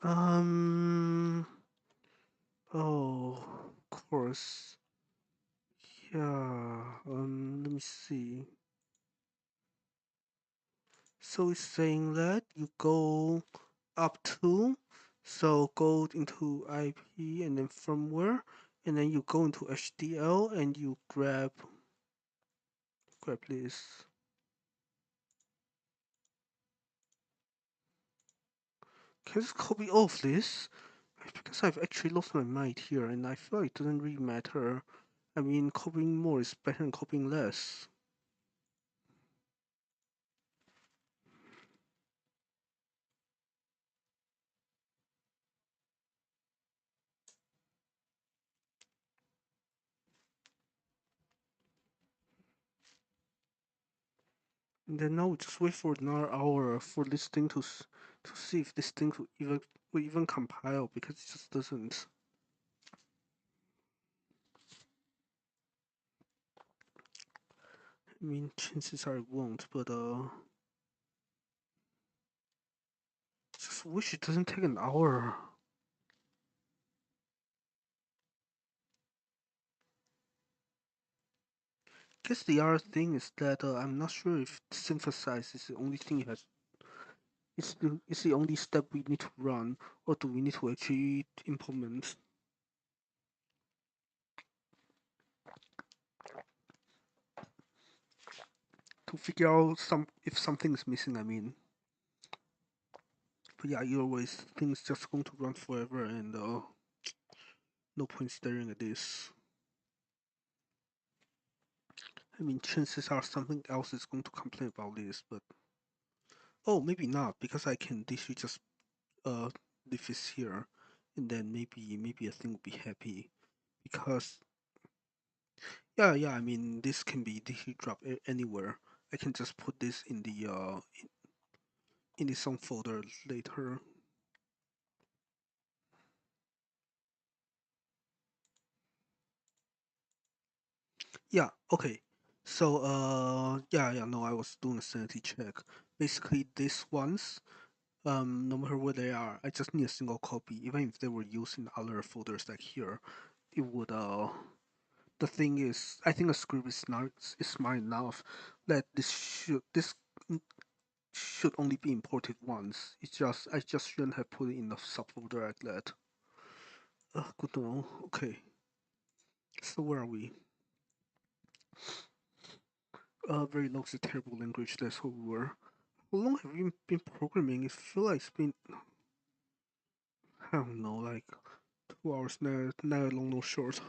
Um. Oh, of course. Yeah. Let me see. So it's saying that you go up to, so go into IP and then firmware, and then you go into HDL and you grab this. Can I just copy all of this? Because I've actually lost my mind here, and I feel like it doesn't really matter. I mean, copying more is better than copying less. And then now we just wait for another hour for this thing to see if this thing will even compile, because it just doesn't. I mean, chances are it won't, but just wish it doesn't take an hour. Guess the other thing is that I'm not sure if synthesize is the only thing it has. It's the only step we need to run, or do we need to actually implement to figure out if something is missing? I mean, but yeah, either way, things just going to run forever, and no point staring at this. I mean, chances are something else is going to complain about this, but oh, maybe not, because I can literally just uh leave this here, and then maybe a thing will be happy, because yeah, I mean, this can be literally dropped anywhere. I can just put this in the in its own folder later. Yeah, okay. So yeah, no, I was doing a sanity check. Basically these ones, no matter where they are, I just need a single copy. Even if they were used in other folders like here, it would the thing is, I think a script is smart enough that this should only be imported once. It's just I just shouldn't have put it in the subfolder like that. Good to know. Okay, so where are we? Verilog is a terrible language. That's what we were. How long have you been programming? It feels like it's been, I don't know, like 2 hours, neither long nor short.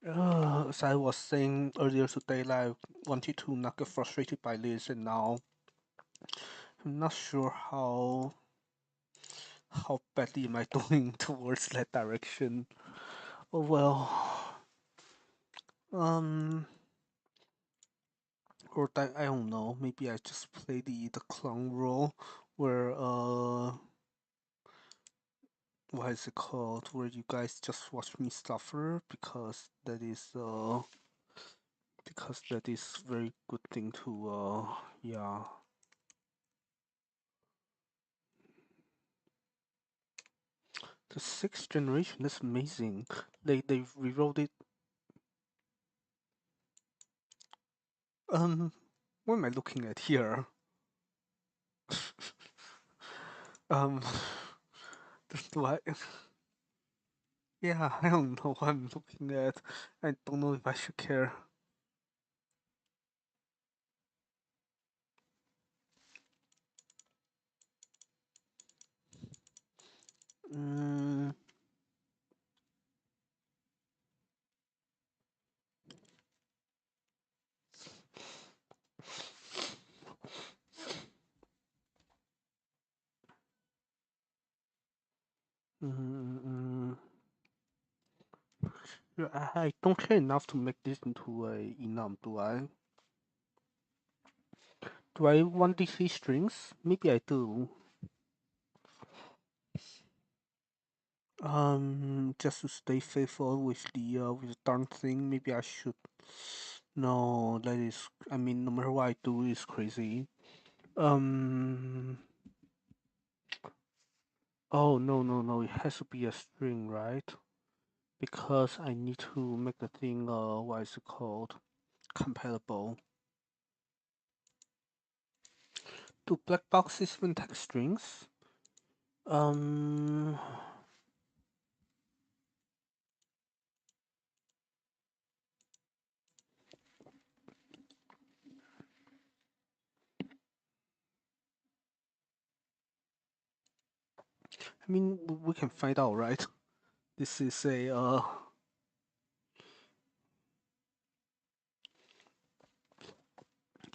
As I was saying earlier today, I wanted to not get frustrated by this, and now I'm not sure how badly am I doing towards that direction. Oh well, um, or that I don't know. Maybe I just play the clown role, where what is it called? Where you guys just watch me suffer because that is very good thing to yeah. The sixth generation, that's amazing. They rewrote it. Um, what am I looking at here? Um, do I? Yeah, I don't know what I'm looking at. I don't know if I should care. Mm, mm, mm. Yeah, I don't care enough to make this into a enum, do I? Do I want DC strings? Maybe I do. Just to stay faithful with the darn thing, maybe I should. No, that is. I mean, no matter what I do, is crazy. Um. Oh no no no! It has to be a string, right? Because I need to make the thing. What is it called? Compatible. Do black boxes even take strings? Um. I mean, we can find out, right? This is a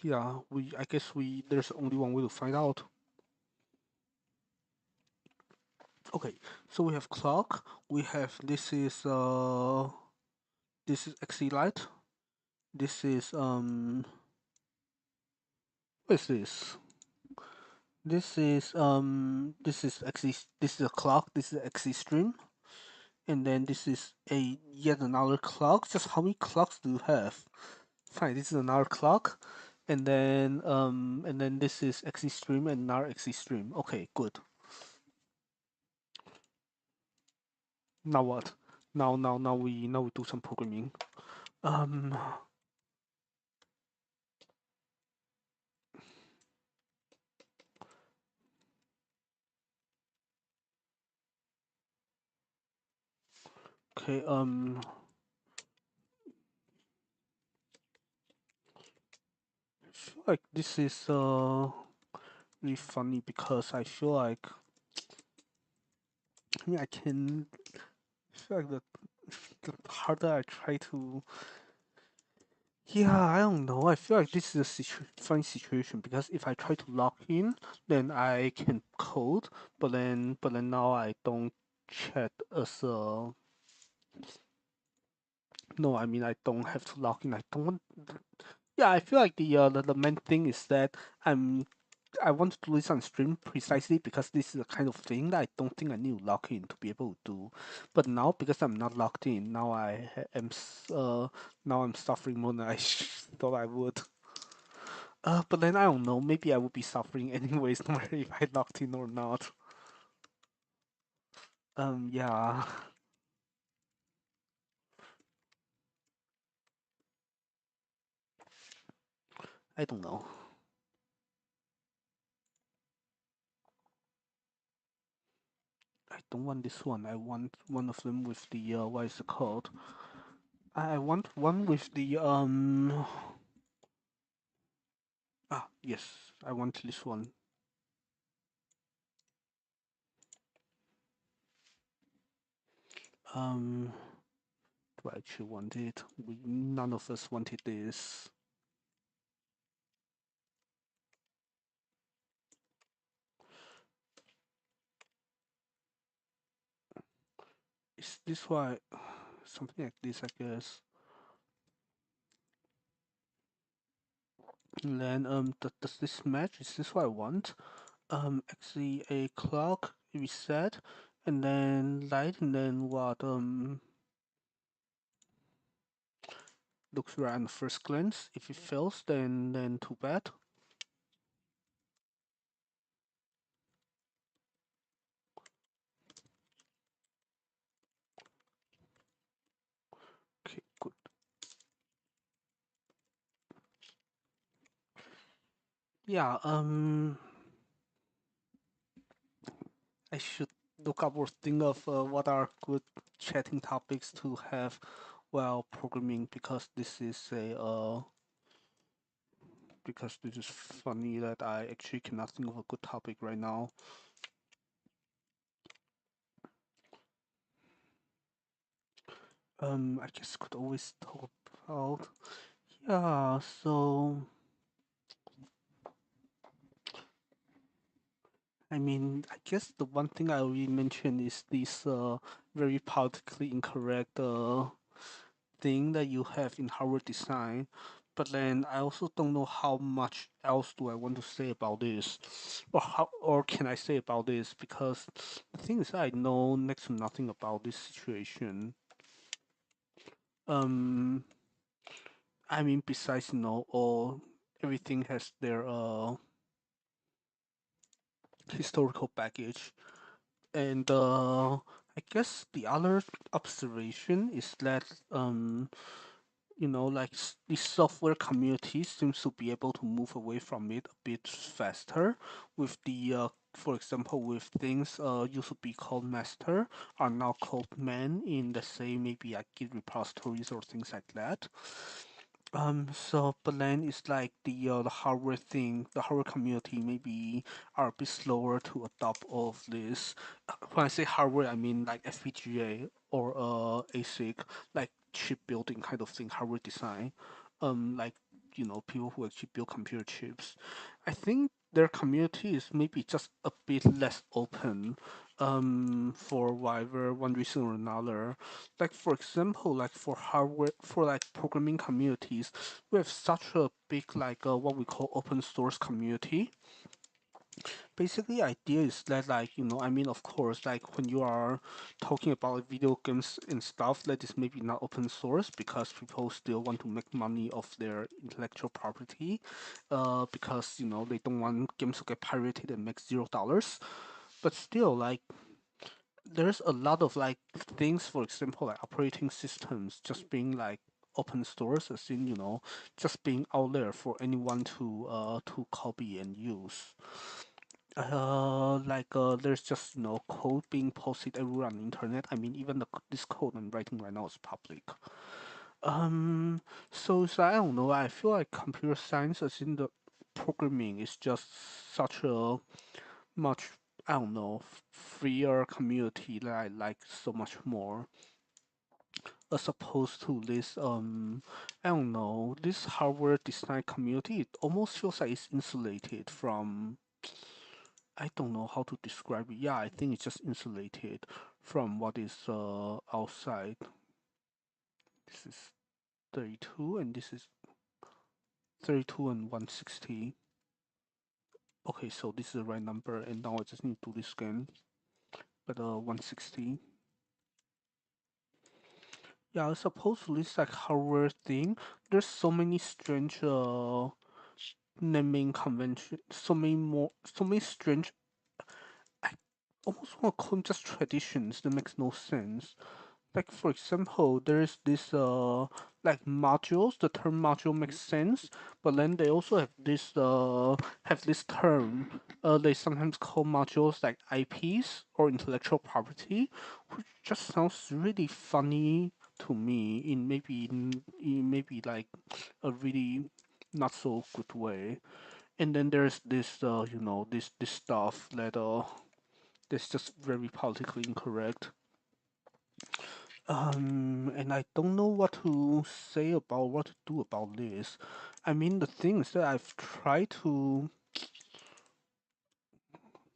yeah. I guess there's only one way to find out. Okay, so we have clock. We have this is XC light. This is what is this? This is XC. This is a clock. This is XC stream, and then this is a yet another clock. Just how many clocks do you have? Fine, this is another clock, and then this is XC stream and another XC stream. Okay, good. Now what? Now we do some programming. Um. Okay. I feel like this is really funny because I feel like I mean I can feel like the harder I try to yeah, I don't know. I feel like this is a funny situation because if I try to log in, then I can code, but then now I don't chat as a No, I mean I don't have to log in. I don't want. Yeah, I feel like the main thing is that I'm I want to do this on stream precisely because this is the kind of thing that I don't think I need to log in to be able to do. But now because I'm not logged in, now now I'm suffering more than I thought I would. But then I don't know. Maybe I would be suffering anyways, no matter if I logged in or not. Yeah, I don't know. I don't want this one. I want one of them with the what is it called? I want one with the yes, I want this one. Um, do I actually want it? We none of us wanted this. Is this why something like this? I guess. And then does this match? Is this what I want? Actually, a clock reset, and then light, and then what? Looks right on the first glance. If it fails, then too bad. Okay, good. Yeah. I should look up or think of what are good chatting topics to have while programming because this is funny that I actually cannot think of a good topic right now. I guess could always talk about yeah. So I mean, I guess the one thing I already mentioned is this very politically incorrect thing that you have in hardware design. But then I also don't know how much else do I want to say about this, or can I say about this? Because the thing is, I know next to nothing about this situation. Um, I mean, besides all everything has their historical baggage, and I guess the other observation is that like the software community seems to be able to move away from it a bit faster with for example, with things used to be called master are now called man in the same maybe like Git repositories or things like that. So but then it's like the hardware thing, the hardware community maybe are a bit slower to adopt all of this. When I say hardware, I mean like FPGA or ASIC, like chip building kind of thing, hardware design. Like people who actually build computer chips. I think their community is maybe just a bit less open. For whatever one reason or another, like for example, like for hardware, for like programming communities, we have such a big like what we call open source community. Basically, idea is that like I mean, of course, like when you are talking about video games and stuff, that is maybe not open source because people still want to make money off their intellectual property, because they don't want games to get pirated and make $0. But still, like there's a lot of like things, for example, like operating systems just being like open source, as in just being out there for anyone to copy and use. Like there's just code being posted everywhere on the internet. I mean, even this code I'm writing right now is public. Um, so I don't know. I feel like computer science, as in the programming, is just such a much, I don't know, freer community that I like so much more, as opposed to this I don't know, this hardware design community. It almost feels like it's insulated from, I don't know how to describe it. Yeah, I think it's just insulated from what is outside. This is 32 and this is 32 and 160. Okay, so this is the right number, and now I just need to do this again. But 160. Yeah, supposedly it's like hardware thing. There's so many strange naming convention, so many strange. I almost want to call them just traditions that makes no sense. Like for example, there's this like modules. The term module makes sense, but then they also have this term. They sometimes call modules like IPs or intellectual property, which just sounds really funny to me in maybe like a really not so good way. And then there's this this stuff that that's just very politically incorrect. And I don't know what to say about what to do about this. I mean, the thing is that I've tried to,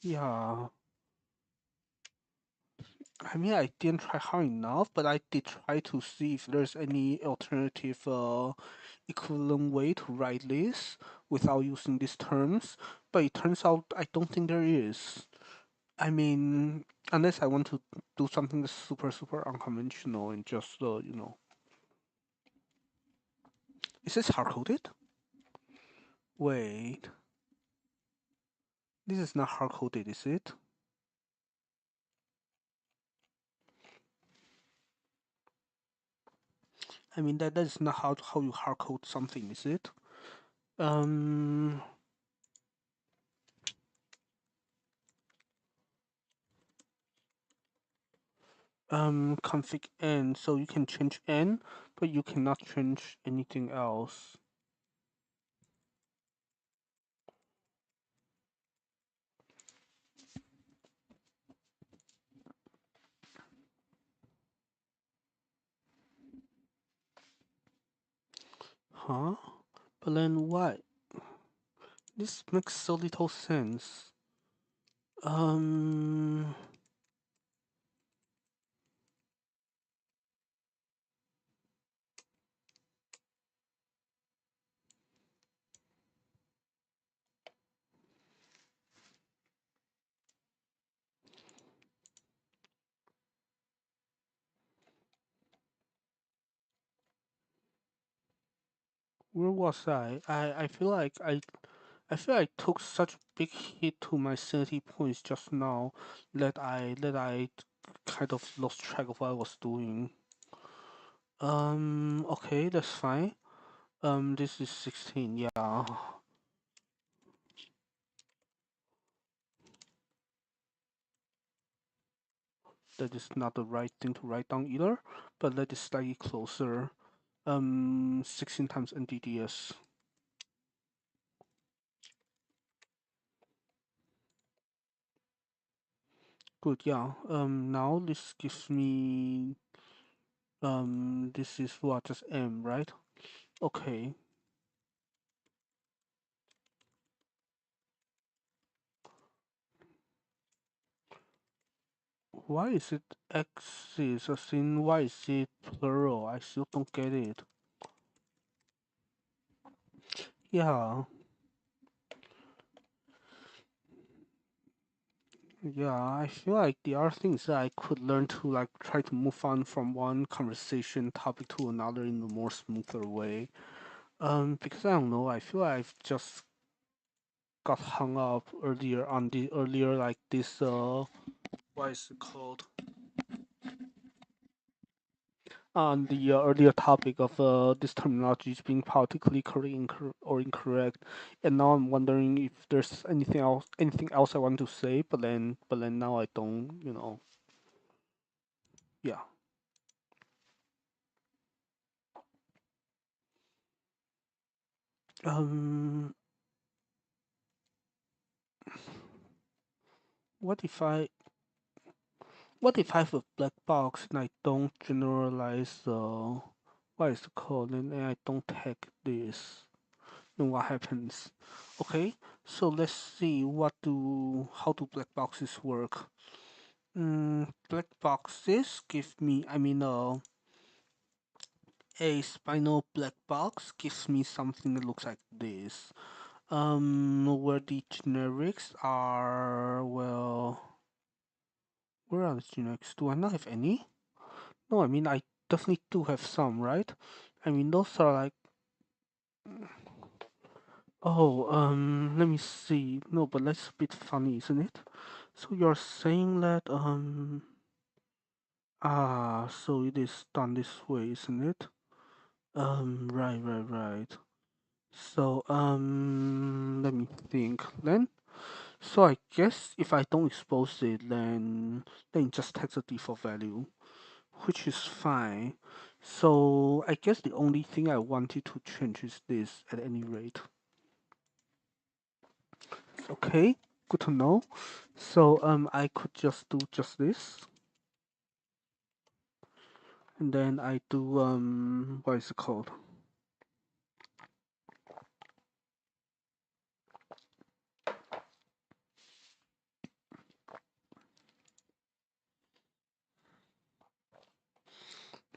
yeah. I mean, I didn't try hard enough, but I did try to see if there's any alternative, equivalent way to write this without using these terms. But it turns out I don't think there is. I mean, unless I want to do something that's super unconventional and just, is this hard coded? Wait. This is not hard coded, is it? I mean that is not how you hard code something, is it? Um config n, so you can change n, but you cannot change anything else. Huh? But then why? This makes so little sense. Um where was I? I feel I took such a big hit to my sanity points just now that I kind of lost track of what I was doing. Okay, that's fine. This is 16, yeah. That is not the right thing to write down either, but that is slightly closer. 16 times NDDS. Good, yeah. Now this gives me, this is what, just M, right? Okay. Why is it axis as in why is it plural? I still don't get it. Yeah, yeah, I feel like the other things that I could learn to like try to move on from one conversation topic to another in a more smoother way. Because I don't know, I feel like I've just got hung up earlier on the earlier like this what is it called? On the earlier topic of this terminology being politically correct or incorrect, and now I'm wondering if there's anything else I want to say, but then now I don't, yeah. Um, what if I what if I have a black box and I don't generalize what is it called and I don't tag this? Then what happens? Okay, so let's see how do black boxes work. Black boxes give me, I mean, A spinal black box gives me something that looks like this. Where the generics are, well, where are the generics? Do I not have any? No, I mean, I definitely do have some, right? I mean, those are like, oh, let me see. No, but that's a bit funny, isn't it? So you're saying that, so it is done this way, isn't it? Right. So, let me think then. So I guess if I don't expose it, then it just takes a default value, which is fine. So I guess the only thing I wanted to change is this at any rate. Okay, good to know. So I could just do just this, and then I do what is it called?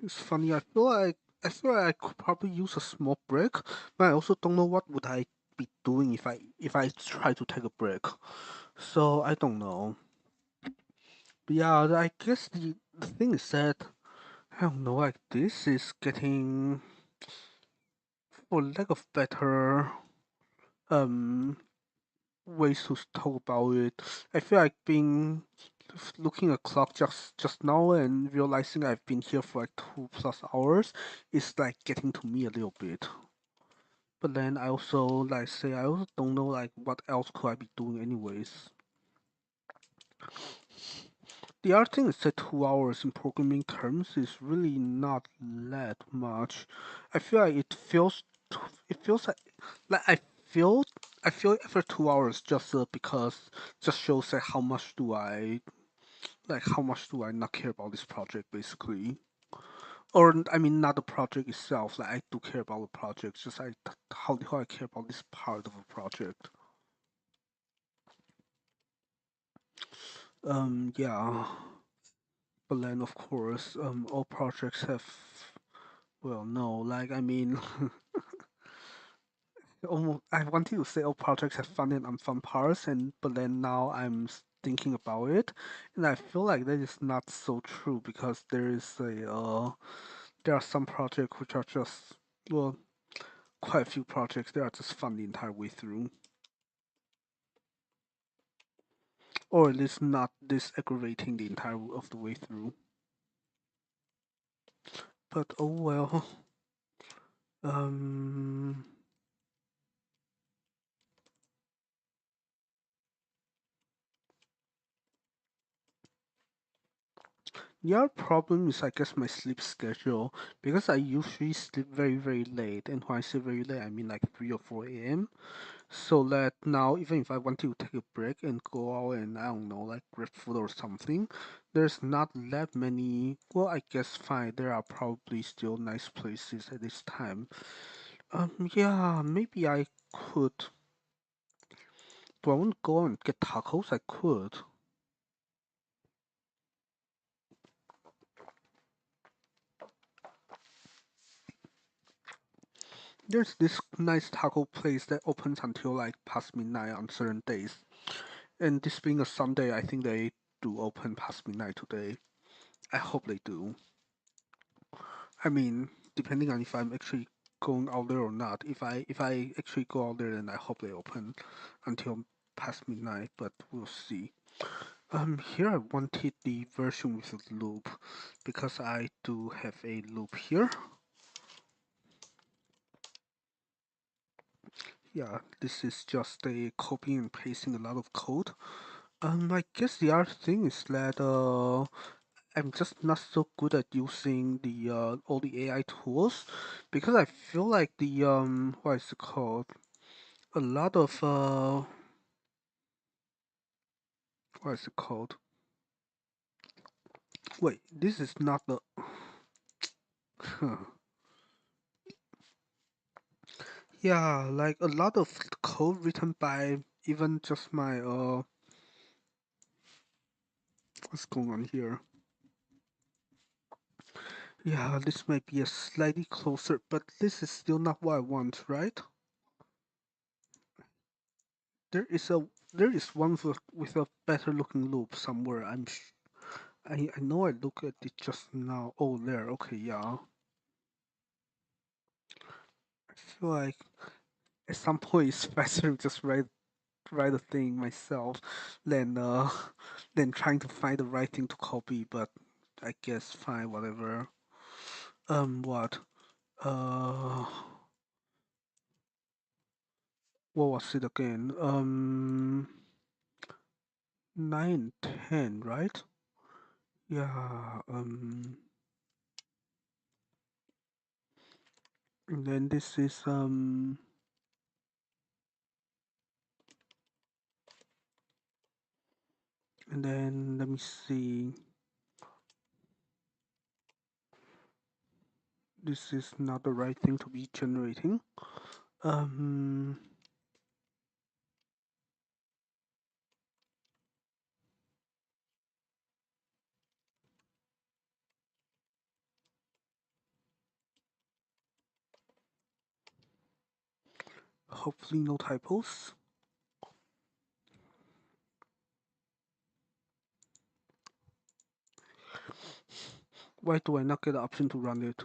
It's funny. I feel like I could probably use a small break, but I also don't know what would I be doing if I try to take a break. So I don't know. But yeah, I guess the thing is that I don't know. Like this is getting, for lack of better um ways to talk about it. I feel like being looking at clock just now and realizing I've been here for like 2+ hours is like getting to me a little bit. But then I also like say I also don't know like what else could I be doing anyways. The other thing is that 2 hours in programming terms is really not that much. I feel like it feels like feel I feel after 2 hours just because just shows like how much do I not care about this project basically. Or I mean not the project itself. Like I do care about the project. Just like how I care about this part of a project. Yeah. But then of course all projects have, well no, like I mean almost I wanted to say all projects have fun and unfun parts, and but then now thinking about it, and I feel like that is not so true because there are some projects which are just, well, quite a few projects that are just fun the entire way through, or at least not this aggravating the entire of the way through. But oh well. Um. The other problem is, I guess, my sleep schedule because I usually sleep very late, and when I say very late, I mean like 3 or 4 a.m. So that now, even if I want to take a break and go out and I don't know, like grab food or something, there's not that many. Well, I guess fine. There are probably still nice places at this time. Yeah, maybe I could. Do I want to go and get tacos? I could. There's this nice taco place that opens until like past midnight on certain days. And this being a Sunday, I think they do open past midnight today. I hope they do. I mean, depending on if I'm actually going out there or not. If I actually go out there, then I hope they open until past midnight. But we'll see. Here I wanted the version with a loop because I do have a loop here. Yeah, this is just a copying and pasting a lot of code. I guess the other thing is that I'm just not so good at using the all the AI tools because I feel like the what is it called? A lot of what is it called? Wait, this is not the yeah, like a lot of code written by even just my what's going on here? Yeah, this might be a slightly closer, but this is still not what I want, right? There is a there is one with a better looking loop somewhere. I know I look at it just now. Oh, there. Okay, yeah. I feel like at some point it's faster to just write a thing myself than than trying to find the right thing to copy. But I guess fine, whatever. What? Uh, what was it again? 9, 10, right? Yeah. And then this is and then let me see. This is not the right thing to be generating. Um, hopefully no typos. Why do I not get the option to run it?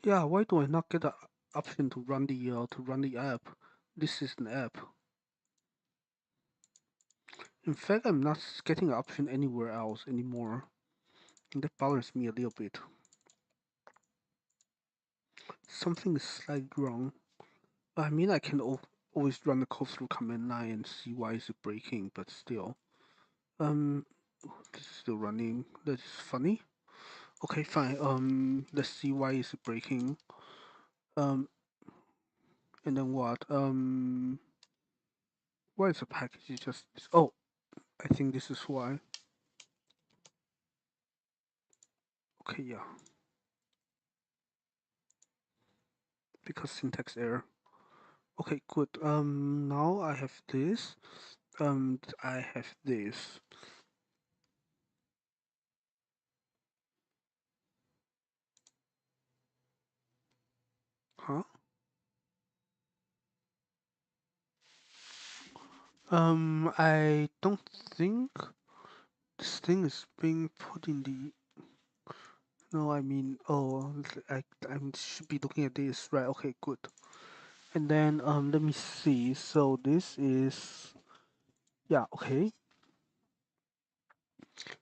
Yeah, why do I not get the option to run the app? This is an app. In fact, I'm not getting an option anywhere else anymore. And that bothers me a little bit. Something is slightly wrong. I mean, I can always run the code through command line and see why is it breaking, but still. Um, this is still running. That is funny. Okay, fine. Let's see why is it breaking. Um, and then what? Why is the package just? Oh, I think this is why. Okay, yeah, because syntax error. Okay, good. Now I have this. I have this. Huh? I don't think this thing is being put in the. No, I mean, oh, I should be looking at this, right? Okay, good. And then let me see. So this is, yeah, okay.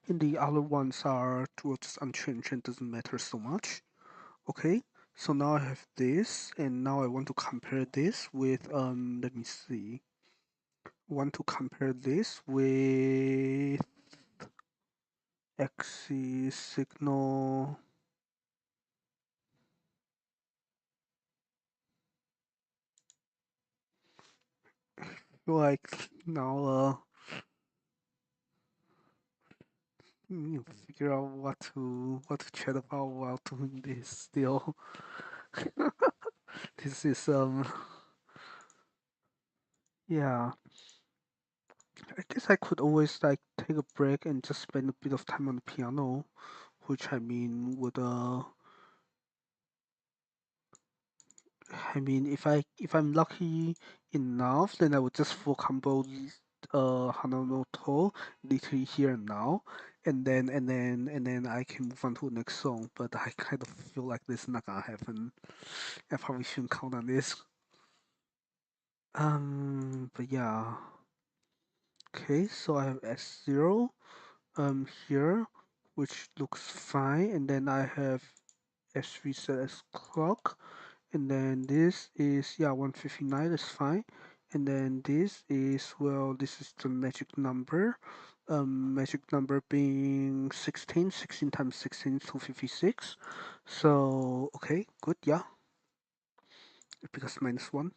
And the other ones are towards unchanged and doesn't matter so much. Okay. So now I have this, and now I want to compare this with let me see. Want to compare this with axis signal. Like now, figure out what to chat about while doing this. Still, this is yeah. I guess I could always like take a break and just spend a bit of time on the piano, which I mean would I mean if I'm lucky enough, then I would just full combo Hananoto literally here and now, and then I can move on to the next song. But I kind of feel like this is not gonna happen. I probably shouldn't count on this. But yeah. Okay, so I have S0 here, which looks fine, and then I have S3 set as clock, and then this is, yeah, 159, that's fine, and then this is, well, this is the magic number being 16, 16 times 16 is 256, so okay, good, yeah, because -1.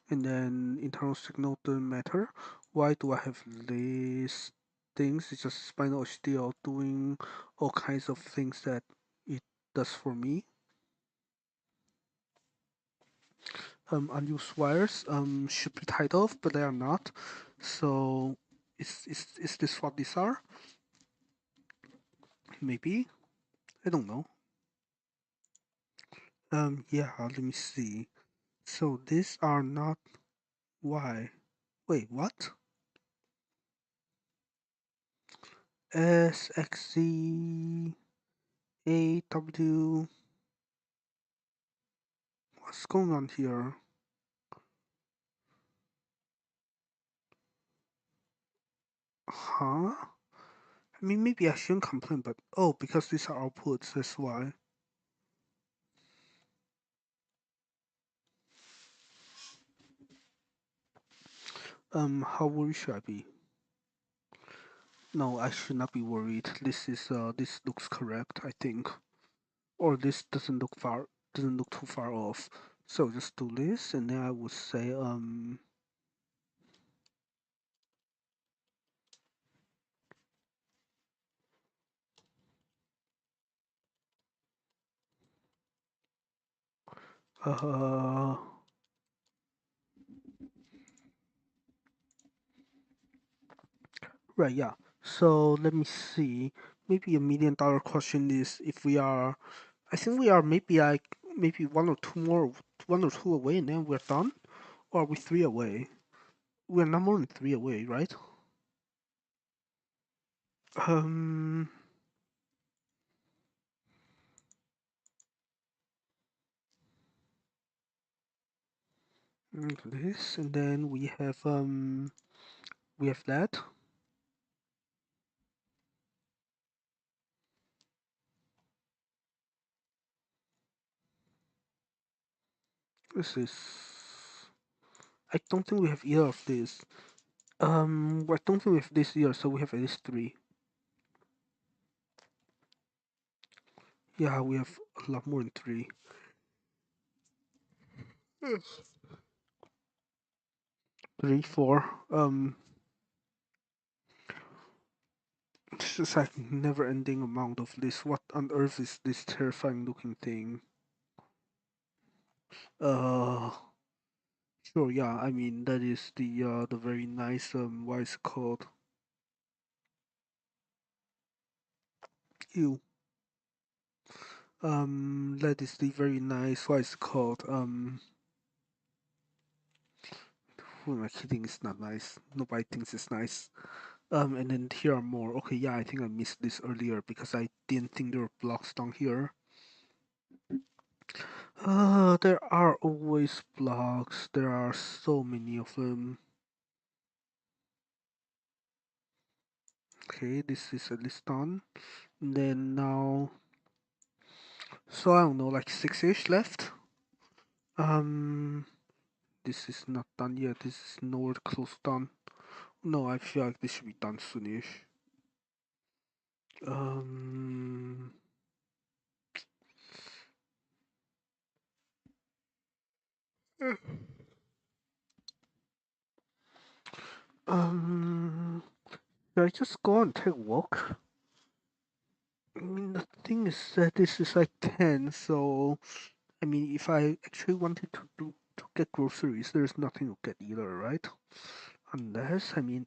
And then internal signal doesn't matter. Why do I have these things? It's just spinal still doing all kinds of things that it does for me. Unused wires should be tied off, but they are not. So Is this what these are? Maybe? I don't know. Yeah, let me see. So these are not Y. Wait, what? S, X, Z, A, W. What's going on here? Huh? I mean, maybe I shouldn't complain, but oh, because these are outputs, that's why. How worried should I be? No, I should not be worried. This looks correct, I think. Or this doesn't look too far off. So just do this, and then I would say, uh, right, yeah. So let me see. Maybe $1 million question is if we are, I think we are maybe one or two away, and then we're done. Or are we three away? We're not more than three away, right? Um, this, and then we have that. This is. I don't think we have either of these. I don't think we have this either, so we have at least three. Yeah, we have a lot more than three. Yes. Three, four. It's just like never-ending amount of this. What on earth is this terrifying-looking thing? Uh, sure. Yeah, I mean that is the very nice what is it called? Ew. That is the very nice what is it called? Who am I kidding? It's not nice. Nobody thinks it's nice. And then here are more. Okay, yeah, I think I missed this earlier because I didn't think there were blocks down here. There are always blocks. There are so many of them. Okay, this is at least done. And then now, so I don't know, like six-ish left. Um, this is not done yet. This is nowhere close done. No, I feel like this should be done soonish. Um, um, should I just go and take a walk? I mean, the thing is that this is like 10, so I mean, if I actually wanted to get groceries, there's nothing to get either, right? Unless, I mean,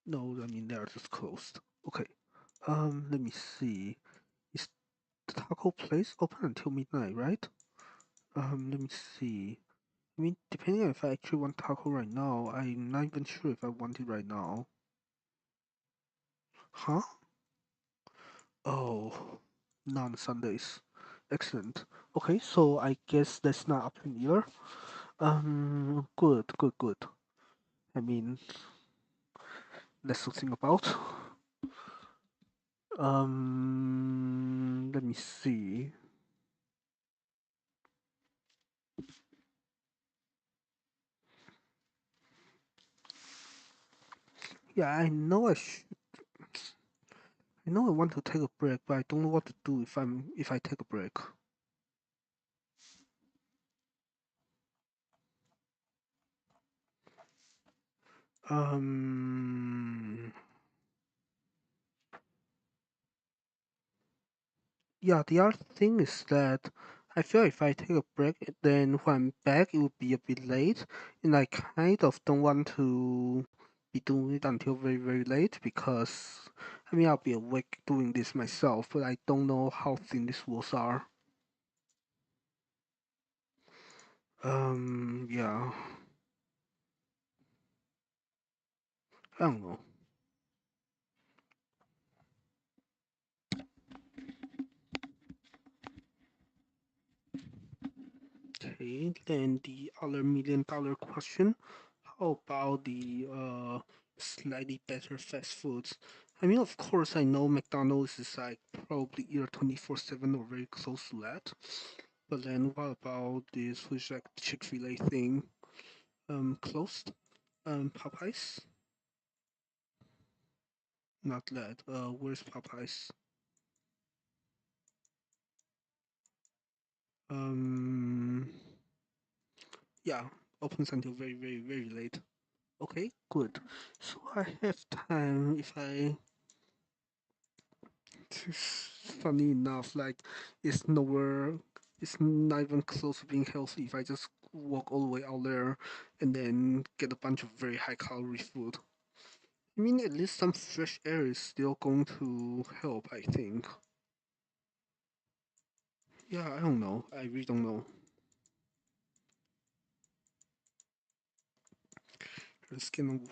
no, I mean they're just closed. Okay. Let me see. Is the taco place open until midnight, right? Let me see. I mean, depending on if I actually want taco right now, I'm not even sure if I want it right now. Huh? Oh, non Sundays. Excellent. Okay, so I guess that's not up in either. Good, good, good. I mean, less to think about. Let me see. Yeah, I know I want to take a break, but I don't know what to do if I take a break. Um, yeah, the other thing is that I feel if I take a break, then when I'm back, it will be a bit late, and I kind of don't want to be doing it until very, very late because I mean I'll be awake doing this myself, but I don't know how thin these walls are. Yeah, I don't know. Okay, then the other $1 million question. How about the slightly better fast foods? I mean, of course, I know McDonald's is like probably either 24/7 or very close to that. But then what about this, which like Chick-fil-A thing? Closed? Popeyes? Not that. Where's Popeyes? Um, yeah, opens until very, very, very late. Okay, good. So I have time if I. Funny enough, like it's nowhere. It's not even close to being healthy if I just walk all the way out there and then get a bunch of very high calorie food. I mean, at least some fresh air is still going to help, I think. Yeah, I don't know. I really don't know. Let's get on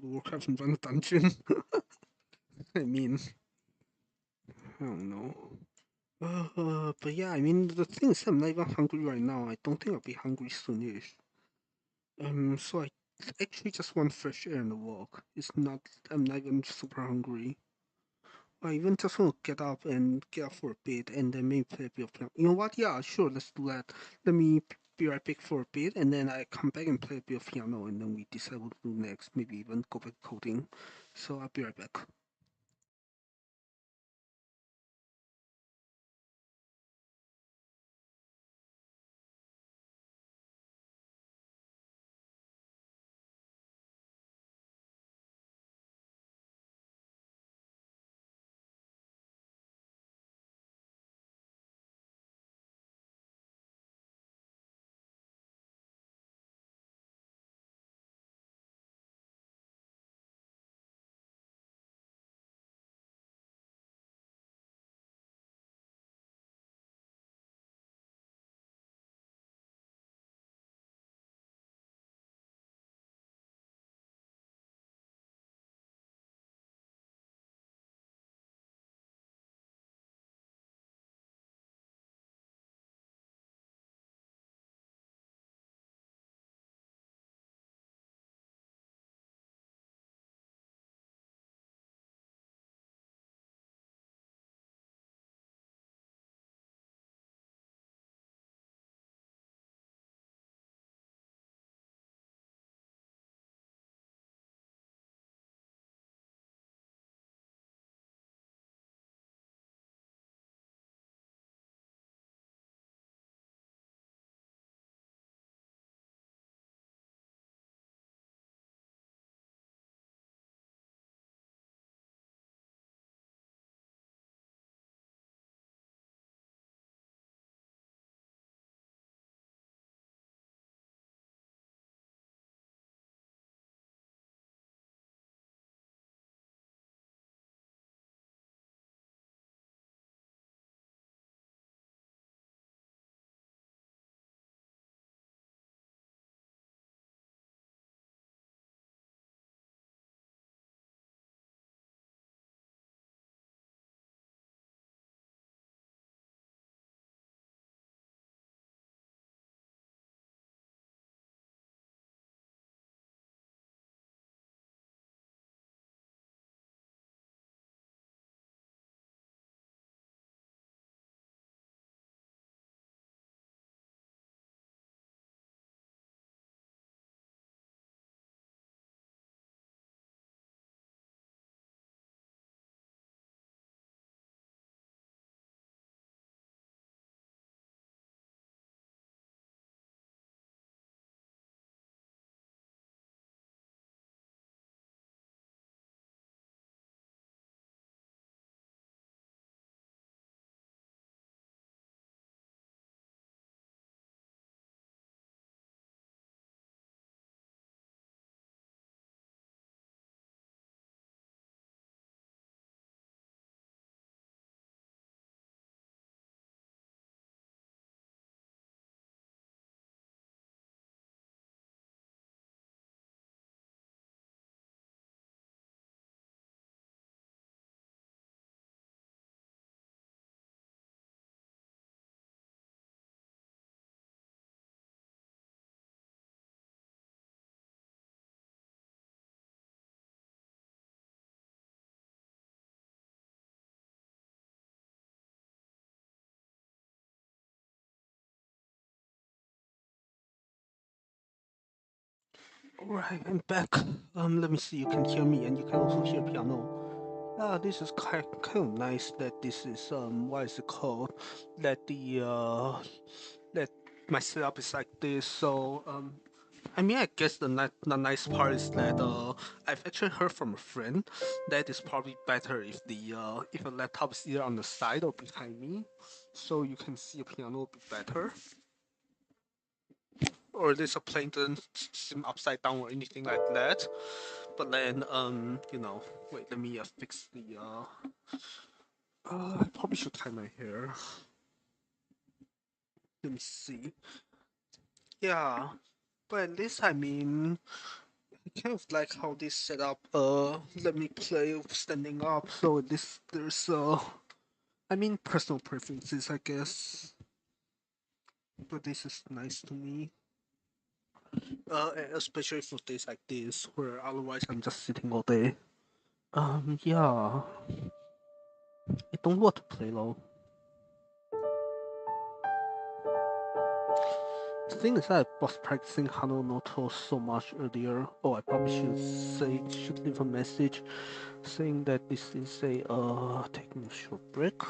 Warcraft and run a dungeon. I mean, I don't know. But yeah, I mean, the thing is, I'm not even hungry right now. I don't think I'll be hungry soonish. So I actually just want fresh air and a walk. It's not, I'm not even super hungry. I even just want to get up for a bit and then maybe play a bit of piano. You know what? Yeah, sure, let's do that. Let me be right back for a bit and then I come back and play a bit of piano and then we decide what to do next. Maybe even go back coding. So I'll be right back. Alright, I'm back. Let me see. You can hear me, and you can also hear piano. This is kind of nice that this is what is it called? That that my setup is like this. So I mean, I guess the nice part is that I've actually heard from a friend that it's probably better if a laptop is either on the side or behind me, so you can see a piano a bit better, or there's a plane doesn't seem upside down or anything like that. But then wait, let me fix the I probably should tie my hair. Let me see. Yeah, but at least I mean, I kind of like how this set up. Let me play standing up. So this there's I mean personal preferences, I guess. But this is nice to me. Especially for days like this, where otherwise I'm just sitting all day. Yeah. I don't know what to play though. The thing is that I was practicing Hano no To so much earlier. Oh, I probably should leave a message saying that this is a taking a short break.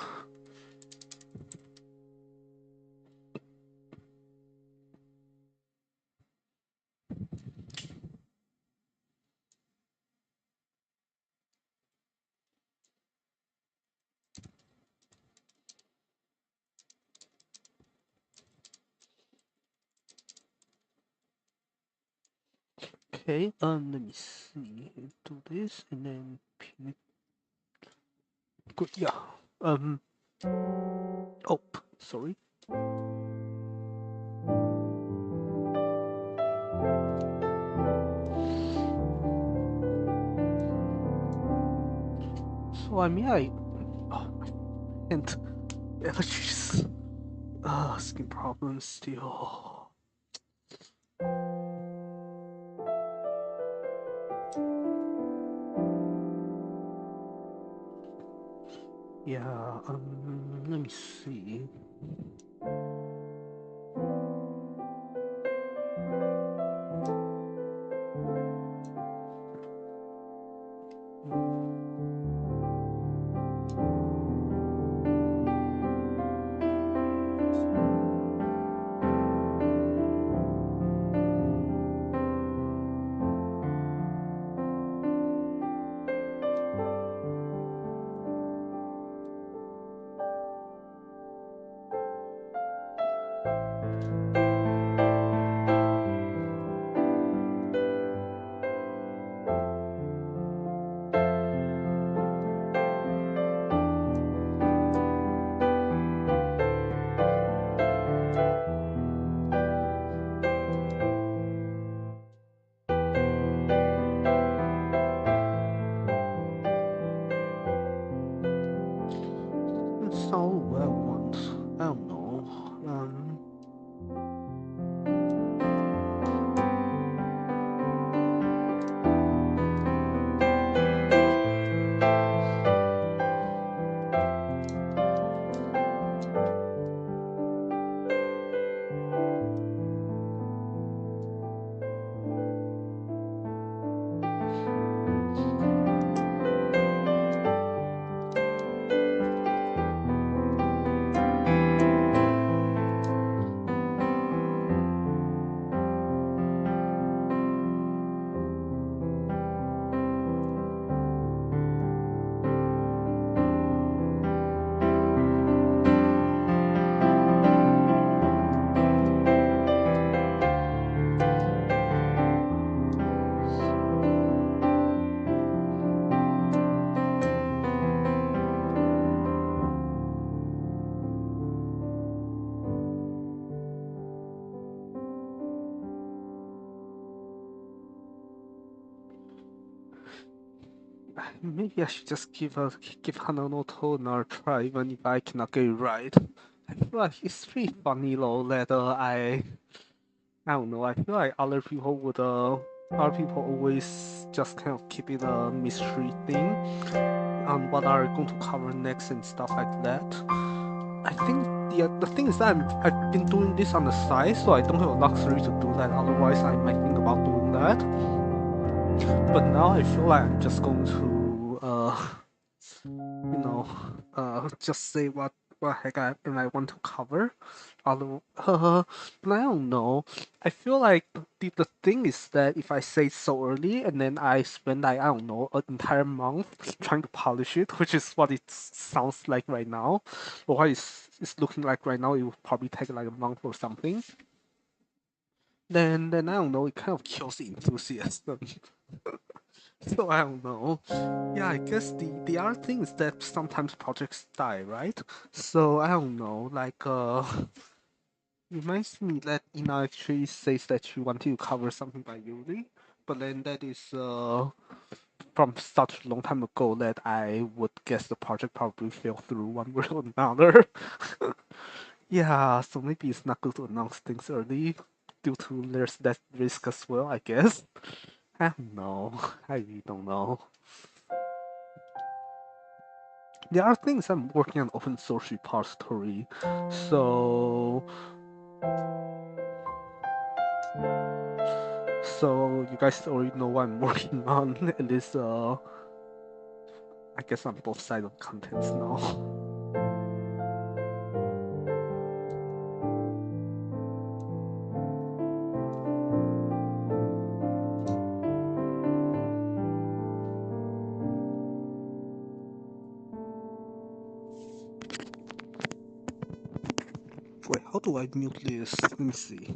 Okay, let me see. Do this and then pin it. Good, yeah. Oh, sorry. So I mean, and allergies, skin problems still. Yeah. Let me see. That's not what I want. I don't know. Maybe I should just give Hananoto another try, even if I cannot get it right. I feel like it's pretty funny though that I don't know. I feel like other people always just kind of keep it a mystery thing on what are going to cover next and stuff like that. I think the thing is that I've been doing this on the side, so I don't have a luxury to do that. Otherwise, I might think about doing that. But now I feel like I'm just going to you know, just say what heck I want to cover. Although, but I don't know. I feel like the thing is that if I say so early and then I spend like I don't know an entire month trying to polish it, which is what it sounds like right now, or what it's looking like right now, it would probably take like a month or something. Then I don't know. It kind of kills the enthusiasm. So I don't know. Yeah, I guess the other thing is that sometimes projects die, right? So I don't know. Like reminds me that Ina actually says that she wanted to cover something by Yuri, but then that is from such a long time ago that I would guess the project probably fell through one way or another. Yeah, so maybe it's not good to announce things early due to there's that risk as well, I guess. I don't know. I really don't know. The other thing is I'm working on open source repository, so you guys already know what I'm working on. At least I guess on both sides of contents now. Wait, how do I mute this? Let me see.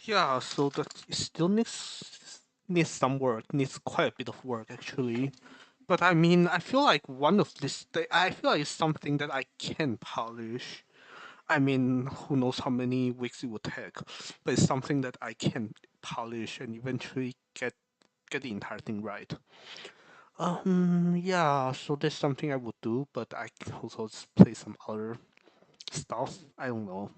Yeah, so that still needs some work, needs quite a bit of work actually. But I mean, I feel like one of this, I feel like it's something that I can polish. I mean, who knows how many weeks it would take, but it's something that I can polish and eventually get the entire thing right. Yeah, so that's something I would do, but I can also just play some other stuff. I don't know.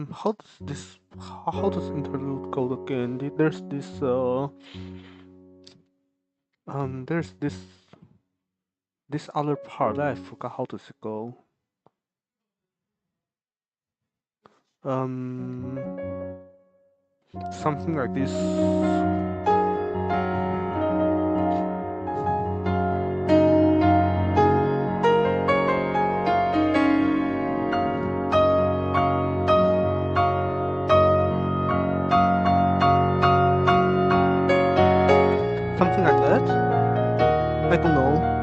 How does how does interlude go again? There's this other part I forgot how does it go. Um, Something like this. Something like that. I don't know.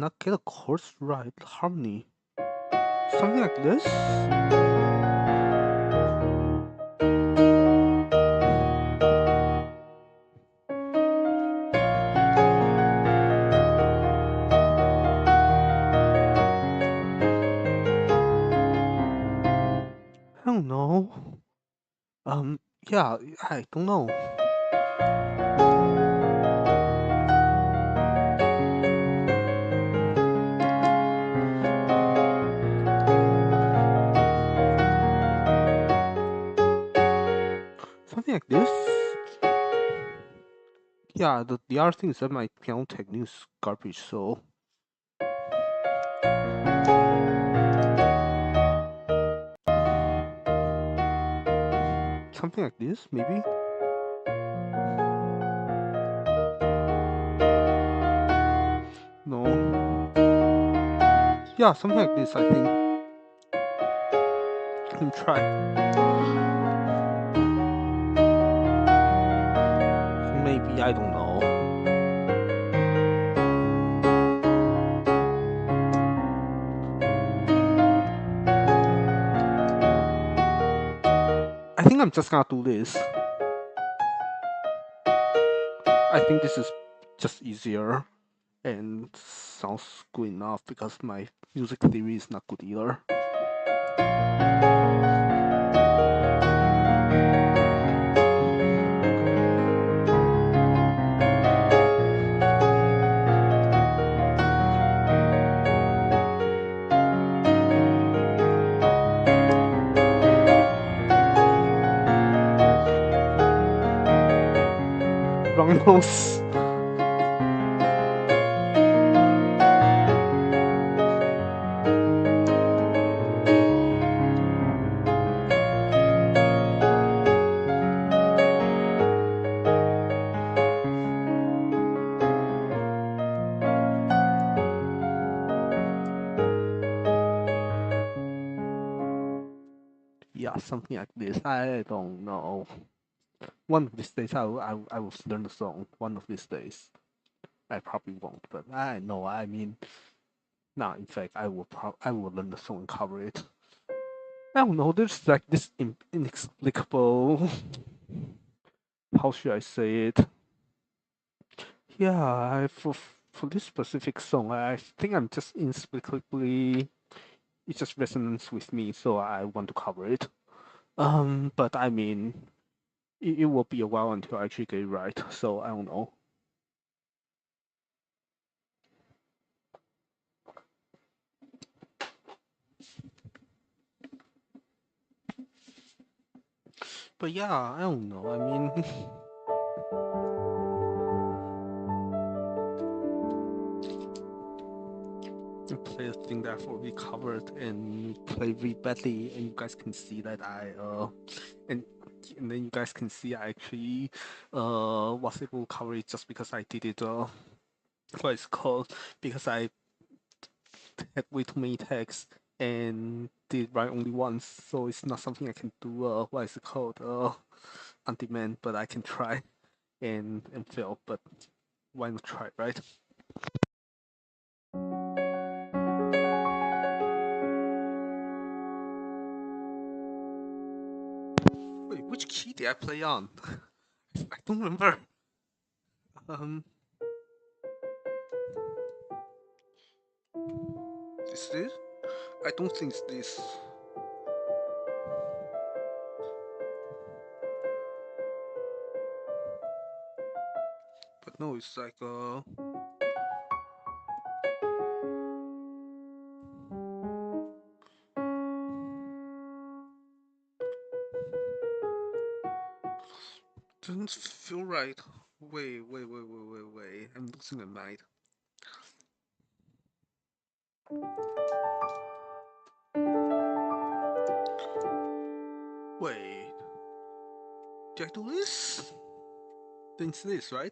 cannot get a chords right, harmony. Something like this? I don't know. Yeah, I don't know. Something like this? Yeah, the other thing is that my piano technique is garbage, so... Something like this, maybe? No. Yeah, something like this, I think. Let me try. Maybe, I don't know. I think I'm just gonna do this. I think this is just easier and sounds good enough because my music theory is not good either. Wrong nose. Yeah, something like this. I don't know. One of these days, I will learn the song. One of these days, I probably won't, but I know. I mean, no. In fact, I will learn the song and cover it. I don't know. There's like this inexplicable. How should I say it? Yeah, for this specific song, I think I'm just inexplicably. It just resonates with me, so I want to cover it. But I mean, it will be a while until I actually get it right, so I don't know. But yeah, I don't know. I mean, I play a thing that I've already covered and play really badly, and you guys can see that and and then you guys can see I actually was able to cover it just because I did it what it's called, because I had way too many tags and did right only once, so it's not something I can do what is it called on demand, but I can try and fail, but why not try, right? Wait, which key did I play on? I don't remember. Um, is this? I don't think it's this. But no, it's like doesn't feel right. Wait. I'm losing my mind. Wait, did I do this? Then it's this, right?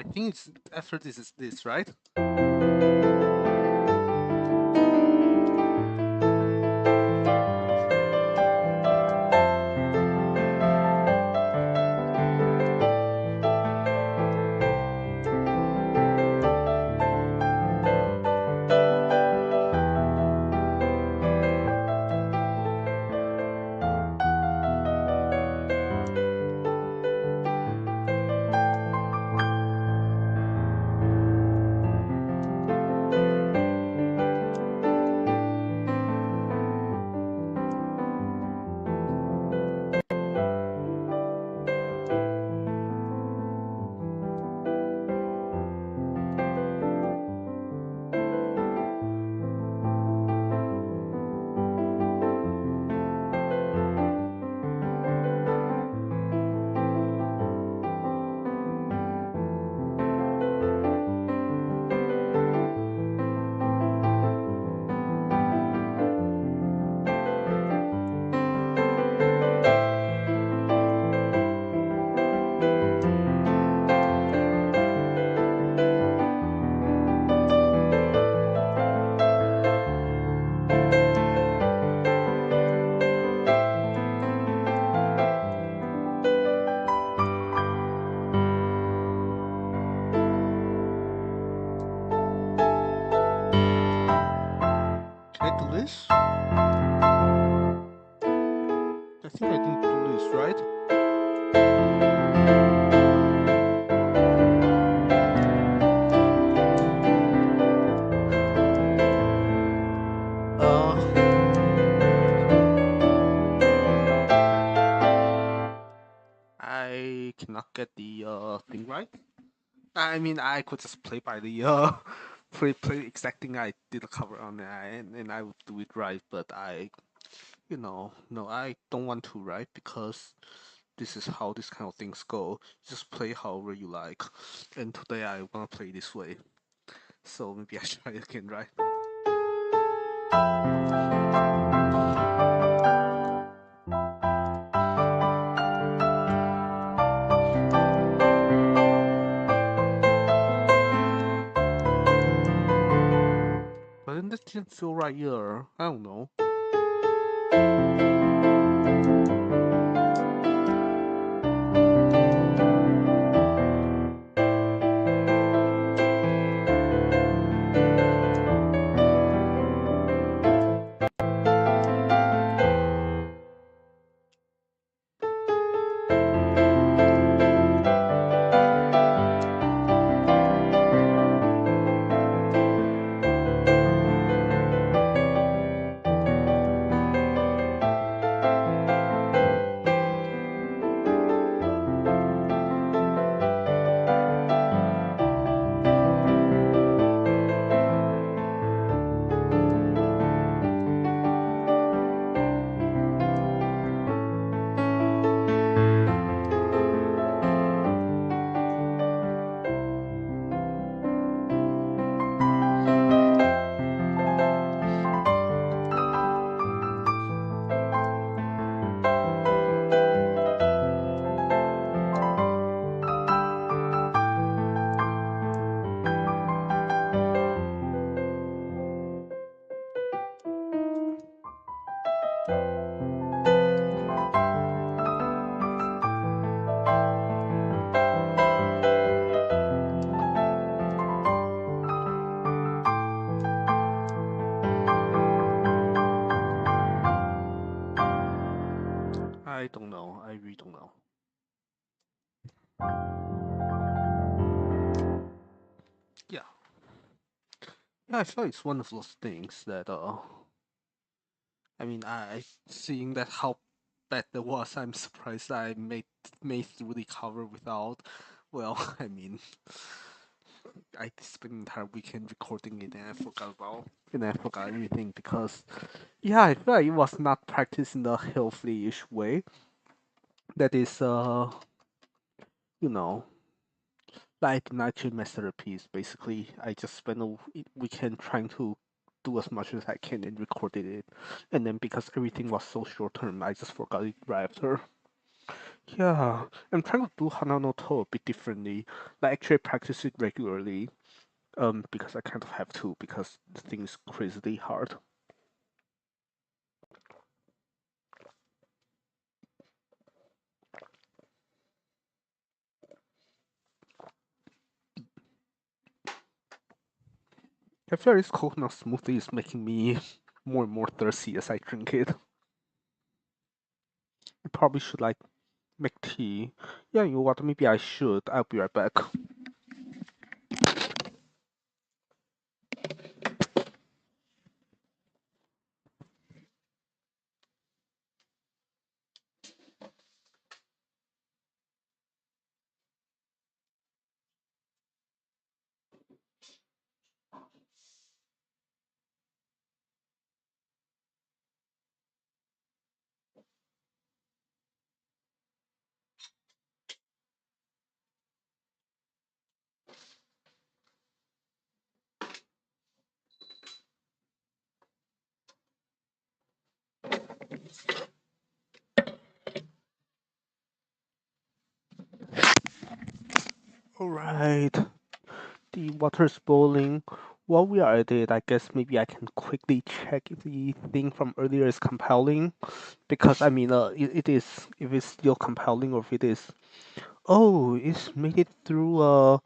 I think it's after this is this, right? Can I do this? I think I didn't do this, right? Uh, I cannot get the thing right. I mean, I could just play by the play exact thing I did a cover on, and I would do it right. But no, I don't want to, right? Because this is how this kind of things go. Just play however you like. And today I wanna play this way. So maybe I try again, right? But then that didn't feel right here. I don't know. I don't know. I really don't know. Yeah. Yeah, I feel it's one of those things that I mean, seeing that how bad that was, I'm surprised I made through the cover without. Well, I mean, I spent the entire weekend recording it, and I forgot everything because, yeah, I feel like it was not practiced in a healthy-ish way. That is, you know, like not your masterpiece. Basically, I just spent a weekend trying to do as much as I can and recorded it, and then because everything was so short term, I just forgot it right after. Yeah, I'm trying to do Hana no To a bit differently. Like actually practice it regularly. Because I kind of have to because the thing is crazily hard. I feel like this coconut smoothie is making me more and more thirsty as I drink it. I probably should like make tea. Yeah, you know what? Maybe I should. I'll be right back. Alright, the water's boiling. While we are at it, I guess maybe I can quickly check if the thing from earlier is compelling. Because I mean, it is, if it's still compelling or if it is. Oh, it's made it through, what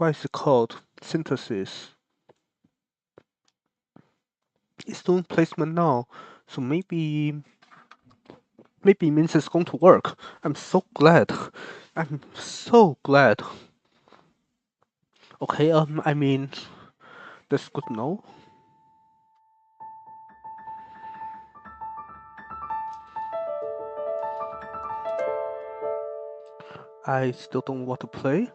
is it called? Synthesis. It's doing placement now. So maybe it means it's going to work. I'm so glad. I'm so glad. Okay, I mean, that's good to know. I still don't want to play,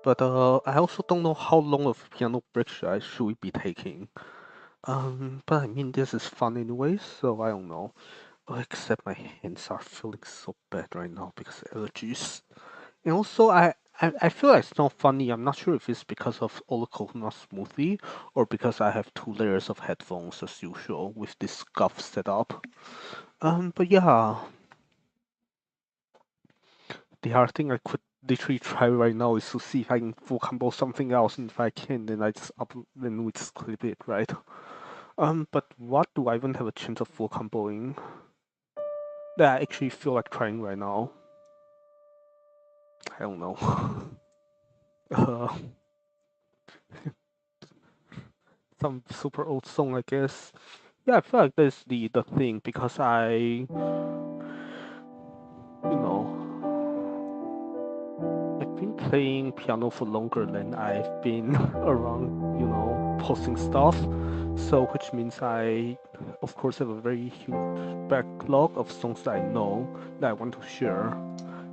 but I also don't know how long of piano break should we be taking. But I mean, this is fun anyway, so I don't know. Except my hands are feeling so bad right now because allergies. And also, I feel like it's not funny. I'm not sure if it's because of all the coconut smoothie or because I have two layers of headphones as usual with this scuff setup. But yeah, the other thing I could literally try right now is to see if I can full combo something else, and if I can, then then we just clip it, right? But what do I even have a chance of full comboing that I actually feel like trying right now? I don't know. uh, some super old song, I guess. Yeah, I feel like that's the thing because I've been playing piano for longer than I've been around, posting stuff. So, which means I, of course, have a very huge backlog of songs that I know that I want to share,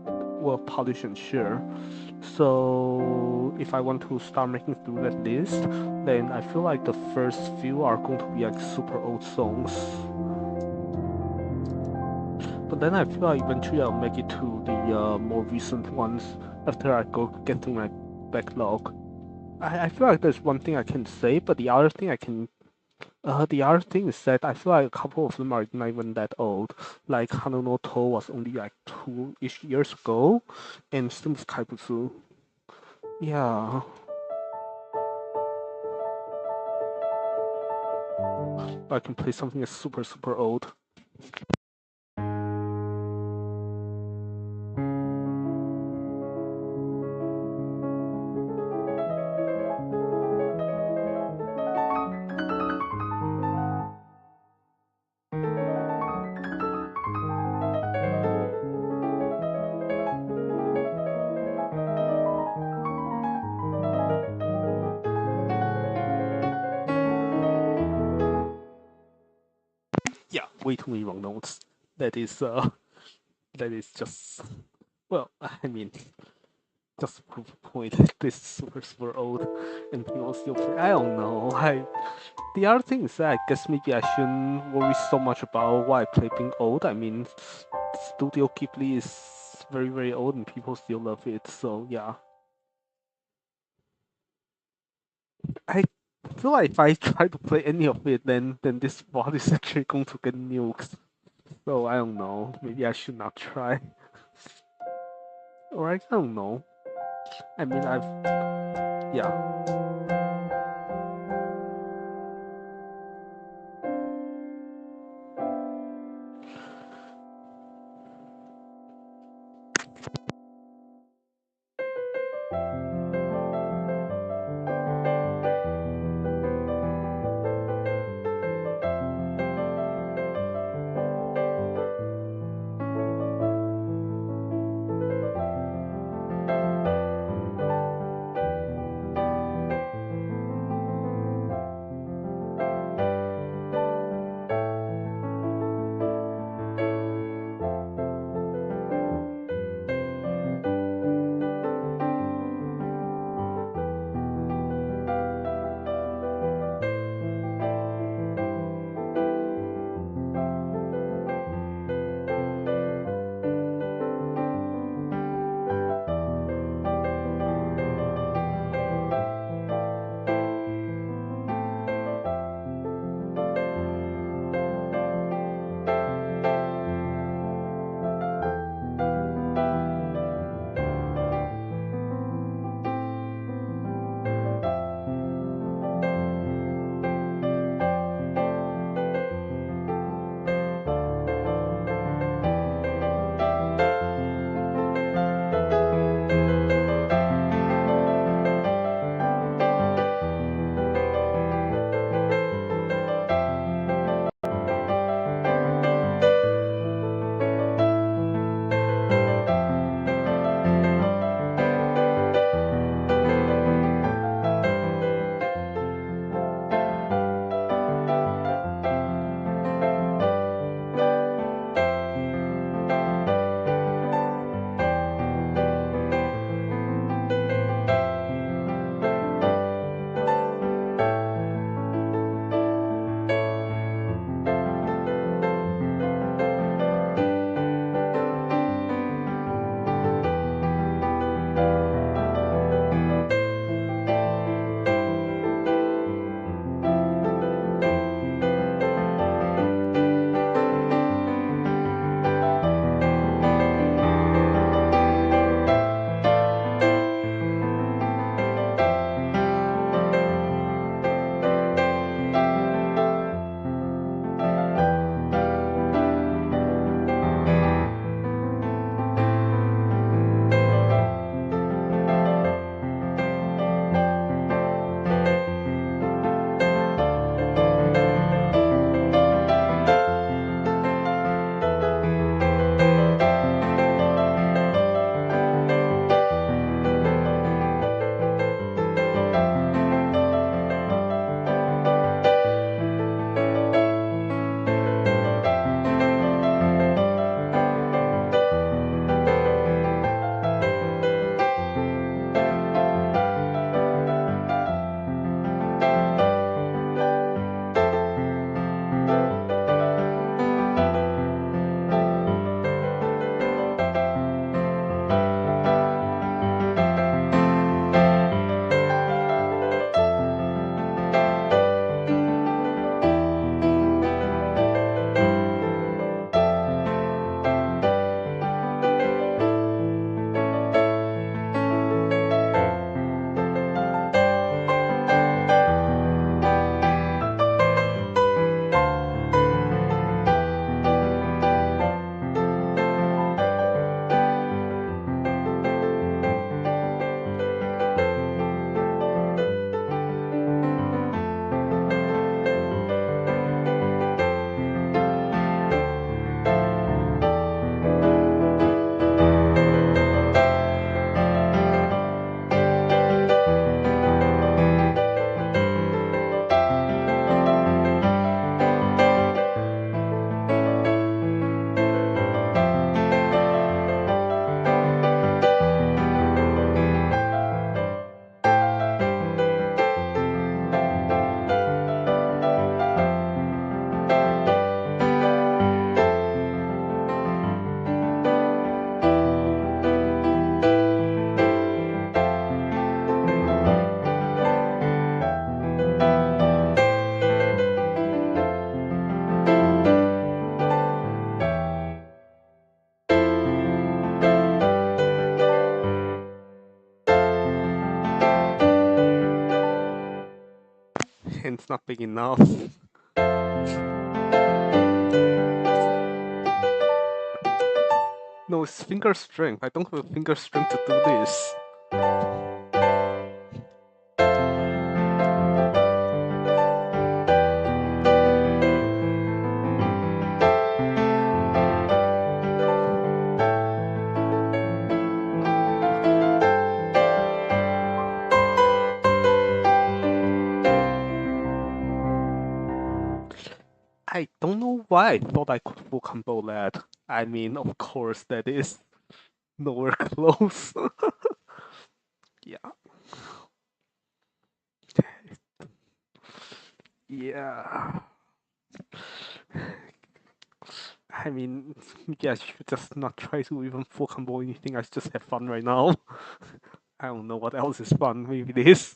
well, polish and share. So, if I want to start making through that list, then I feel like the first few are going to be like super old songs. But then I feel like eventually I'll make it to the more recent ones after I go get through my backlog. I feel like there's one thing I can say, but the other thing is that I feel like a couple of them are not even that old. Like Hano no To was only like 2-ish years ago, and Sims Kaibutsu. Yeah, I can play something that's super super old. Yeah, way too many wrong notes. That is that is just, well, I mean, just to prove a point. This is super super old, and people still play. I don't know. The other thing is that I guess maybe I shouldn't worry so much about why I play being old. I mean, Studio Ghibli is very very old, and people still love it. So yeah, I feel like if I try to play any of it, then this bot is actually going to get nuked. So I don't know. Maybe I should not try. Or I don't know. I mean, yeah. hand's not big enough. No, it's finger strength. I don't have finger strength to do this. I don't know why I thought I could full combo that. I mean, of course, that is nowhere close. Yeah. Yeah. I mean, yeah, you should just not try to even full combo anything. I just have fun right now. I don't know what else is fun. Maybe this.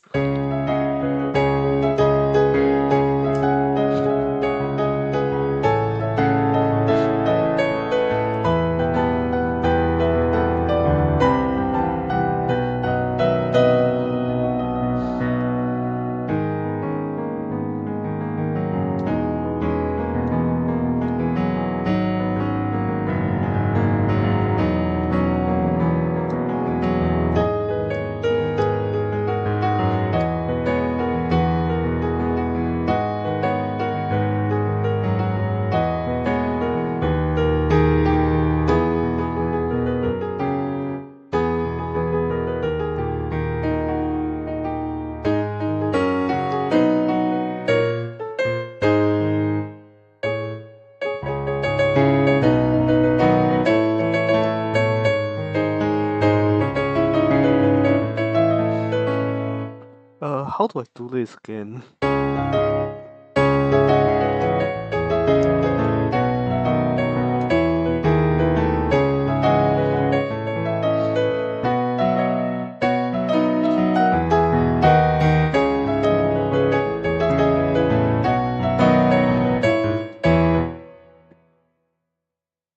How do I do this again?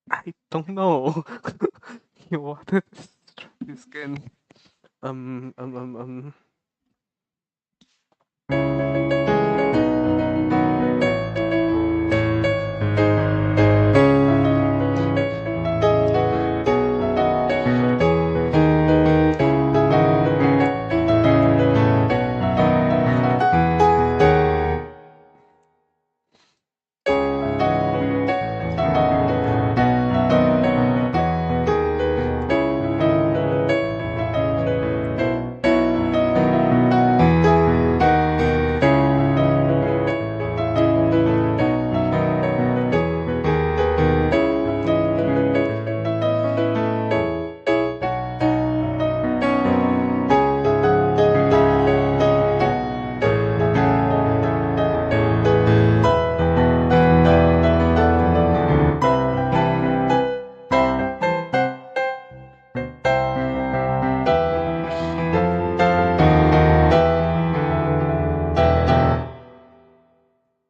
I don't know. You what? Let's try this again. Um, um, um, um.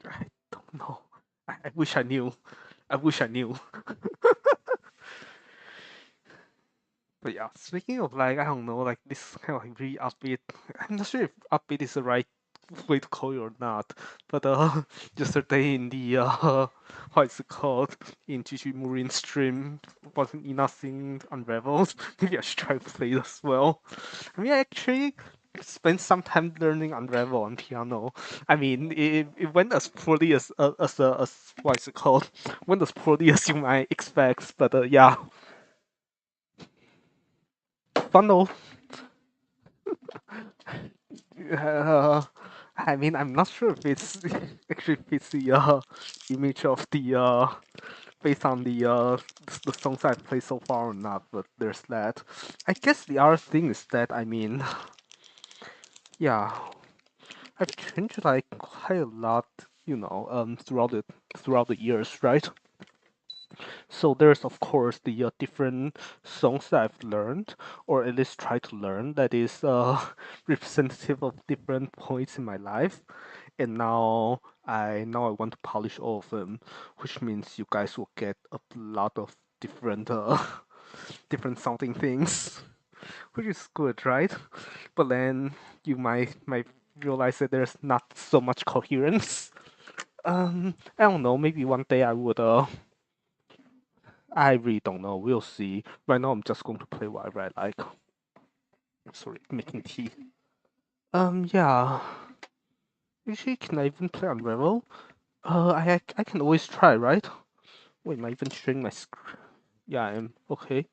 I don't know. I wish I knew. I wish I knew. But yeah, speaking of like, I don't know, like this kind of like really upbeat. I'm not sure if upbeat is the right way to call it or not. But yesterday in the what's it called in Gigi Murin stream, wasn't nothing unraveled. Maybe I should try to play it as well. I mean, I actually spent some time learning Unravel on piano. I mean, it went as poorly as what's it called? Went as poorly as you might expect. But yeah, fun though. Uh, I mean, I'm not sure if it's actually fits the image of the based on the songs I've played so far or not, but there's that. I guess the other thing is that I mean, yeah, I've changed like quite a lot, throughout the years, right? So there's of course the different songs that I've learned, or at least try to learn, that is representative of different points in my life. And now I want to polish all of them, which means you guys will get a lot of different different sounding things, which is good, right? But then you might realize that there's not so much coherence. I don't know. Maybe one day I would. I really don't know. We'll see. Right now, I'm just going to play whatever I like. Sorry, making tea. Yeah. Actually, can I even play Unravel? I can always try, right? Wait, am I even sharing my screen? Yeah, I am. Okay.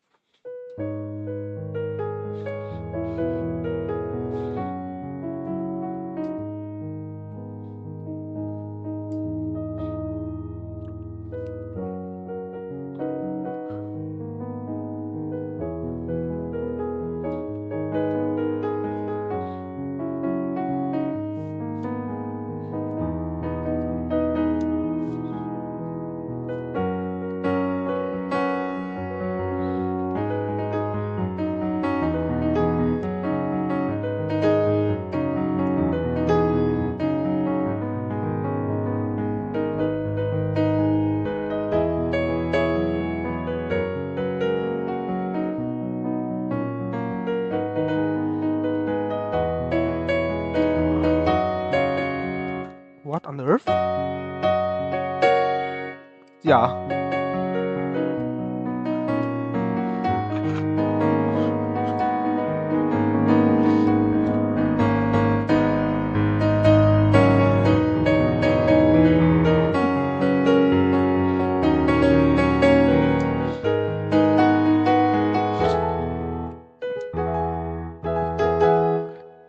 What on earth? Yeah.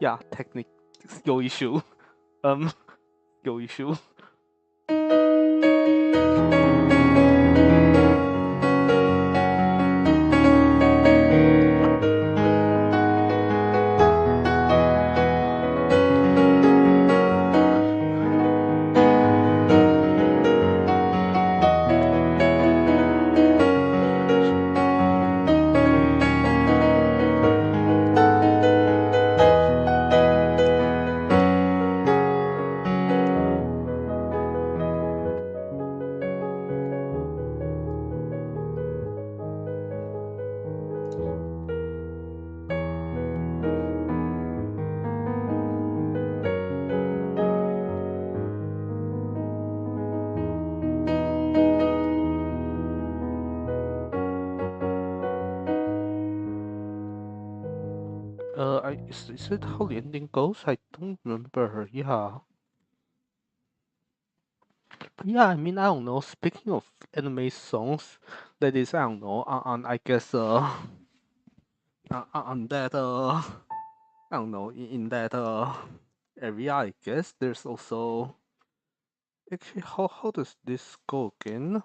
Yeah, technique skill issue. Skill issue. Is it how the ending goes? I don't remember. Yeah. Yeah, I mean, I don't know. Speaking of anime songs, that is, I don't know, I guess, on that, I don't know, in that, area, I guess, there's also, actually, how does this go again?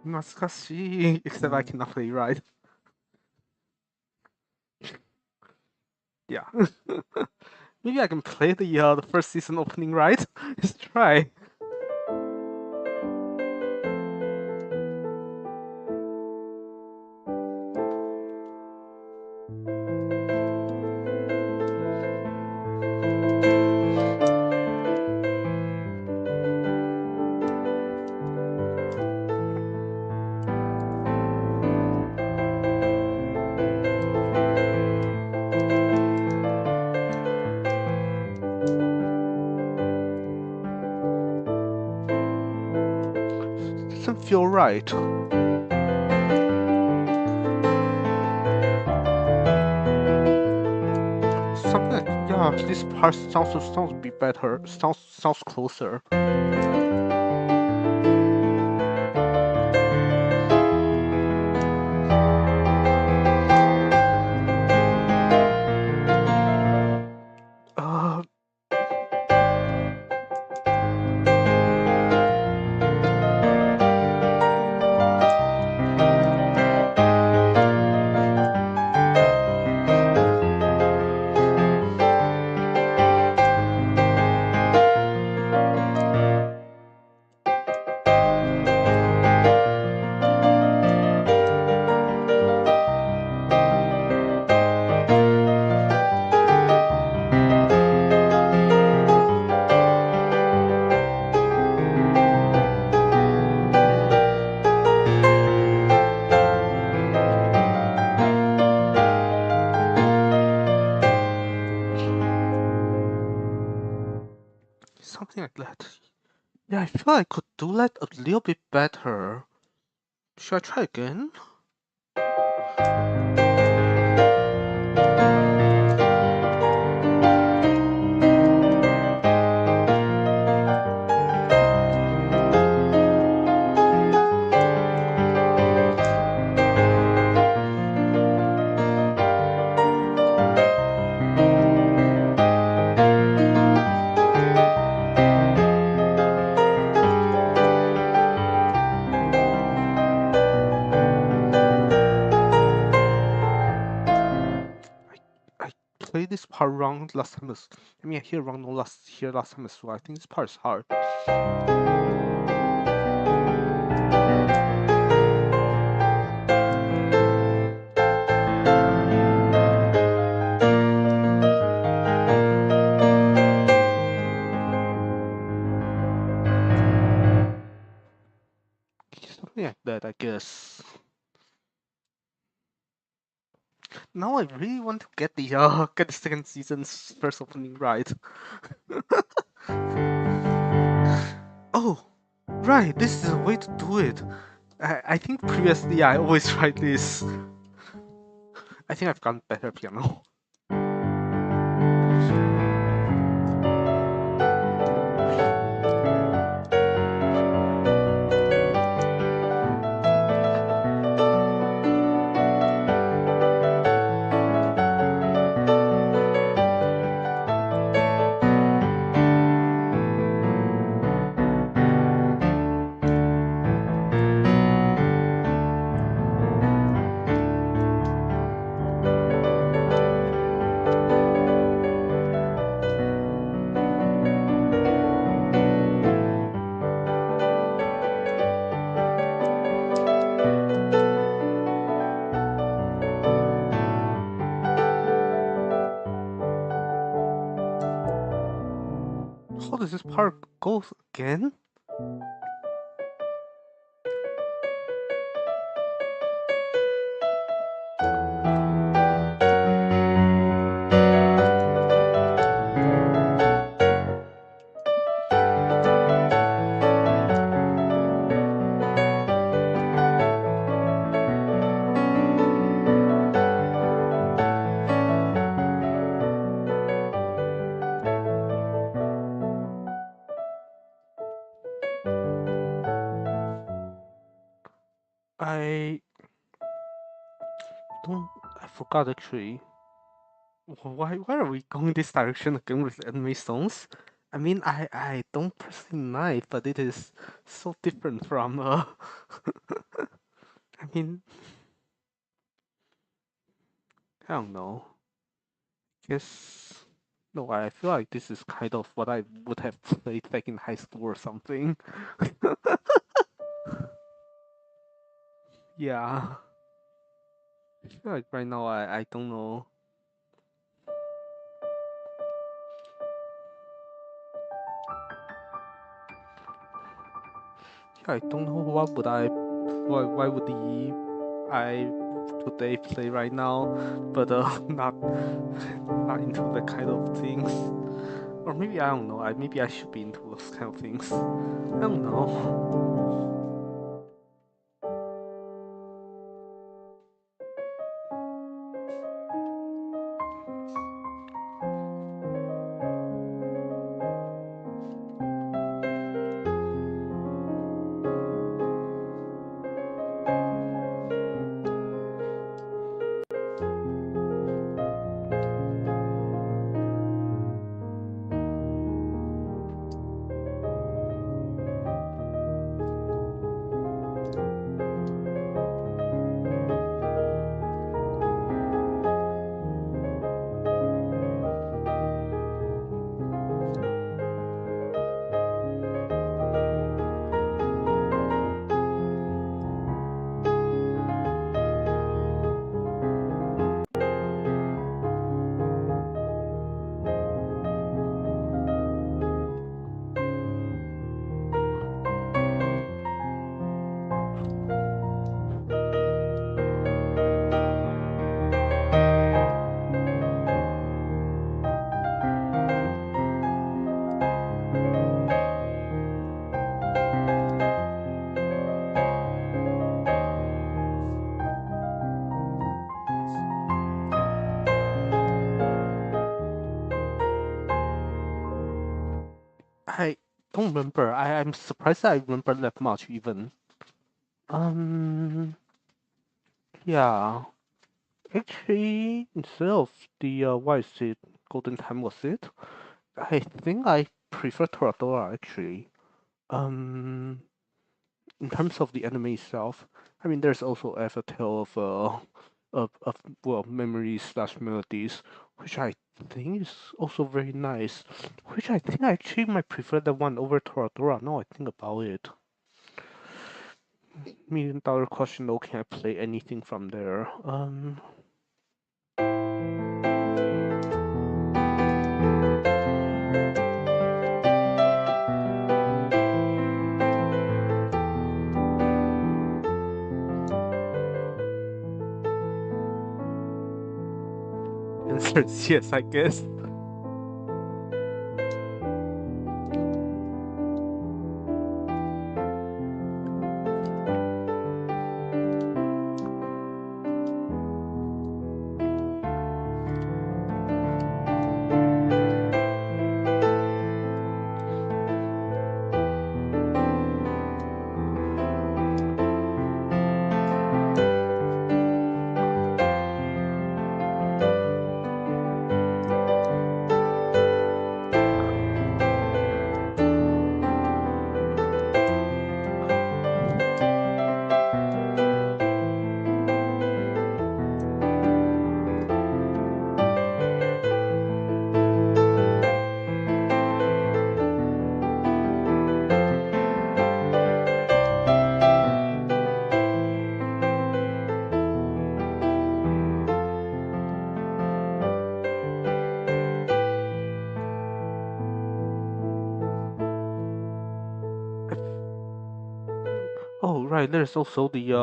Natsukashi, except I cannot play right. Yeah. Maybe I can play the first season opening right? Let's try. Doesn't feel right. Something like, yeah, this part sounds a bit better. Sounds closer. Uh, that. Yeah, I feel I could do that a little bit better. Should I try again? I played this part wrong last time I mean I hear wrong last time as well. I think this part is hard. Something like that, I guess. Now I really want to get the second season's first opening right. Oh, right, this is a way to do it. I think previously I always tried this. I think I've gotten better piano. How does this part go again? I forgot actually. Why are we going this direction again with anime songs? I mean, I don't personally mind, but it is so different from I mean, I don't know. Guess no, I feel like this is kind of what I would have played back in high school or something. Yeah. I feel like right now I don't know. Yeah, I don't know why would I today play right now, but not into that kind of things. Or maybe I don't know. Maybe I should be into those kind of things. I don't know. don't remember. I'm surprised I remember that much even. Um, yeah. Actually, instead of the what is it, Golden Time was it? I think I prefer Toradora actually. Um, in terms of the anime itself, I mean, there's also a tale of well memories slash melodies, which I think is also very nice. Which I think I actually might prefer that one over Toradora. Now I think about it. $1,000,000 question though, can I play anything from there? Answer is yes, I guess. Oh right, there's also the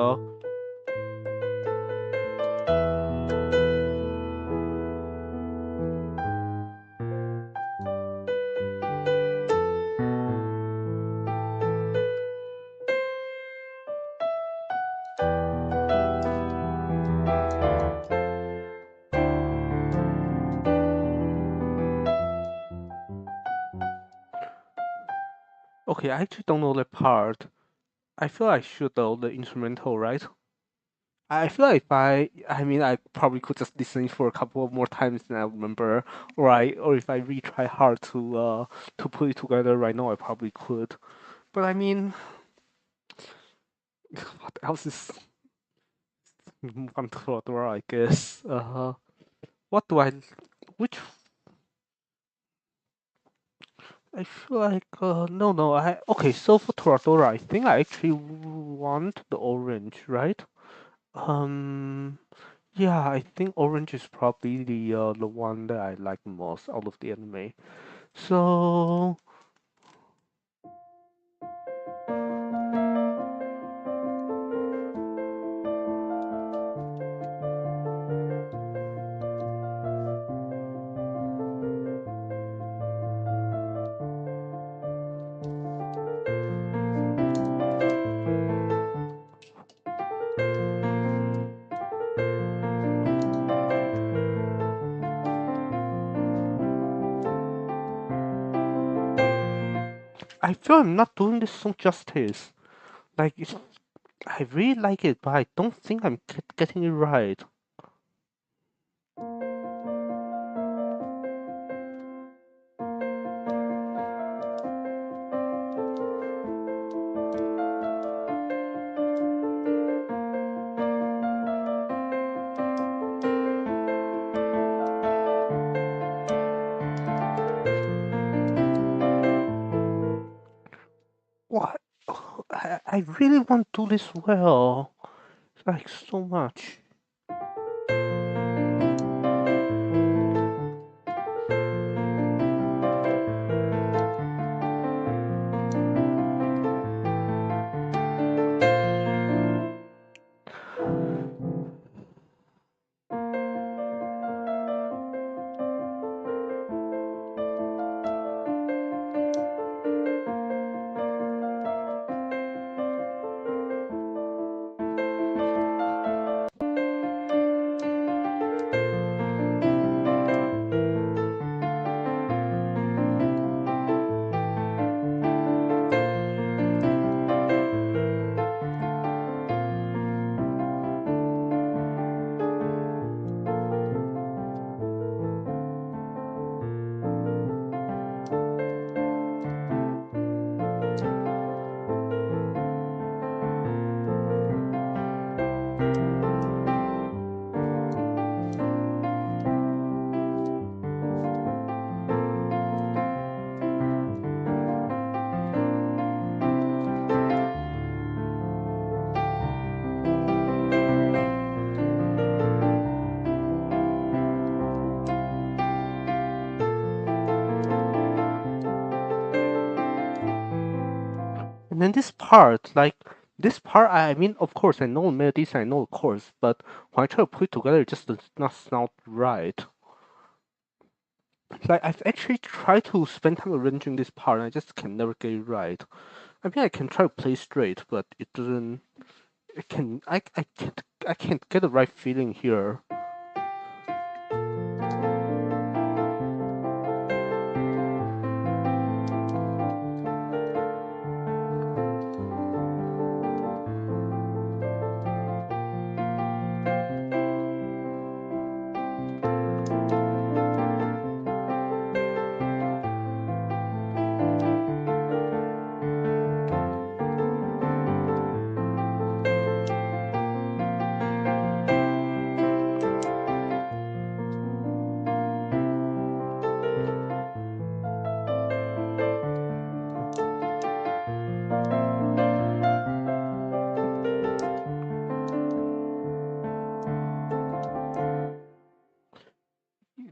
okay, I actually don't know that part. I feel I should know the instrumental, right? I feel like I mean, I probably could just listen for a couple of more times than I remember, or if I retry hard to put it together right now, I probably could. But I mean, what else is Mantra, I guess. What do I, which I feel like no, okay, so for Toradora I think I actually want the orange, right? Um yeah, I think orange is probably the one that I like most out of the anime. So I feel I'm not doing this song justice. Like I really like it, but I don't think I'm getting it right. What? I really want to do this well. Like so much. and this part, like this part, I mean, of course, I know melodies, I know chords, but when I try to put it together, it just does not sound right. Like I've actually tried to spend time arranging this part, and I just can never get it right. I mean, I can try to play straight, but it doesn't. I can't get the right feeling here.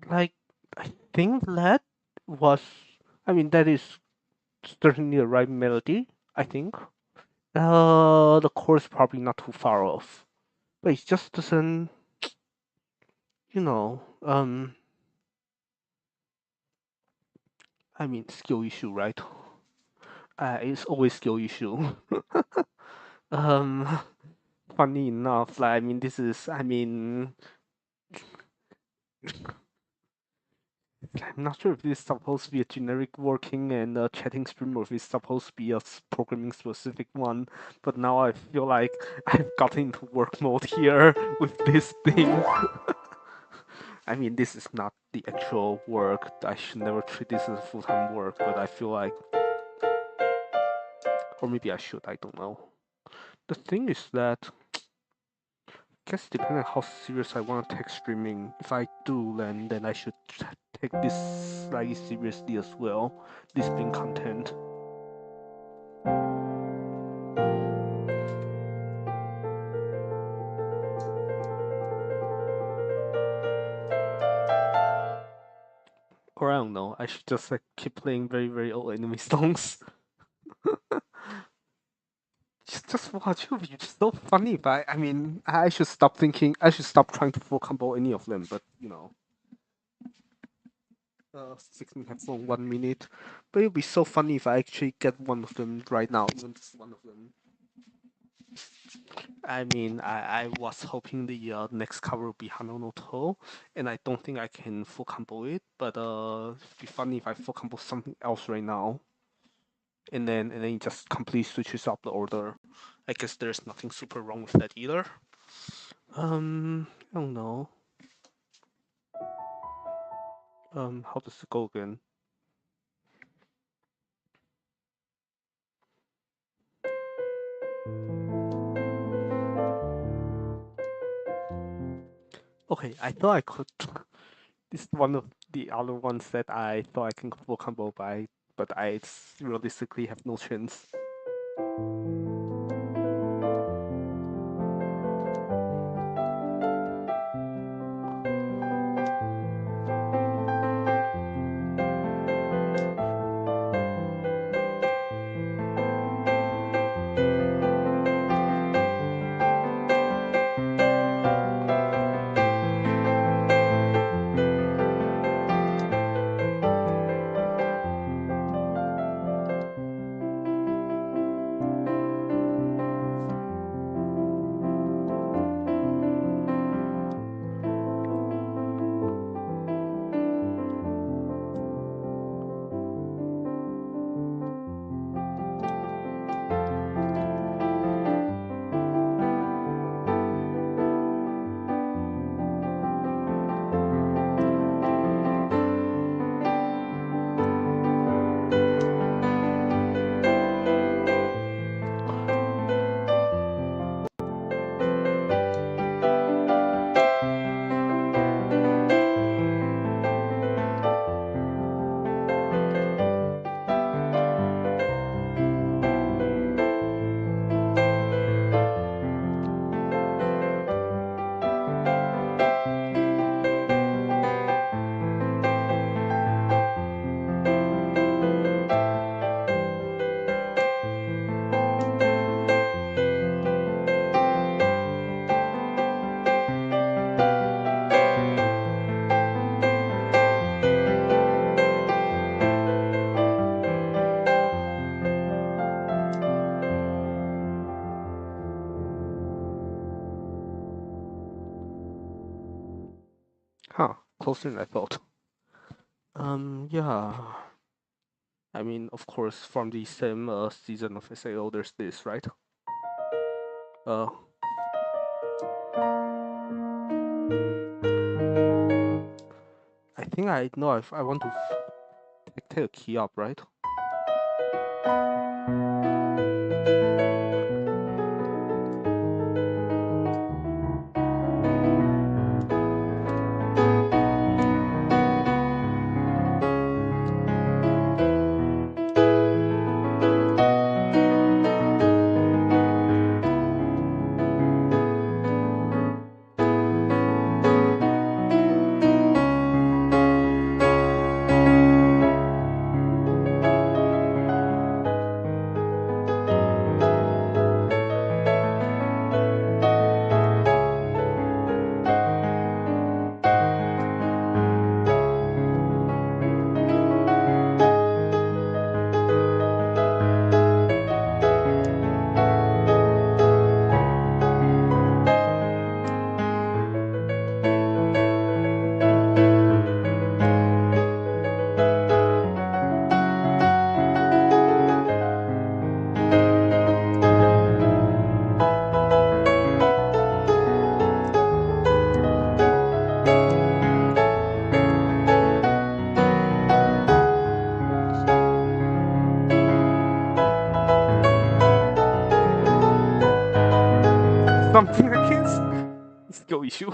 Like I think that was. I mean, that is certainly the right melody. I think. The chorus probably not too far off, but it just doesn't. You know. I mean, skill issue, right? It's always skill issue. um, funny enough, like I mean, this is. I mean, I'm not sure if this is supposed to be a generic working and chatting stream or if it's supposed to be a programming specific one. But now I feel like I've gotten into work mode here with this thing. I mean, this is not the actual work. I should never treat this as full time work, but I feel like. Or maybe I should, I don't know. The thing is that. I guess depending on how serious I want to take streaming, if I do, then I should take this slightly seriously as well. This being content. Or I don't know. I should just like keep playing very very old anime songs. just watch it. It's so funny, but I mean, I should stop thinking. I should stop trying to full combo any of them. But you know. 6 minute headphone, 1 minute. But it'd be so funny if I actually get one of them right now, even just one of them. I mean, I was hoping the next cover would be Hanonoto, and I don't think I can full combo it. But it'd be funny if I full combo something else right now, and then it just completely switches up the order. I guess there's nothing super wrong with that either. I don't know. How does it go again? Okay, I thought I could. This is one of the other ones that I thought I can full combo by, but I realistically have no chance. Huh, closer than I thought. Yeah. I mean, of course, from the same season of SAO, there's this, right? Uh, I think I know if I want to take a key up, right? Something against skill issue.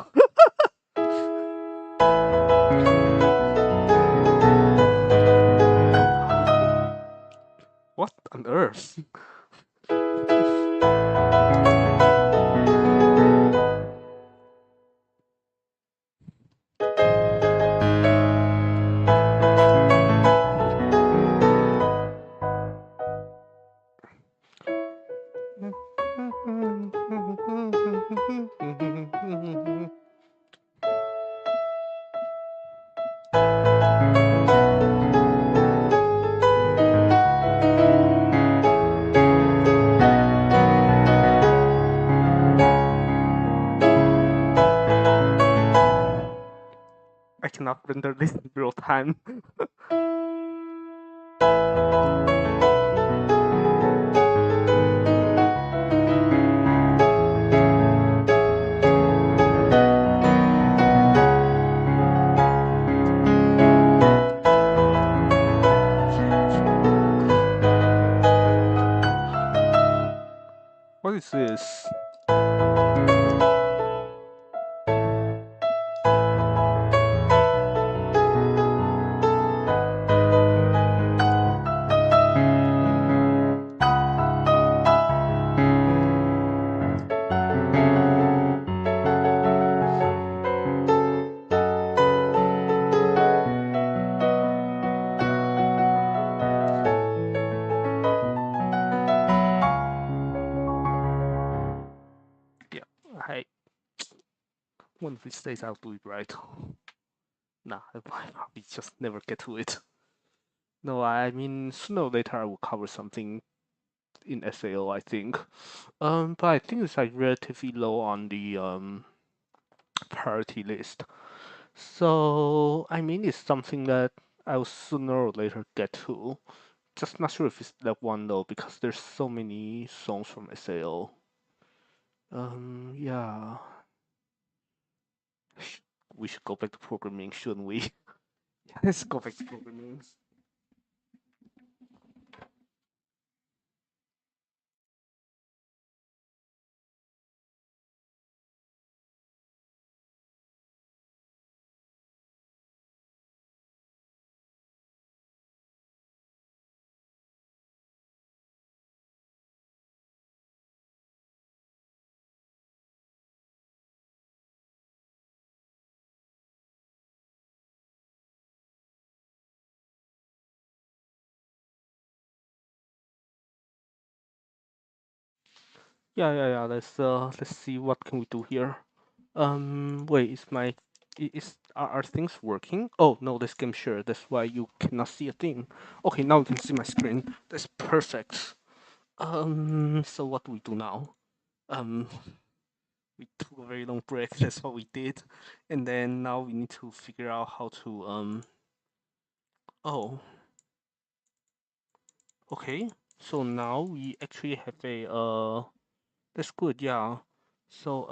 What on earth? I cannot render this in real time. What is this? Yeah, I one of these days I'll do it right. Nah, I probably just never get to it. No, I mean sooner or later I will cover something in SAO, I think. But I think it's like relatively low on the priority list. So I mean it's something that I'll sooner or later get to. Just not sure if it's that one though, because there's so many songs from SAO. Yeah. We should go back to programming, shouldn't we? Let's go back to programming. Yeah. Let's see what can we do here. Wait, are things working? Oh no, this game share. That's why you cannot see a thing. Okay, now you can see my screen. That's perfect. So what do we do now? Um, We took a very long break. That's what we did, and then now we need to figure out how to Oh, okay. So now we actually have a That's good. Yeah. So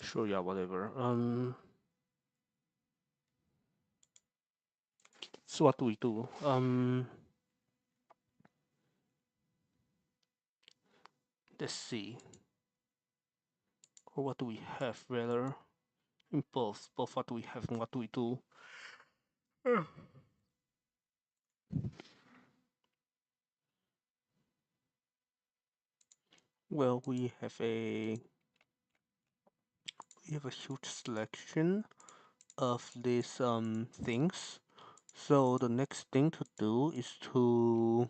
sure. Yeah. Whatever. So what do we do? Let's see. Or what do we have rather? In both. What do we have and what do we do? Uh, Well, we have a huge selection of these things. So the next thing to do is to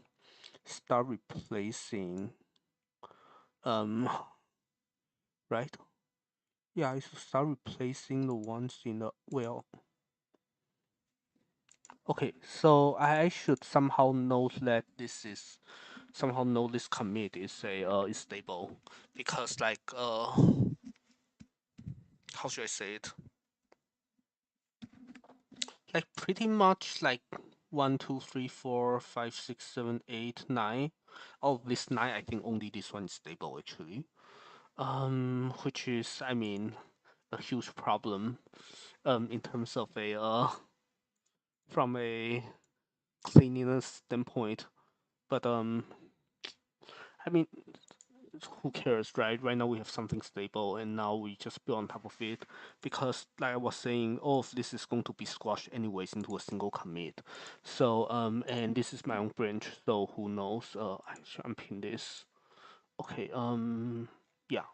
start replacing right? Yeah, is to start replacing the ones in the well. Okay, so I should somehow know that this commit is a is stable because like how should I say it? Like pretty much like 1, 2, 3, 4, 5, 6, 7, 8, 9. Of this 9, I think only this one is stable actually. Which is I mean a huge problem. In terms of a from a cleanliness standpoint. But I mean who cares, right? Right now we have something stable, and now we just build on top of it because, like I was saying, all of this is going to be squashed anyways into a single commit. So, and this is my own branch, so who knows? I should unpin this. Okay, yeah,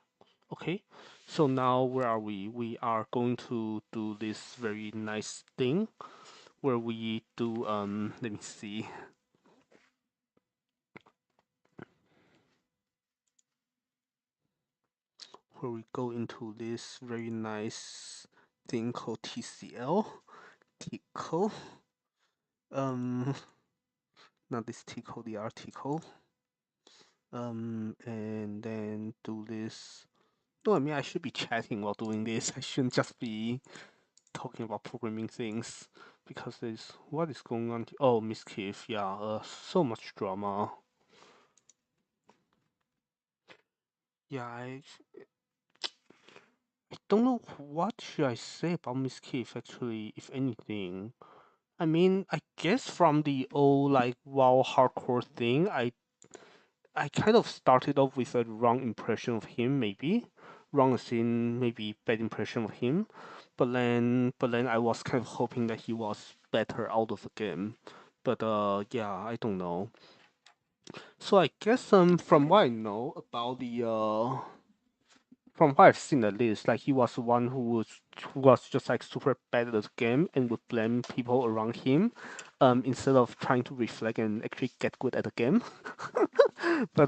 okay. So now where are we? We are going to do this very nice thing where we do, let me see, where we go into this very nice thing called TCL. Tickle. Um, Not this tickle, the article. And then do this. No, I mean I should be chatting while doing this. I shouldn't just be talking about programming things because there's what is going on. Oh, Miss Keith, yeah. So much drama. Yeah, I don't know what should I say about Miss Keith actually, if anything. I mean, I guess from the old like WoW hardcore thing, I kind of started off with a wrong impression of him, maybe wrong as in maybe bad impression of him, but then I was kind of hoping that he was better out of the game. But yeah, I don't know. So I guess from what I know about the from what I've seen at least, like he was one who was just like super bad at the game and would blame people around him, instead of trying to reflect and actually get good at the game. but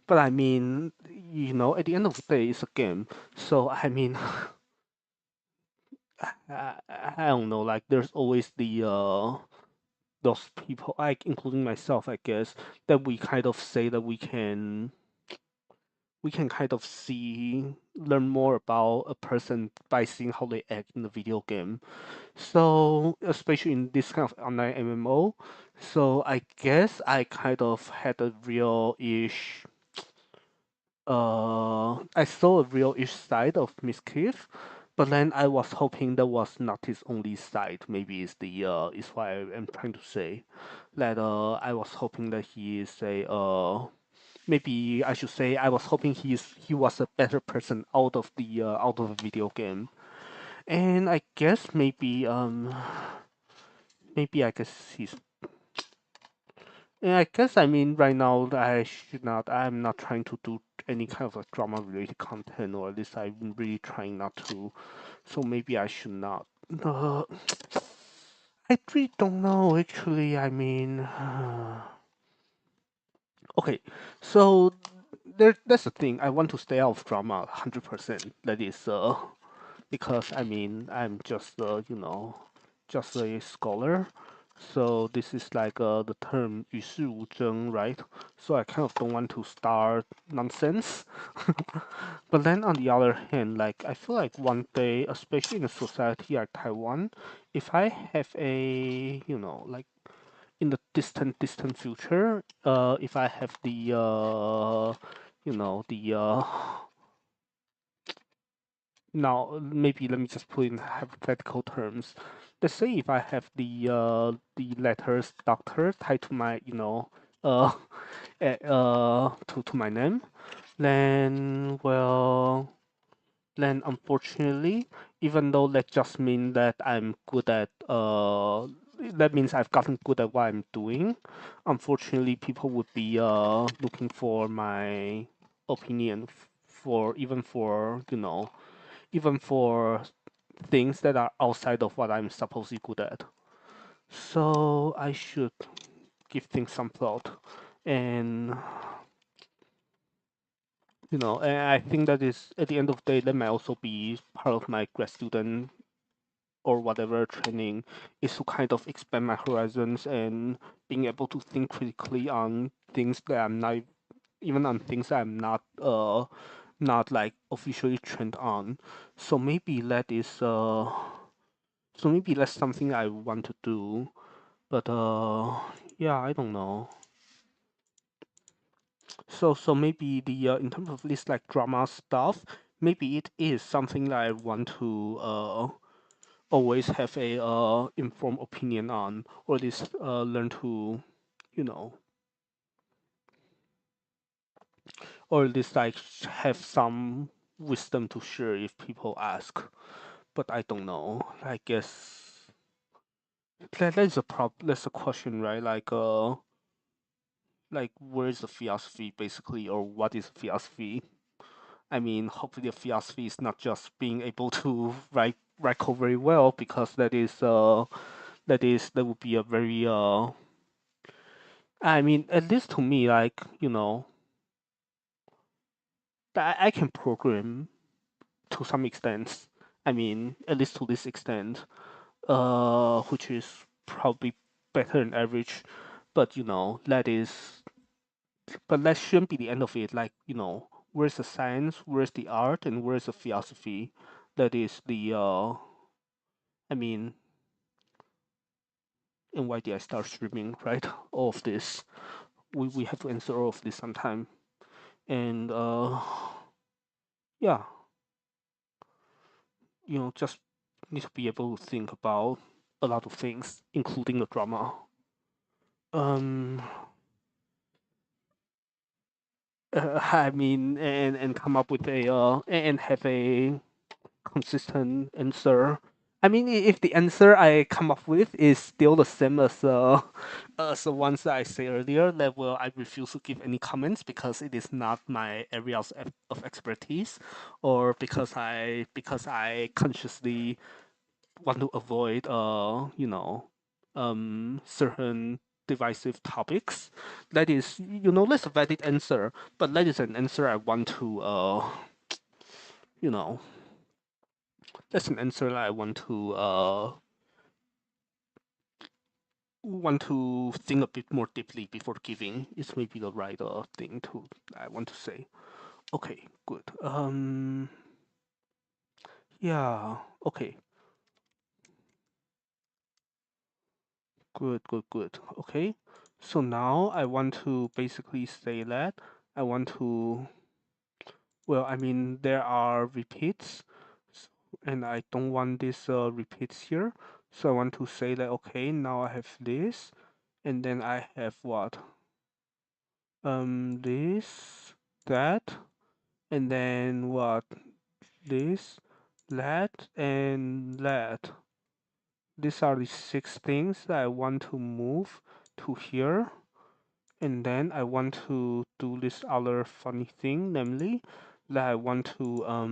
but I mean, at the end of the day, it's a game. So I mean, I don't know. Like, there's always the those people, like including myself, I guess, that we kind of say that we can kind of learn more about a person by seeing how they act in the video game. So, especially in this kind of online MMO, so I guess I kind of had a real-ish, I saw a real-ish side of Miss Keith, but then I was hoping that was not his only side. Maybe is what I am trying to say, that I was hoping that he is maybe I should say I was hoping he was a better person out of a video game. And I guess maybe I guess he's I guess I mean right now I'm not trying to do any kind of a drama related content, or at least I'm really trying not to. So maybe I should not. Uh, I really don't know actually. I mean okay, so that's the thing. I want to stay out of drama 100%. That is because I mean I'm just just a scholar. So this is like the term 与世无争, right? So I kind of don't want to start nonsense. But then on the other hand, like I feel like one day, especially in a society like Taiwan, if I have a, like in the distant future, if I have the, the now maybe let me just put in hypothetical terms. Let's say if I have the letters doctor tied to my, uh to my name, then well, then unfortunately, even though that just means that I'm good at that means I've gotten good at what I'm doing, unfortunately people would be looking for my opinion for even for things that are outside of what I'm supposedly good at. So I should give things some thought. And and I think that is at the end of the day that might also be part of my grad student or whatever training is to kind of expand my horizons and being able to think critically on things that I'm not even on things that I'm not like officially trained on. So maybe that is so maybe that's something I want to do. But yeah, I don't know. So maybe the in terms of this like drama stuff, maybe it is something that I want to always have a informed opinion on, or at least learn to, you know, or at least like have some wisdom to share if people ask. But I don't know. I guess that's a that's a question, right? Like where is the philosophy basically, or what is philosophy? I mean, hopefully the philosophy is not just being able to write code very well, because that would be a very I mean, at least to me, like, I can program to some extent. I mean, at least to this extent, which is probably better than average. But that shouldn't be the end of it. Like, where's the science, where's the art, and where's the philosophy? That is the I mean, and why did I start streaming, right? All of this. We have to answer all of this sometime. And yeah, just need to be able to think about a lot of things, including the drama. Um, I mean, and come up with a and have a consistent answer. I mean, if the answer I come up with is still the same as the ones that I said earlier, that well, I refuse to give any comments because it is not my area of expertise, or because I consciously want to avoid certain divisive topics. That is, that's a valid answer, but that is an answer I want to you know that's an answer that I want to think a bit more deeply before giving. Is maybe the right thing to I want to say. Okay, good. Yeah. Okay. Good. Good. Good. Okay. So now I want to basically say that I want to. Well, I mean there are repeats, and I don't want this repeats here. So I want to say that okay, now I have this, and then I have what? This, that, and then what? This, that, and that. These are the six things that I want to move to here. And then I want to do this other funny thing, namely that I want to, I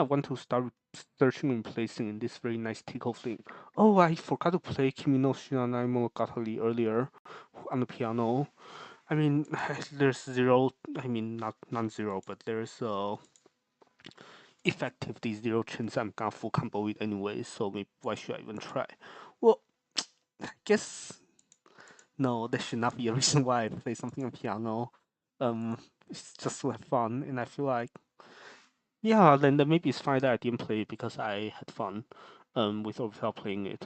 want to start searching and placing in this very nice tickle thing. Oh, I forgot to play Kimi no Shiranai Monogatari earlier on the piano. I mean, there's zero. I mean, not non-zero, but there's effectively zero chance I'm gonna full combo it anyway. So maybe why should I even try? Well, I guess no, there should not be a reason why I play something on piano. Um, it's just to have fun, and I feel like yeah, then maybe it's fine that I didn't play it because I had fun. With or without playing it,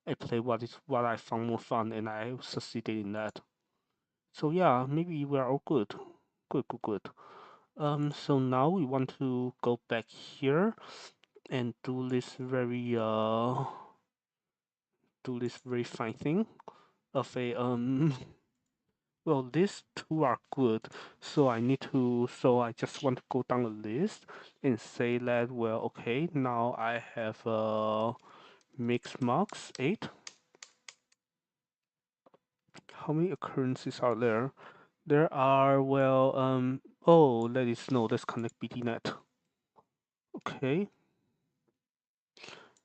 I played what I found more fun, and I succeeded in that. So yeah, maybe we're all good. Good, good, good. So now we want to go back here and do this very fine thing of a well, these two are good, so I just want to go down the list and say that, well, okay, now I have mix marks 8. How many occurrences are there? There are, well, oh, let us know, let's connect BTnet. Okay,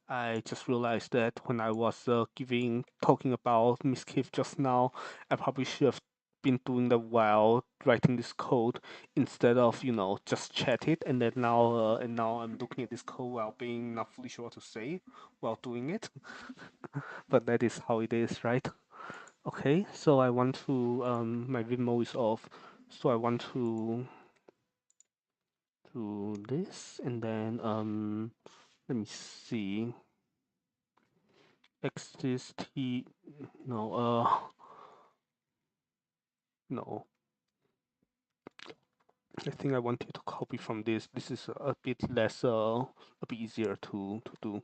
I just realized that when I was talking about Miskif just now, I probably should have been doing that while writing this code instead of just chat it, and then now I'm looking at this code while being not fully sure what to say while doing it. But that is how it is, right? Okay, so I want to my Vimo is off, so I want to do this, and then let me see. XST no no, I think I wanted to copy from this. This is a bit less a bit easier to do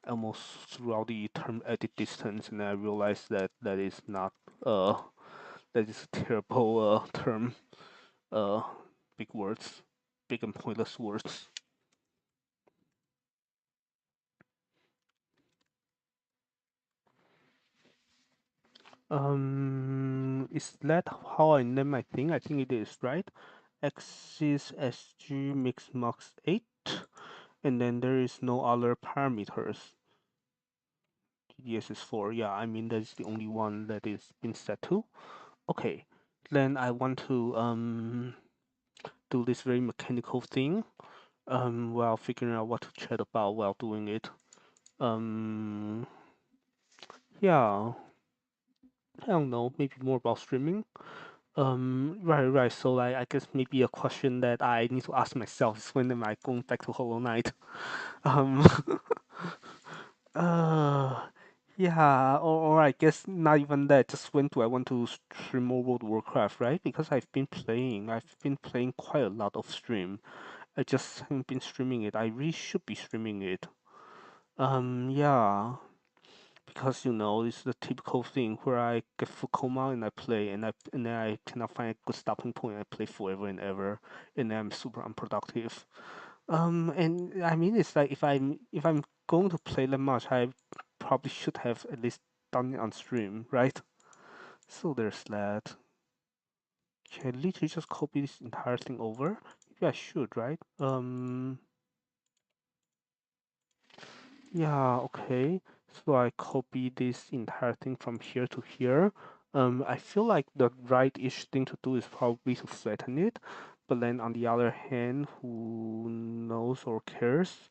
almost throughout the term edit distance, and I realized that that is not that is a terrible term, uh big words, big and pointless words. Is that how I name my thing? I think it is, right? Axis SG mix max 8, and then there is no other parameters. TDS is 4. Yeah, I mean that's the only one that is been set to. Okay, then I want to do this very mechanical thing while figuring out what to chat about while doing it. Um, yeah, I don't know, maybe more about streaming. Right. So I guess maybe a question that I need to ask myself is when am I going back to Hollow Knight? Um, uh, yeah, or I guess not even that. Just when do I want to stream more World of Warcraft, right? Because I've been playing quite a lot of stream. I just haven't been streaming it. I really should be streaming it. Yeah, because it's the typical thing where I get full coma and I play, and then I cannot find a good stopping point. I play forever and ever, and then I'm super unproductive. And I mean, it's like if I'm going to play that much, I probably should have at least done it on stream, right? So there's that. Can I literally just copy this entire thing over? Maybe I should, right? Yeah, okay. So I copy this entire thing from here to here. I feel like the right-ish thing to do is probably to flatten it, but then on the other hand, who knows or cares?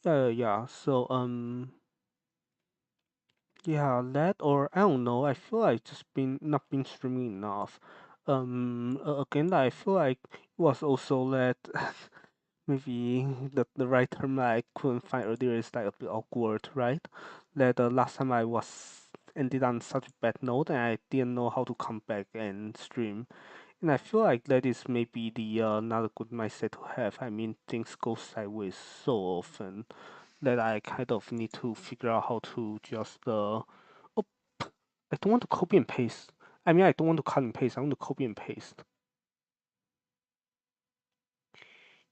Yeah. So yeah, that or I don't know. I feel like just been not been streaming enough. Again, I feel like it was also that maybe the right term I couldn't find earlier is like a bit awkward, right? That the last time I was ended on such a bad note and I didn't know how to come back and stream. And I feel like that is maybe the not a good mindset to have. I mean, things go sideways so often that I kind of need to figure out how to just oh, I don't want to copy and paste. I mean, I don't want to cut and paste. I want to copy and paste.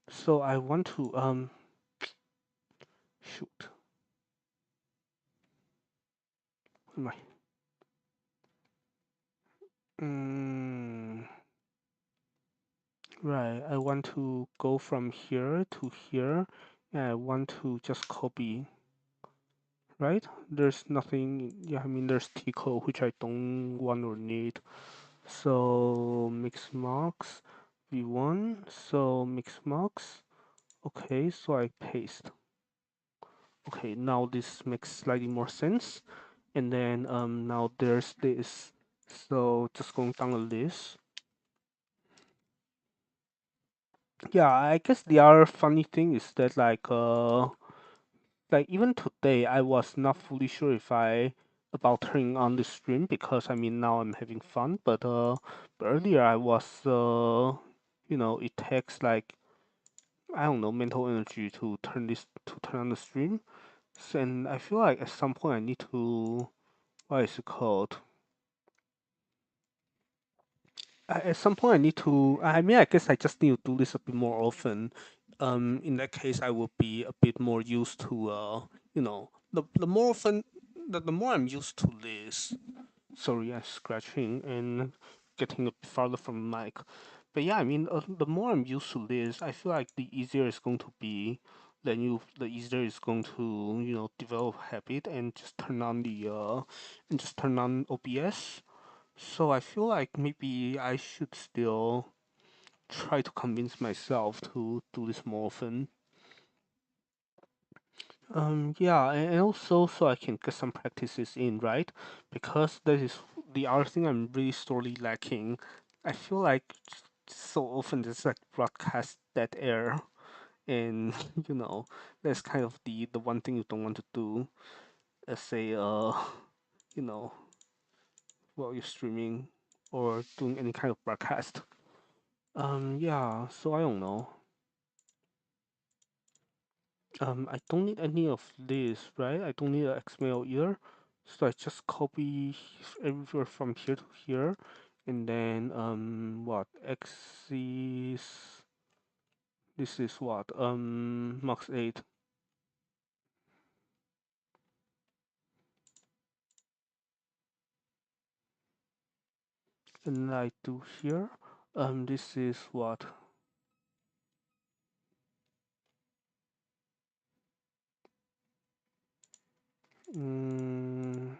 So I want to shoot. What am I? Right. I want to go from here to here, and I want to just copy. Right? There's nothing. Yeah, I mean, there's Tico, which I don't want or need. So mix marks v1. So mix marks. Okay, so I paste. Okay, now this makes slightly more sense. And then now there's this. So just going down the list. Yeah, I guess the other funny thing is that like even today I was not fully sure if I about turning on the stream because I mean now I'm having fun, but earlier I was it takes like I don't know mental energy to turn on the stream. And I feel like at some point I need to what is it called? At some point I need to. I mean, I guess I just need to do this a bit more often. In that case, I will be a bit more used to. The more often, the more I'm used to this. Sorry, I'm scratching and getting a bit farther from the mic. But yeah, I mean, the more I'm used to this, I feel like the easier it's going to be. The easier it's going to develop habit and just turn on OBS. So I feel like maybe I should still try to convince myself to do this more often. Yeah, and also so I can get some practices in, right? Because that is the other thing I'm really sorely lacking. I feel like so often there's like broadcast dead air, and you know, that's kind of the one thing you don't want to do as you know, while you're streaming or doing any kind of broadcast. Yeah, so I don't know. I don't need any of this, right? I don't need an XML either. So I just copy everywhere from here to here. And then, what? X is, this is what? Max 8. And I do here. This is what? Mm,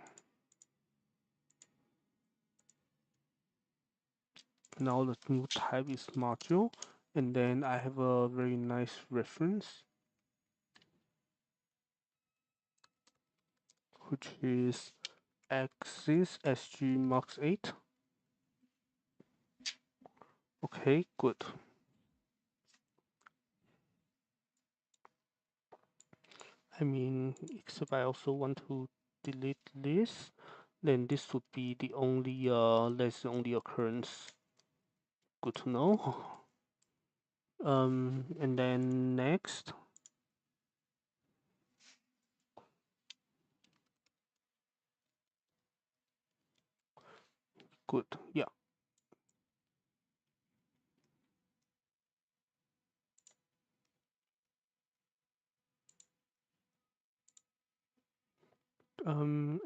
now the new type is module. And then I have a very nice reference, which is axis sg max 8. Okay, good. I mean, except I also want to delete this, then this would be the only that's the only occurrence. Good to know. And then next, good, yeah.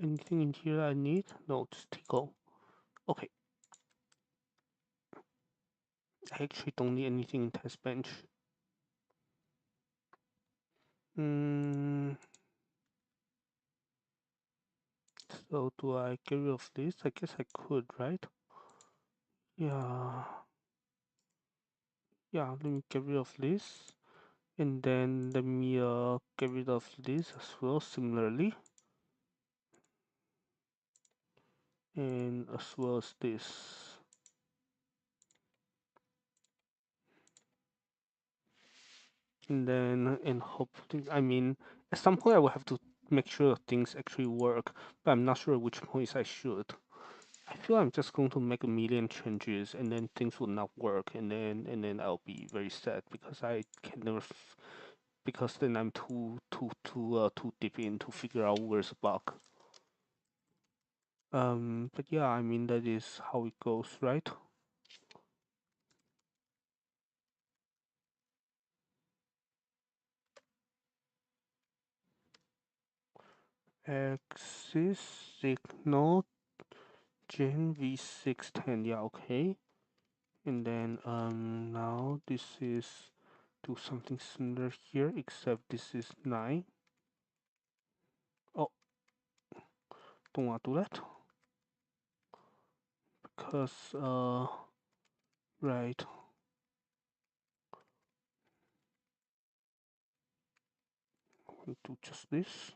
Anything in here I need? No, just tickle. Okay, I actually don't need anything in test bench. Mm, so do I get rid of this? I guess I could, right? Yeah, yeah. Let me get rid of this. And then let me get rid of this as well similarly, and as well as this. And then and hopefully, I mean, at some point I will have to make sure things actually work, but I'm not sure which points I should. I feel I'm just going to make a million changes and then things will not work, and then I'll be very sad because I can never because then I'm too deep in to figure out where's the bug. But yeah, I mean that is how it goes, right? Axis signal gen v610. Yeah, okay. And then now this is do something similar here, except this is 9. Oh, don't want to do that because right. do just this.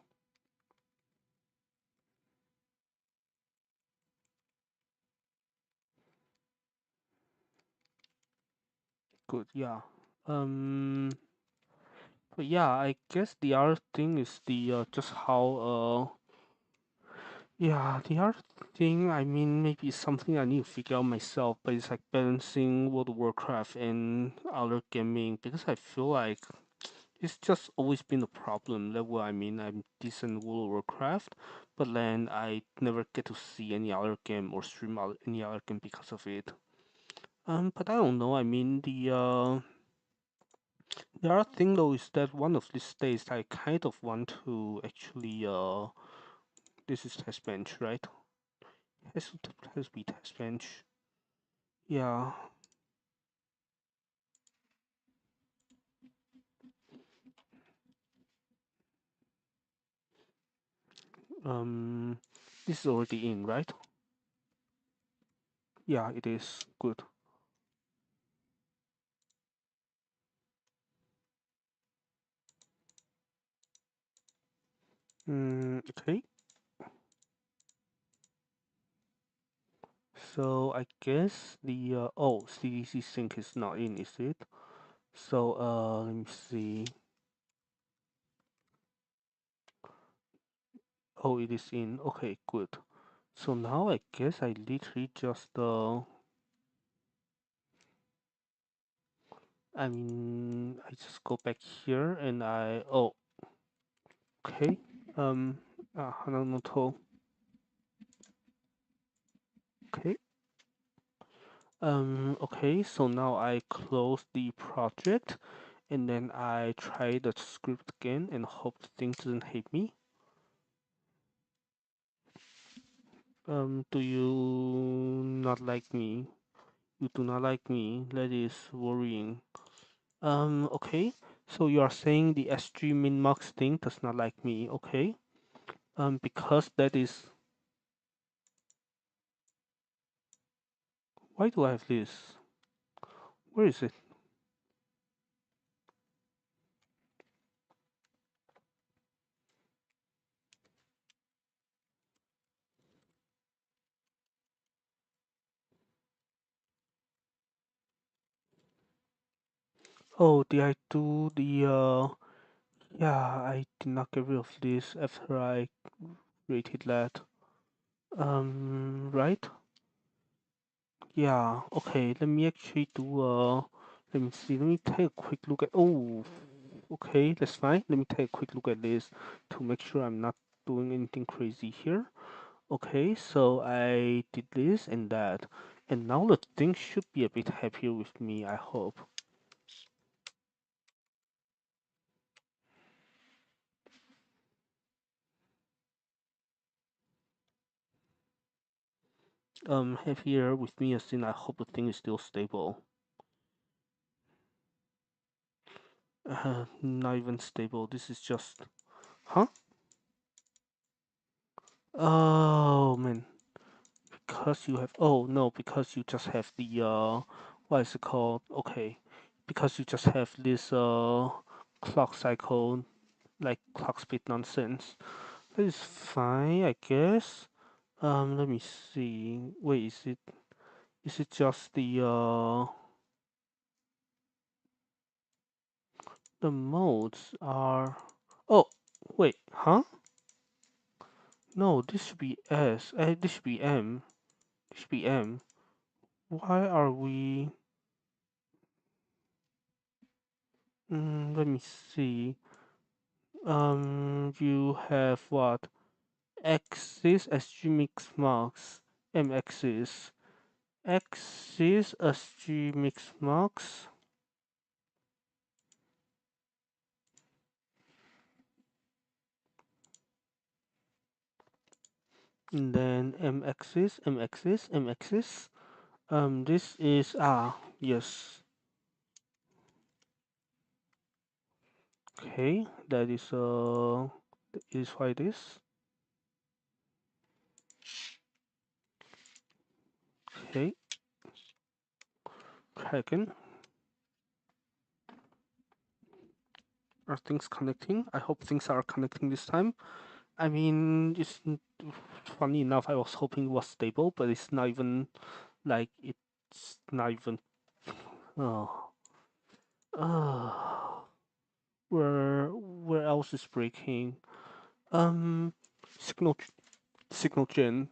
Good, yeah. Um, but yeah, I guess the other thing is the just how yeah, the other thing, I mean, maybe it's something I need to figure out myself, but it's like balancing World of Warcraft and other gaming because I feel like it's just always been a problem. That what I mean, I'm decent in World of Warcraft, but then I never get to see any other game or stream any other game because of it. But I don't know. I mean, the other thing though is that one of these days I kind of want to actually this is test bench, right? Has to be test bench. Yeah. Um, this is already in, right? Yeah, it is. Good. Okay. So I guess the oh, CDC sync is not in, is it? So let me see. Oh, it is in. Okay, good. So now I guess I literally just I mean I just go back here and I oh okay Hananoto. Okay. Okay, so now I close the project and then I try the script again and hope the thing doesn't hate me. Do you not like me? You do not like me. That is worrying. Okay. So you are saying the SG min-max thing does not like me, okay? Because that is why do I have this? Where is it? Oh, did I do the yeah, I did not get rid of this after I created that. Right? Yeah, okay, let me actually do let me see, let me take a quick look at oh okay, that's fine. Let me take a quick look at this to make sure I'm not doing anything crazy here. Okay, so I did this and that. And now the thing should be a bit happier with me, I hope. Happier with me as in I hope the thing is still stable. Not even stable, this is just huh? Oh man. Because you have oh no, because you just have the what is it called? Okay. Because you just have this clock cycle like clock speed nonsense. That is fine, I guess. Let me see. Wait, is it just the modes are oh wait, huh? No, this should be S. This should be M. This should be M. Why are we let me see. You have what? Axis SG mix marks. M axis. Axis SG mix marks. And then M axis, M axis, M axis. This is yes. Okay, that is why it is. Okay, try again. Are things connecting? I hope things are connecting this time. I mean, funny enough. I was hoping it was stable, but it's not even like it's not even. Oh, uh, where else is breaking? Um, signal signal gen.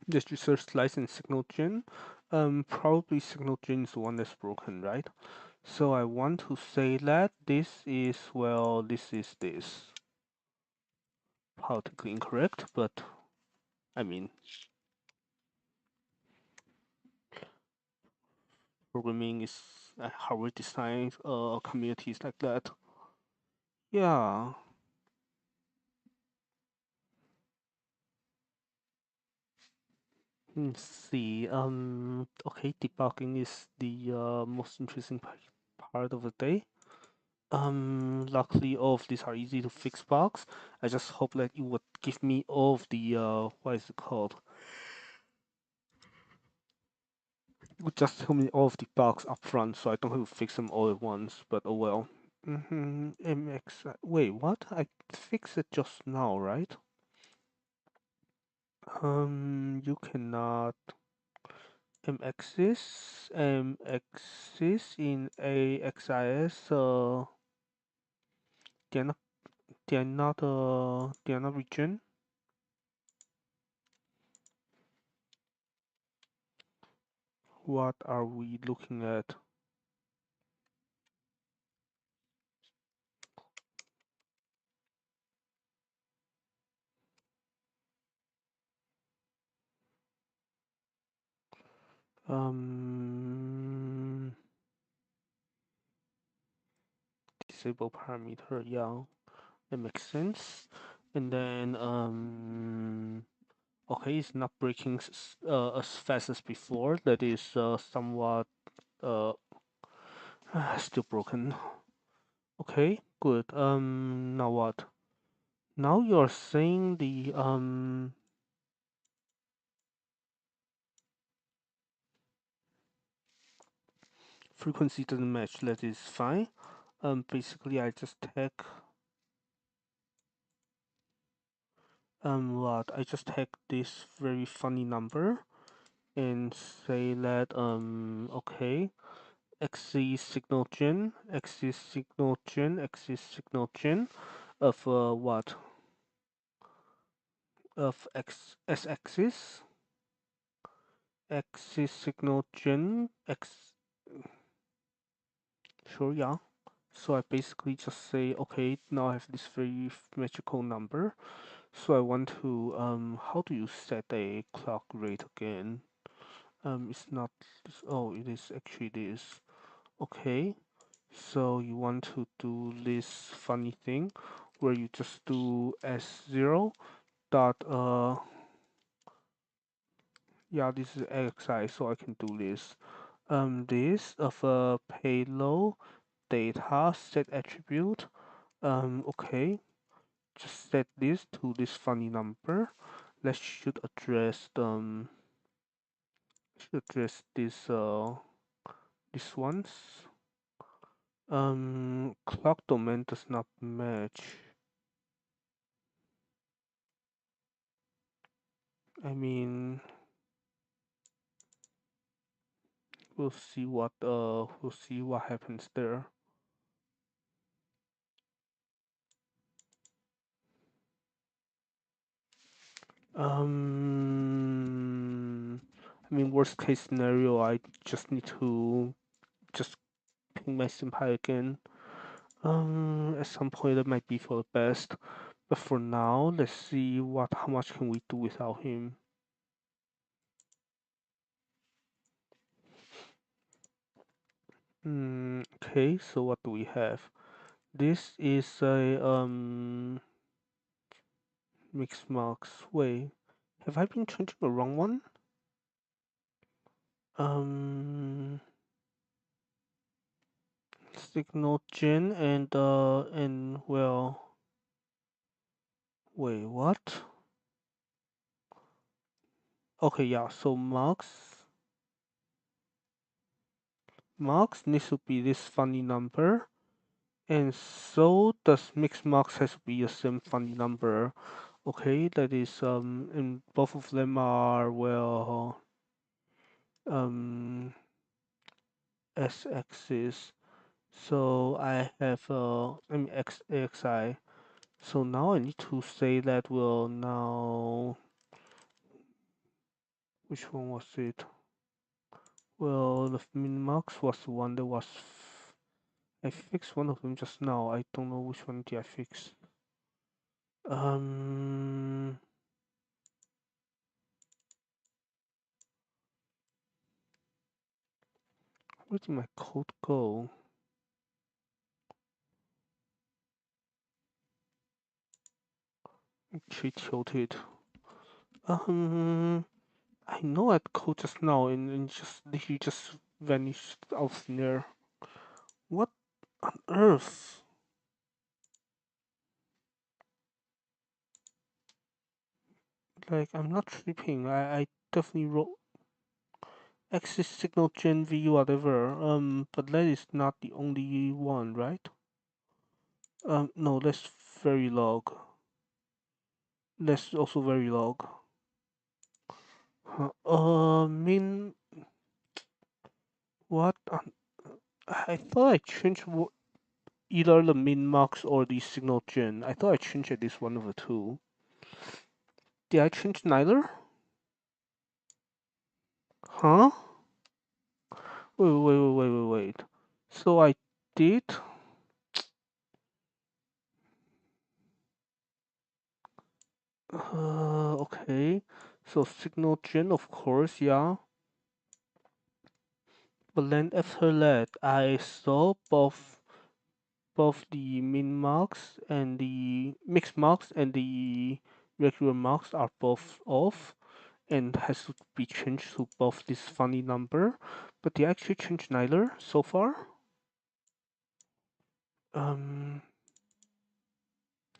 This research lies in signal gen. Probably signal gen is the one that's broken, right? So I want to say that this is, well, this is this. Politically incorrect, but I mean, programming is how we design communities like that. Yeah. Let's see. Okay, debugging is the most interesting part of the day. Luckily, all of these are easy to fix bugs. I just hope that you would give me all of the what is it called? You would just tell me all of the bugs up front, so I don't have to fix them all at once. But oh well. MX. Wait, what? I fixed it just now, right? You cannot MXs in AXIS. They're not. They're not. They're not region. What are we looking at? Um, disable parameter. Yeah, that makes sense. And then okay, it's not breaking as fast as before. That is somewhat uh still broken. Okay, good. Now what? Now you're saying the frequency doesn't match. That is fine. Basically I just take what? I just take this very funny number and say that okay, axis signal gen, axis signal gen, axis signal gen of what? Of s axis, axis signal gen, x. Sure, yeah. So I basically just say, okay, now I have this very magical number. So I want to how do you set a clock rate again? It's not this, oh, it is actually this. Okay. So you want to do this funny thing where you just do S0 dot yeah, this is XI, so I can do this. This of a payload data set attribute. Okay, just set this to this funny number. Let's should address this ones. Clock domain does not match. I mean, we'll see what happens there. I mean, worst case scenario, I just need to just ping my senpai again. At some point that might be for the best, but for now, let's see how much can we do without him. Okay, so what do we have? This is a mix marks. Wait, have I been changing the wrong one? Um, signal gen and well, wait, what? Okay, yeah. So marks max needs to be this funny number, and so does mix max has to be the same funny number. Okay, that is and both of them are well um s-axis. So I have I mean x axi. So now I need to say that well now which one was it? Well, the min-max was the one that was. I fixed one of them just now. I don't know which one did I fix. Um, where did my code go? Actually tilted. Um, I know that code just now and just he just vanished out of thin air. What on earth? Like I'm not tripping. I definitely wrote axis signal gen v whatever. But that is not the only one, right? No, that's Verilog. That's also Verilog. Mean what? I thought I changed either the min max or the signal gen. I thought I changed at least one of the two. Did I change neither? Huh? Wait. So I did. Okay. So signal gen, of course, yeah. But then after that, I saw both the min marks and the mixed marks and the regular marks are both off and has to be changed to both this funny number. But they actually changed neither so far. Um,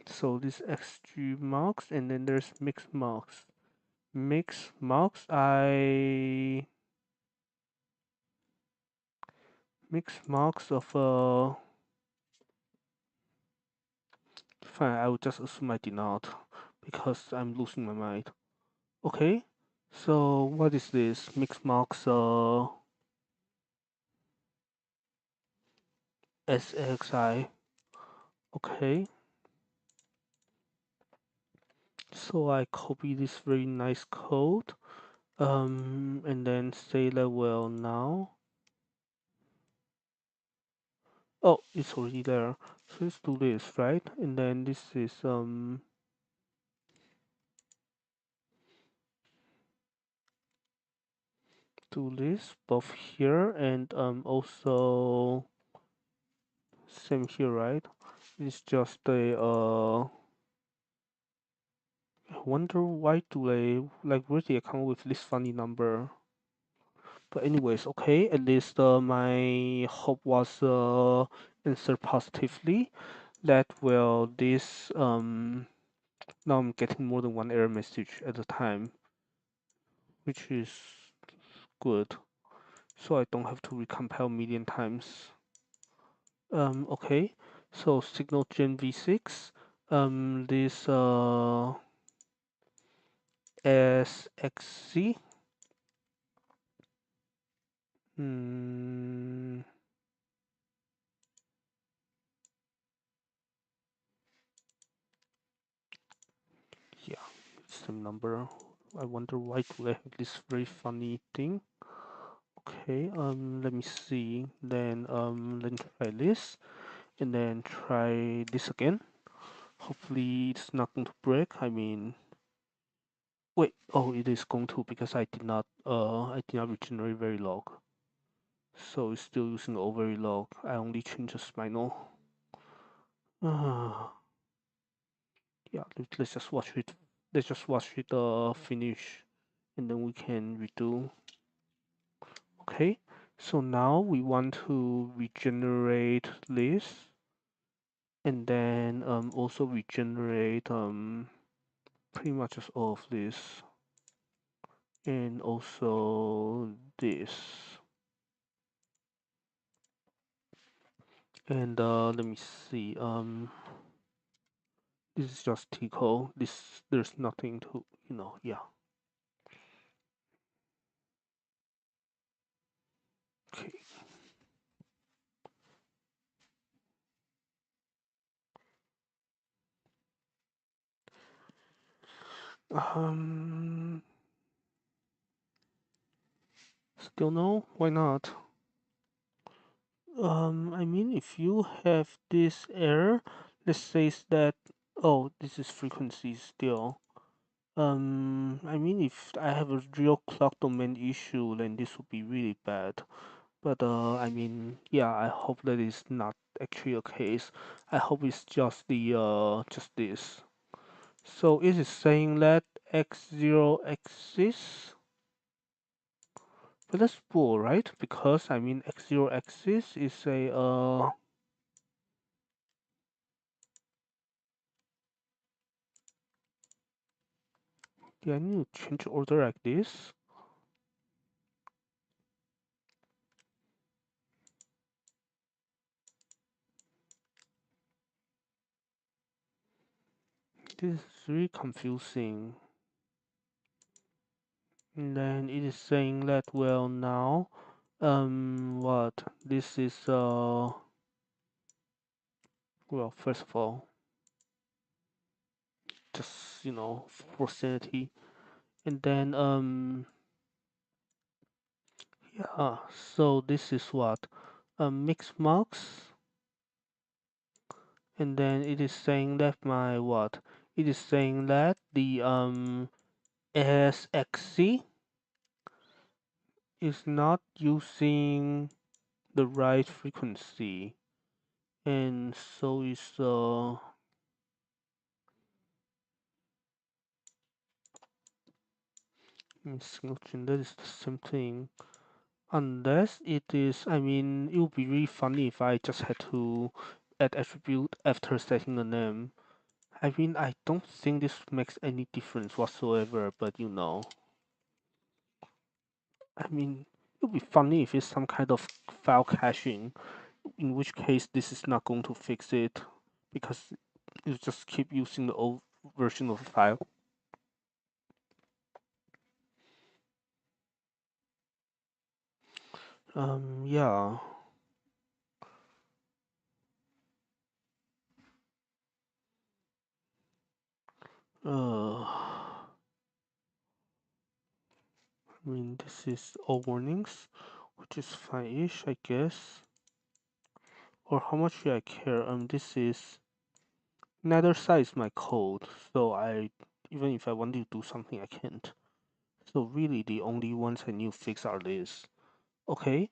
so this xg marks and then there's mixed marks. Mixed marks, mixed marks of fine, I would just assume I did not because I'm losing my mind. Okay, so what is this? Mixed marks SXI. Okay, so I copy this very nice code. And then say that well now. Oh, it's already there. So let's do this, right? And then this is do this both here and also same here, right? It's just a I wonder why do they like where they come with this funny number. But anyways, okay, at least my hope was answered positively. That well this now I'm getting more than one error message at a time, which is good. So I don't have to recompile million times. Okay. So signal gen v6. This SXC. Hmm. Yeah, same number. I wonder why do I have this very funny thing. Okay, let me see. Then let me try this and then try this again. Hopefully it's not going to break. I mean, wait. Oh, it is going to because I did not regenerate Verilog. So it's still using old Verilog. I only changed the spinal. Yeah, let's just watch it. Let's just watch it finish, and then we can redo. Okay. So now we want to regenerate this, and then also regenerate pretty much just all of this, and also this. And let me see. This is just Tico. There's nothing to yeah. Okay. Um, Still no? Why not? I mean, if you have this error, let's say that, oh, this is frequency still. I mean, if I have a real clock domain issue, then this would be really bad. But I mean, yeah, I hope that is not actually a case. I hope it's just just this. So it is saying that x0 axis, but that's bull, right? Because I mean, x0 axis is a yeah, I need to change order like this. This is really confusing. And then it is saying that, well, now, what? This is well, first of all, just for sanity. And then yeah, so this is what mix marks, and then it is saying that my what? It is saying that the ASXC is not using the right frequency, and so is singleton. That is the same thing. Unless it is, I mean, it would be really funny if I just had to add attribute after setting a name. I mean, I don't think this makes any difference whatsoever, but I mean, it would be funny if it's some kind of file caching, in which case this is not going to fix it, because you just keep using the old version of the file. Yeah. I mean, this is all warnings, which is fine-ish, I guess. Or how much do I care? This is neither side is my code, so even if I want to do something, I can't. So really, the only ones I need to fix are this. Okay,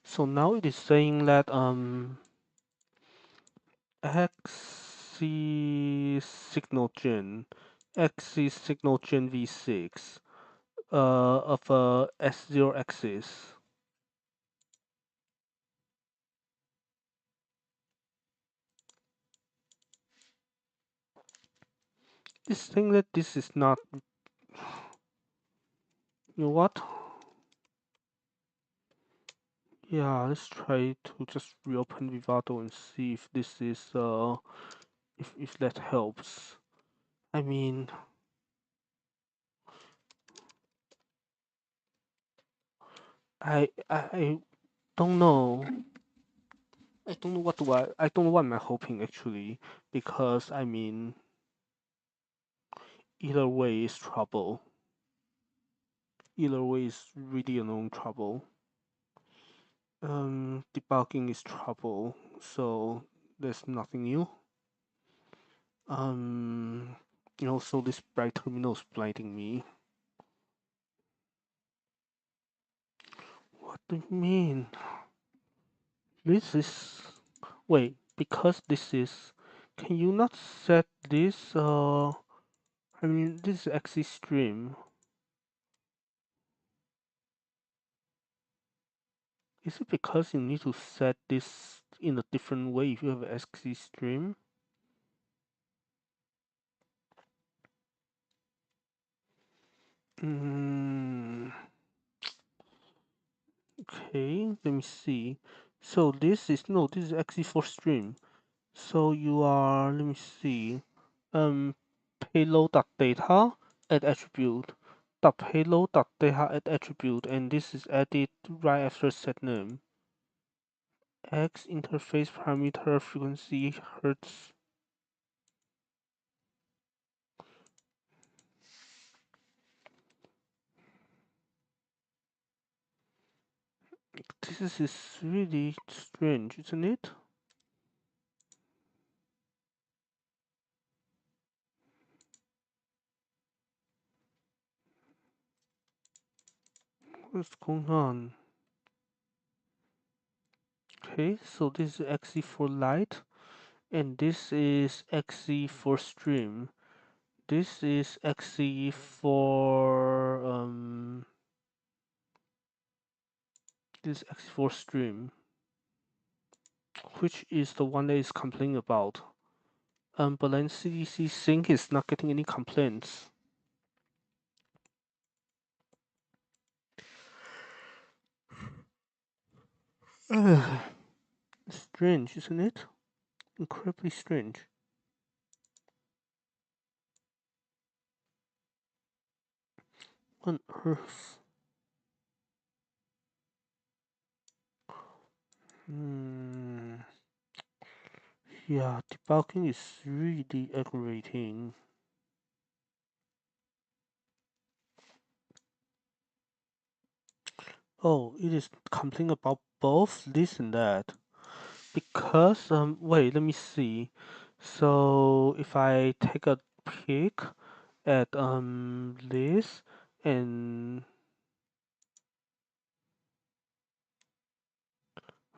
so now it is saying that axis signal gen, axis signal gen v6 of S0 axis. This thing that this is not. You know what? Yeah, let's try to just reopen Vivado and see if this is if that helps. I mean, I don't know. I don't know I don't know what I'm hoping actually, because I mean, either way is trouble. Either way is really a known trouble. Debugging is trouble, so there's nothing new. Um, so this bright terminal is blinding me. What do you mean? This is wait, because this is. Can you not set this? I mean, this is axis stream. Is it because you need to set this in a different way if you have axis stream? Mm, okay, let me see. So this is no, this is actually for stream. So you are, let me see, um, payload.data at attribute. Dot payload.data at attribute, and this is added right after set name. X interface parameter frequency hertz. This is really strange, isn't it? What's going on? Okay, so this is XE for light, and this is XE for stream. This is XE for this XE for stream, which is the one that is complaining about. But then CDC Sync is not getting any complaints. Strange, isn't it? Incredibly strange. On Earth. Hmm. Yeah, debugging is really aggravating. Oh, it is complaining about both this and that. Because wait, let me see. So if I take a peek at this and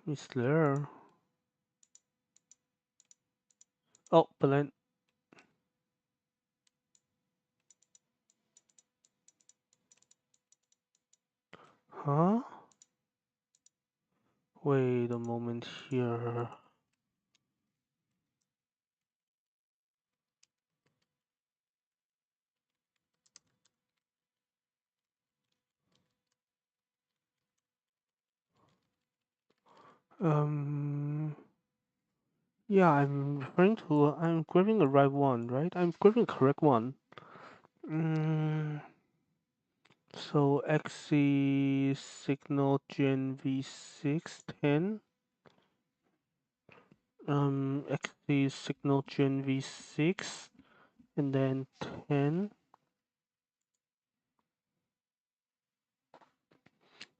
is there? Oh, but then huh? Wait a moment here. Um yeah, I'm grabbing the right one, right? I'm grabbing the correct one. Mm, so XC signal gen V610. XC signal gen V6 and then 10.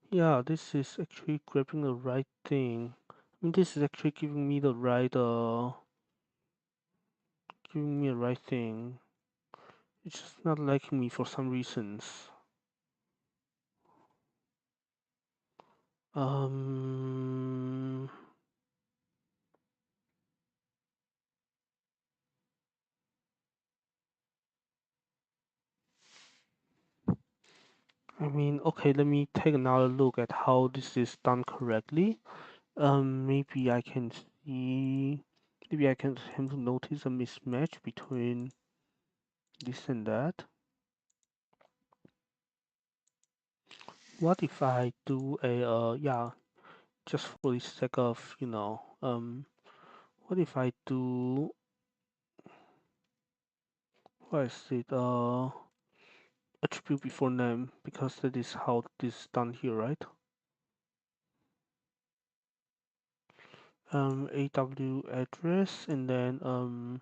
Yeah, this is actually grabbing the right thing. I mean, this is actually giving me the right thing. It's just not liking me for some reasons. Um, I mean, okay, let me take another look at how this is done correctly. Maybe I can see, maybe I can attempt to notice a mismatch between this and that. What if I do a yeah, just for the sake of what if I do what is it attribute before name, because that is how this is done here, right? AW address and then um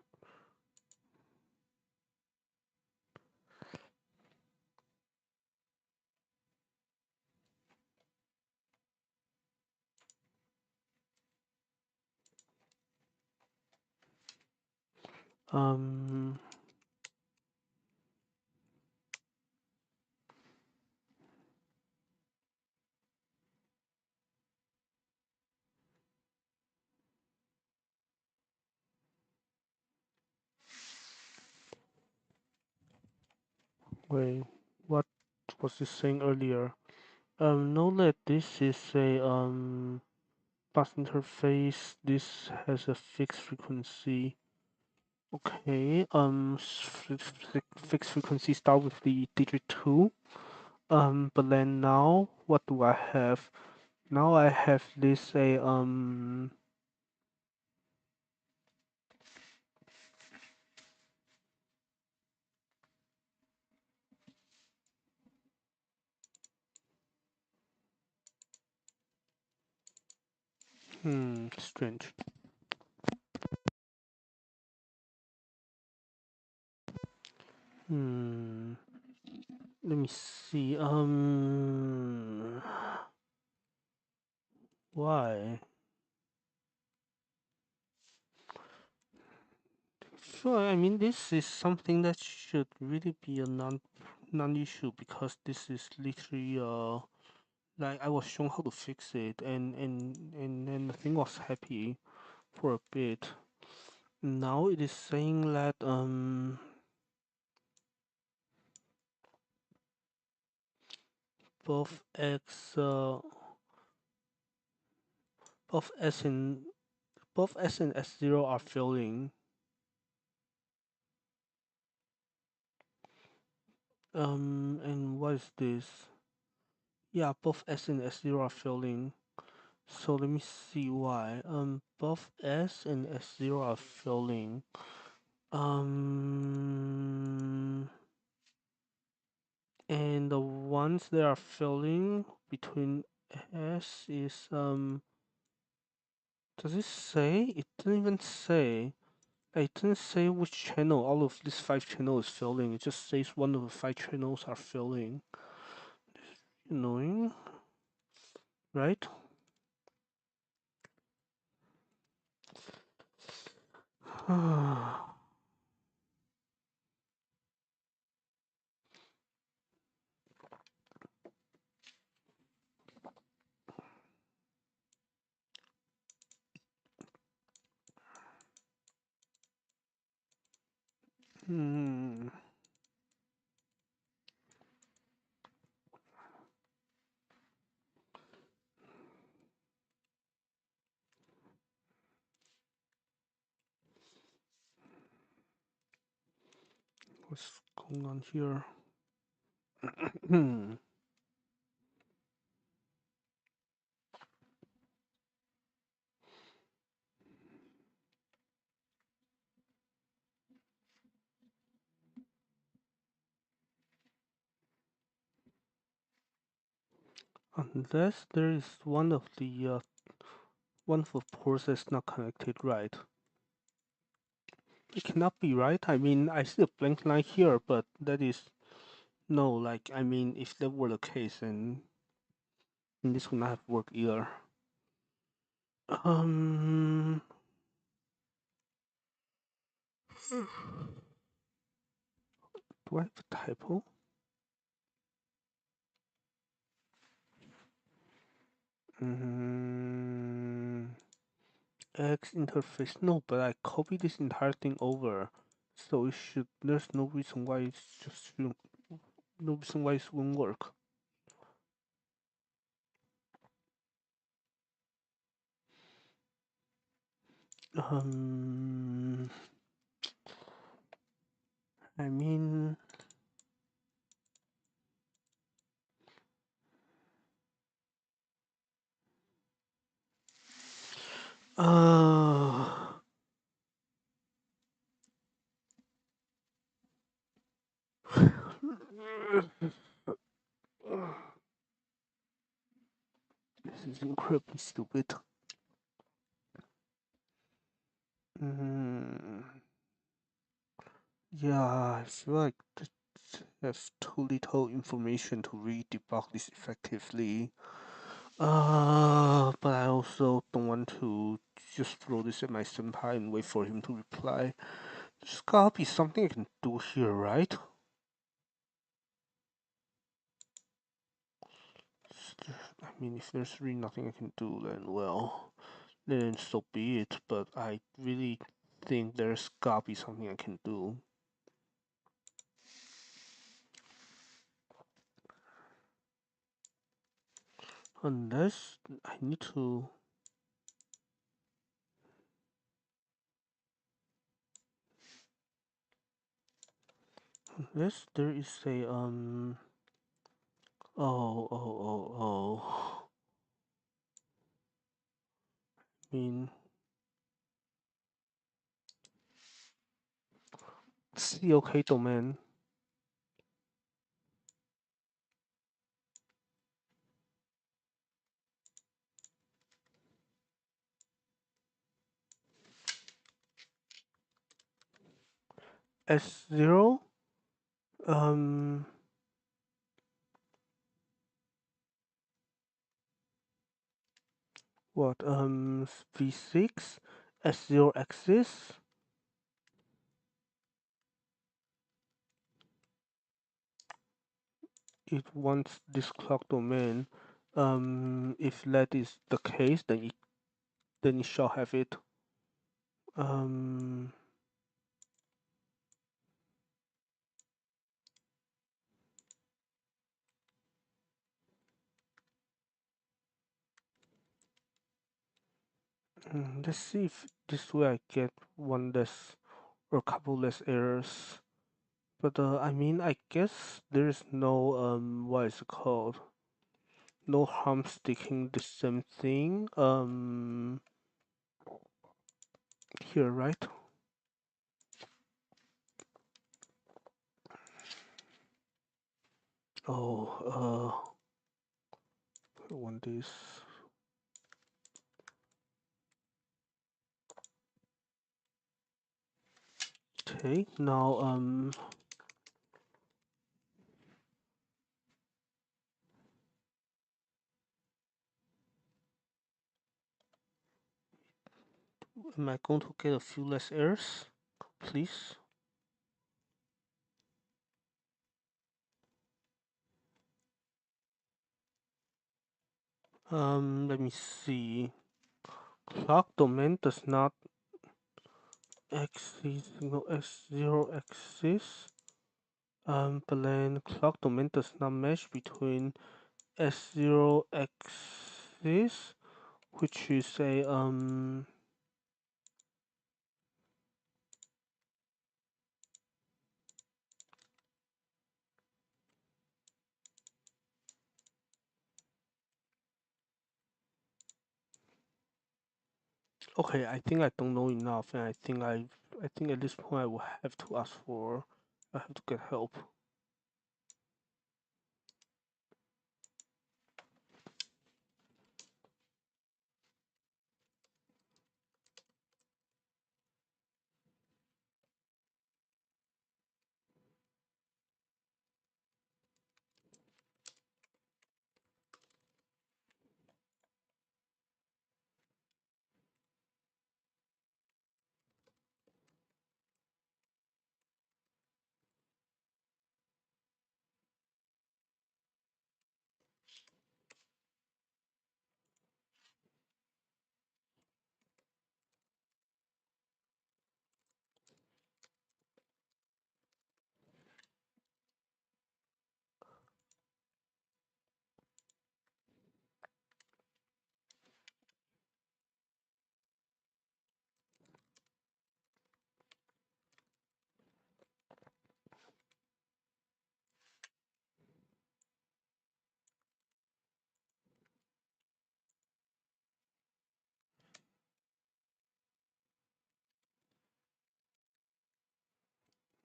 wait, what was this saying earlier? Know that this is a bus interface. This has a fixed frequency. Okay, fixed frequency start with the digit 2. But then now, what do I have? Now I have this a strange. Hmm. Let me see. Why? Sure. I mean, this is something that should really be a non-issue because this is literally like I was shown how to fix it, and the thing was happy for a bit. Now it is saying that both x both s and both s and s0 are failing. And what is this? Yeah, both s and s0 are failing. So let me see why. Both s and s0 are failing. Um, and the ones that are failing between s is does it say? It didn't even say. It didn't say which channel all of these five channels is failing. It just says one of the five channels are failing. Annoying, right? Hmm. What's going on here? Unless there is one of the ports that's not connected right. It cannot be right. I mean, I see a blank line here, but that is no. Like, I mean, if that were the case, then this would not have worked either. Um, do I have a typo? Mm, X interface. No, but I copied this entire thing over, so it should. There's no reason why it's just no reason why it won't work. Um, I mean, uh, this is incredibly stupid. Mm, yeah, I feel like have too little information to really debug this effectively. But I also don't want to just throw this at my senpai and wait for him to reply. There's gotta be something I can do here, right? I mean, if there's really nothing I can do, then well, then so be it. But I really think there's gotta be something I can do. Unless I need to. Unless there is a. Oh. SCOK domain. S0 um what v6 S0 axis. It wants this clock domain. If that is the case, then it shall have it. Um, let's see if this way I get one less or a couple less errors. But I mean, I guess there is no what is it called? No harm sticking the same thing here, right? Oh, I want this. Okay, now am I going to get a few less errors, please? Let me see. Clock domain does not exist, no S0 axis. But then clock domain does not match between S0 axis, which is a okay. I think I don't know enough, and I think at this point I will have to ask for, I have to get help.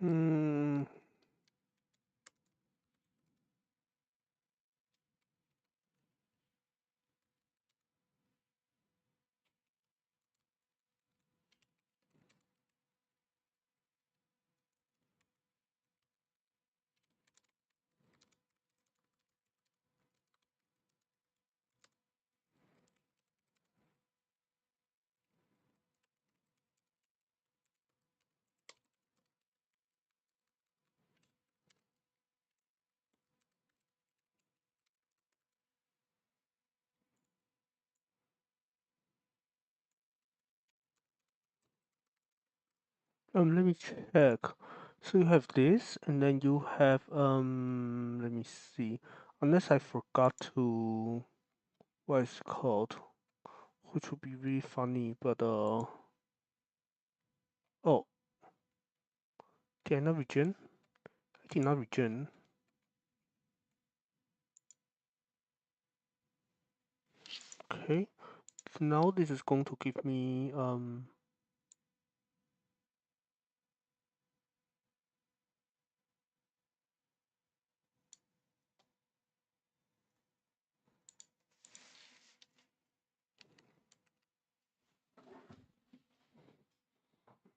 Mm, let me check. So you have this, and then you have let me see. Unless I forgot to, what is it called? Which would be really funny, but oh, did I not regen? I did not regen. Okay, so now this is going to give me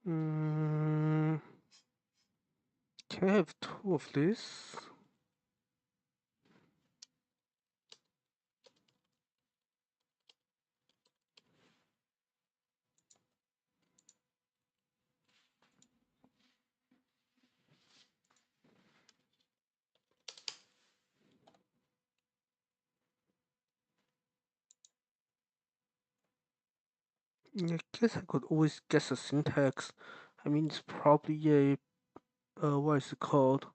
Mm, can I have two of this? I guess I could always guess a syntax. I mean, it's probably a what is it called?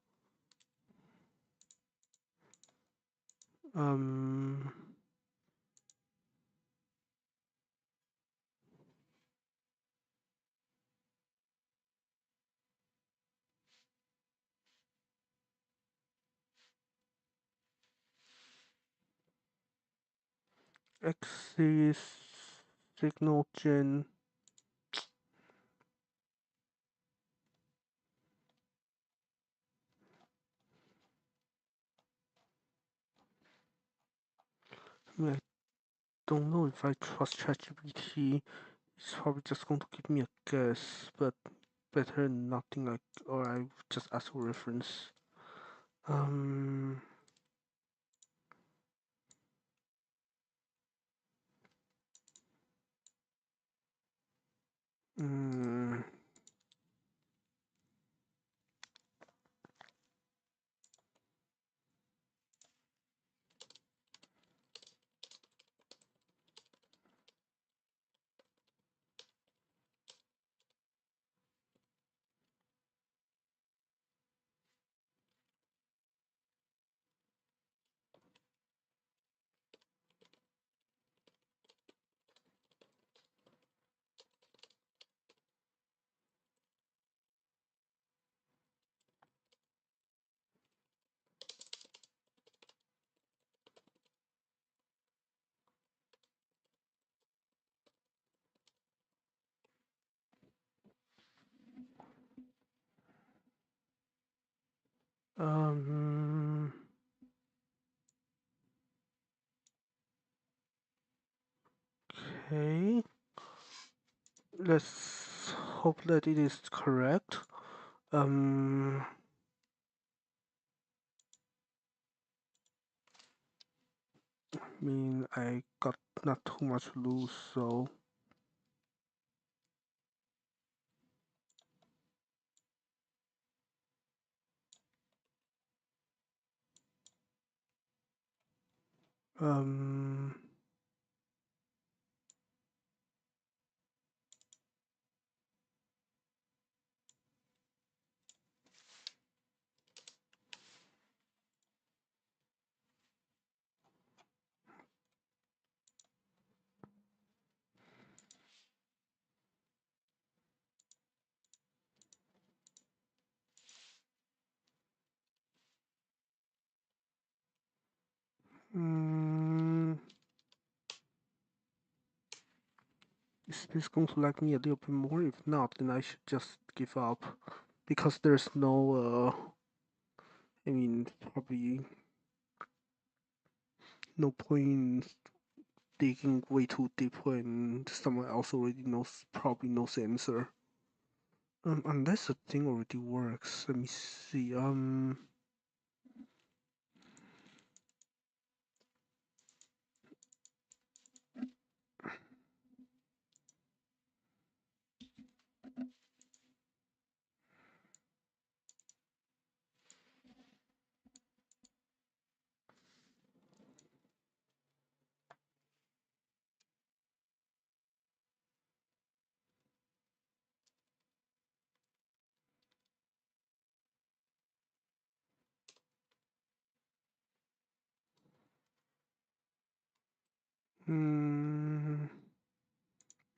Um, axis signal gen. I mean, I don't know if I trust ChatGPT. It's probably just going to give me a guess, but better nothing like, or I just ask for reference. Um, mm, um, okay. Let's hope that it is correct. Um, I mean, I got not too much to lose, so um, mm, is this going to like me a little bit more? If not, then I should just give up because there's no I mean, probably no point digging way too deep when someone else already probably knows the answer. Unless the thing already works. Let me see. Hmm.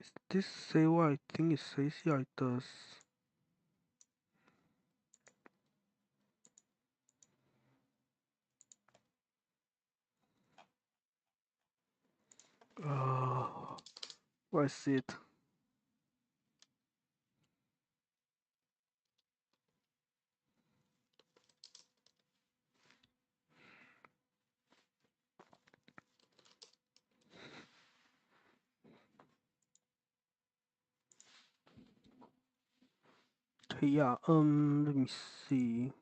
Is this say what I think it says? Yeah, it does. Uh, what is it? Okay, yeah. Let me see.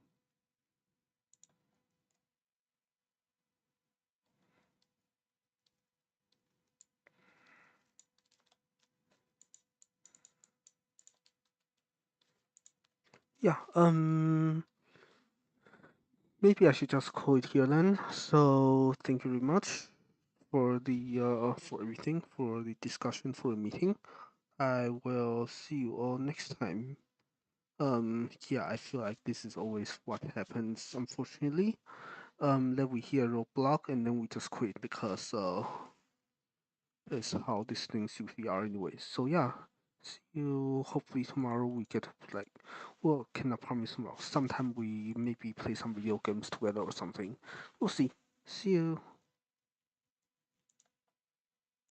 Yeah. Maybe I should just call it here then. So thank you very much for the for everything, for the discussion, for the meeting. I will see you all next time. Yeah, I feel like this is always what happens, unfortunately. Then we hear a roadblock and then we just quit because that's how these things usually are anyway. So yeah, see you hopefully tomorrow we get to like, well, cannot promise tomorrow. Sometime we maybe play some video games together or something. We'll see. See you.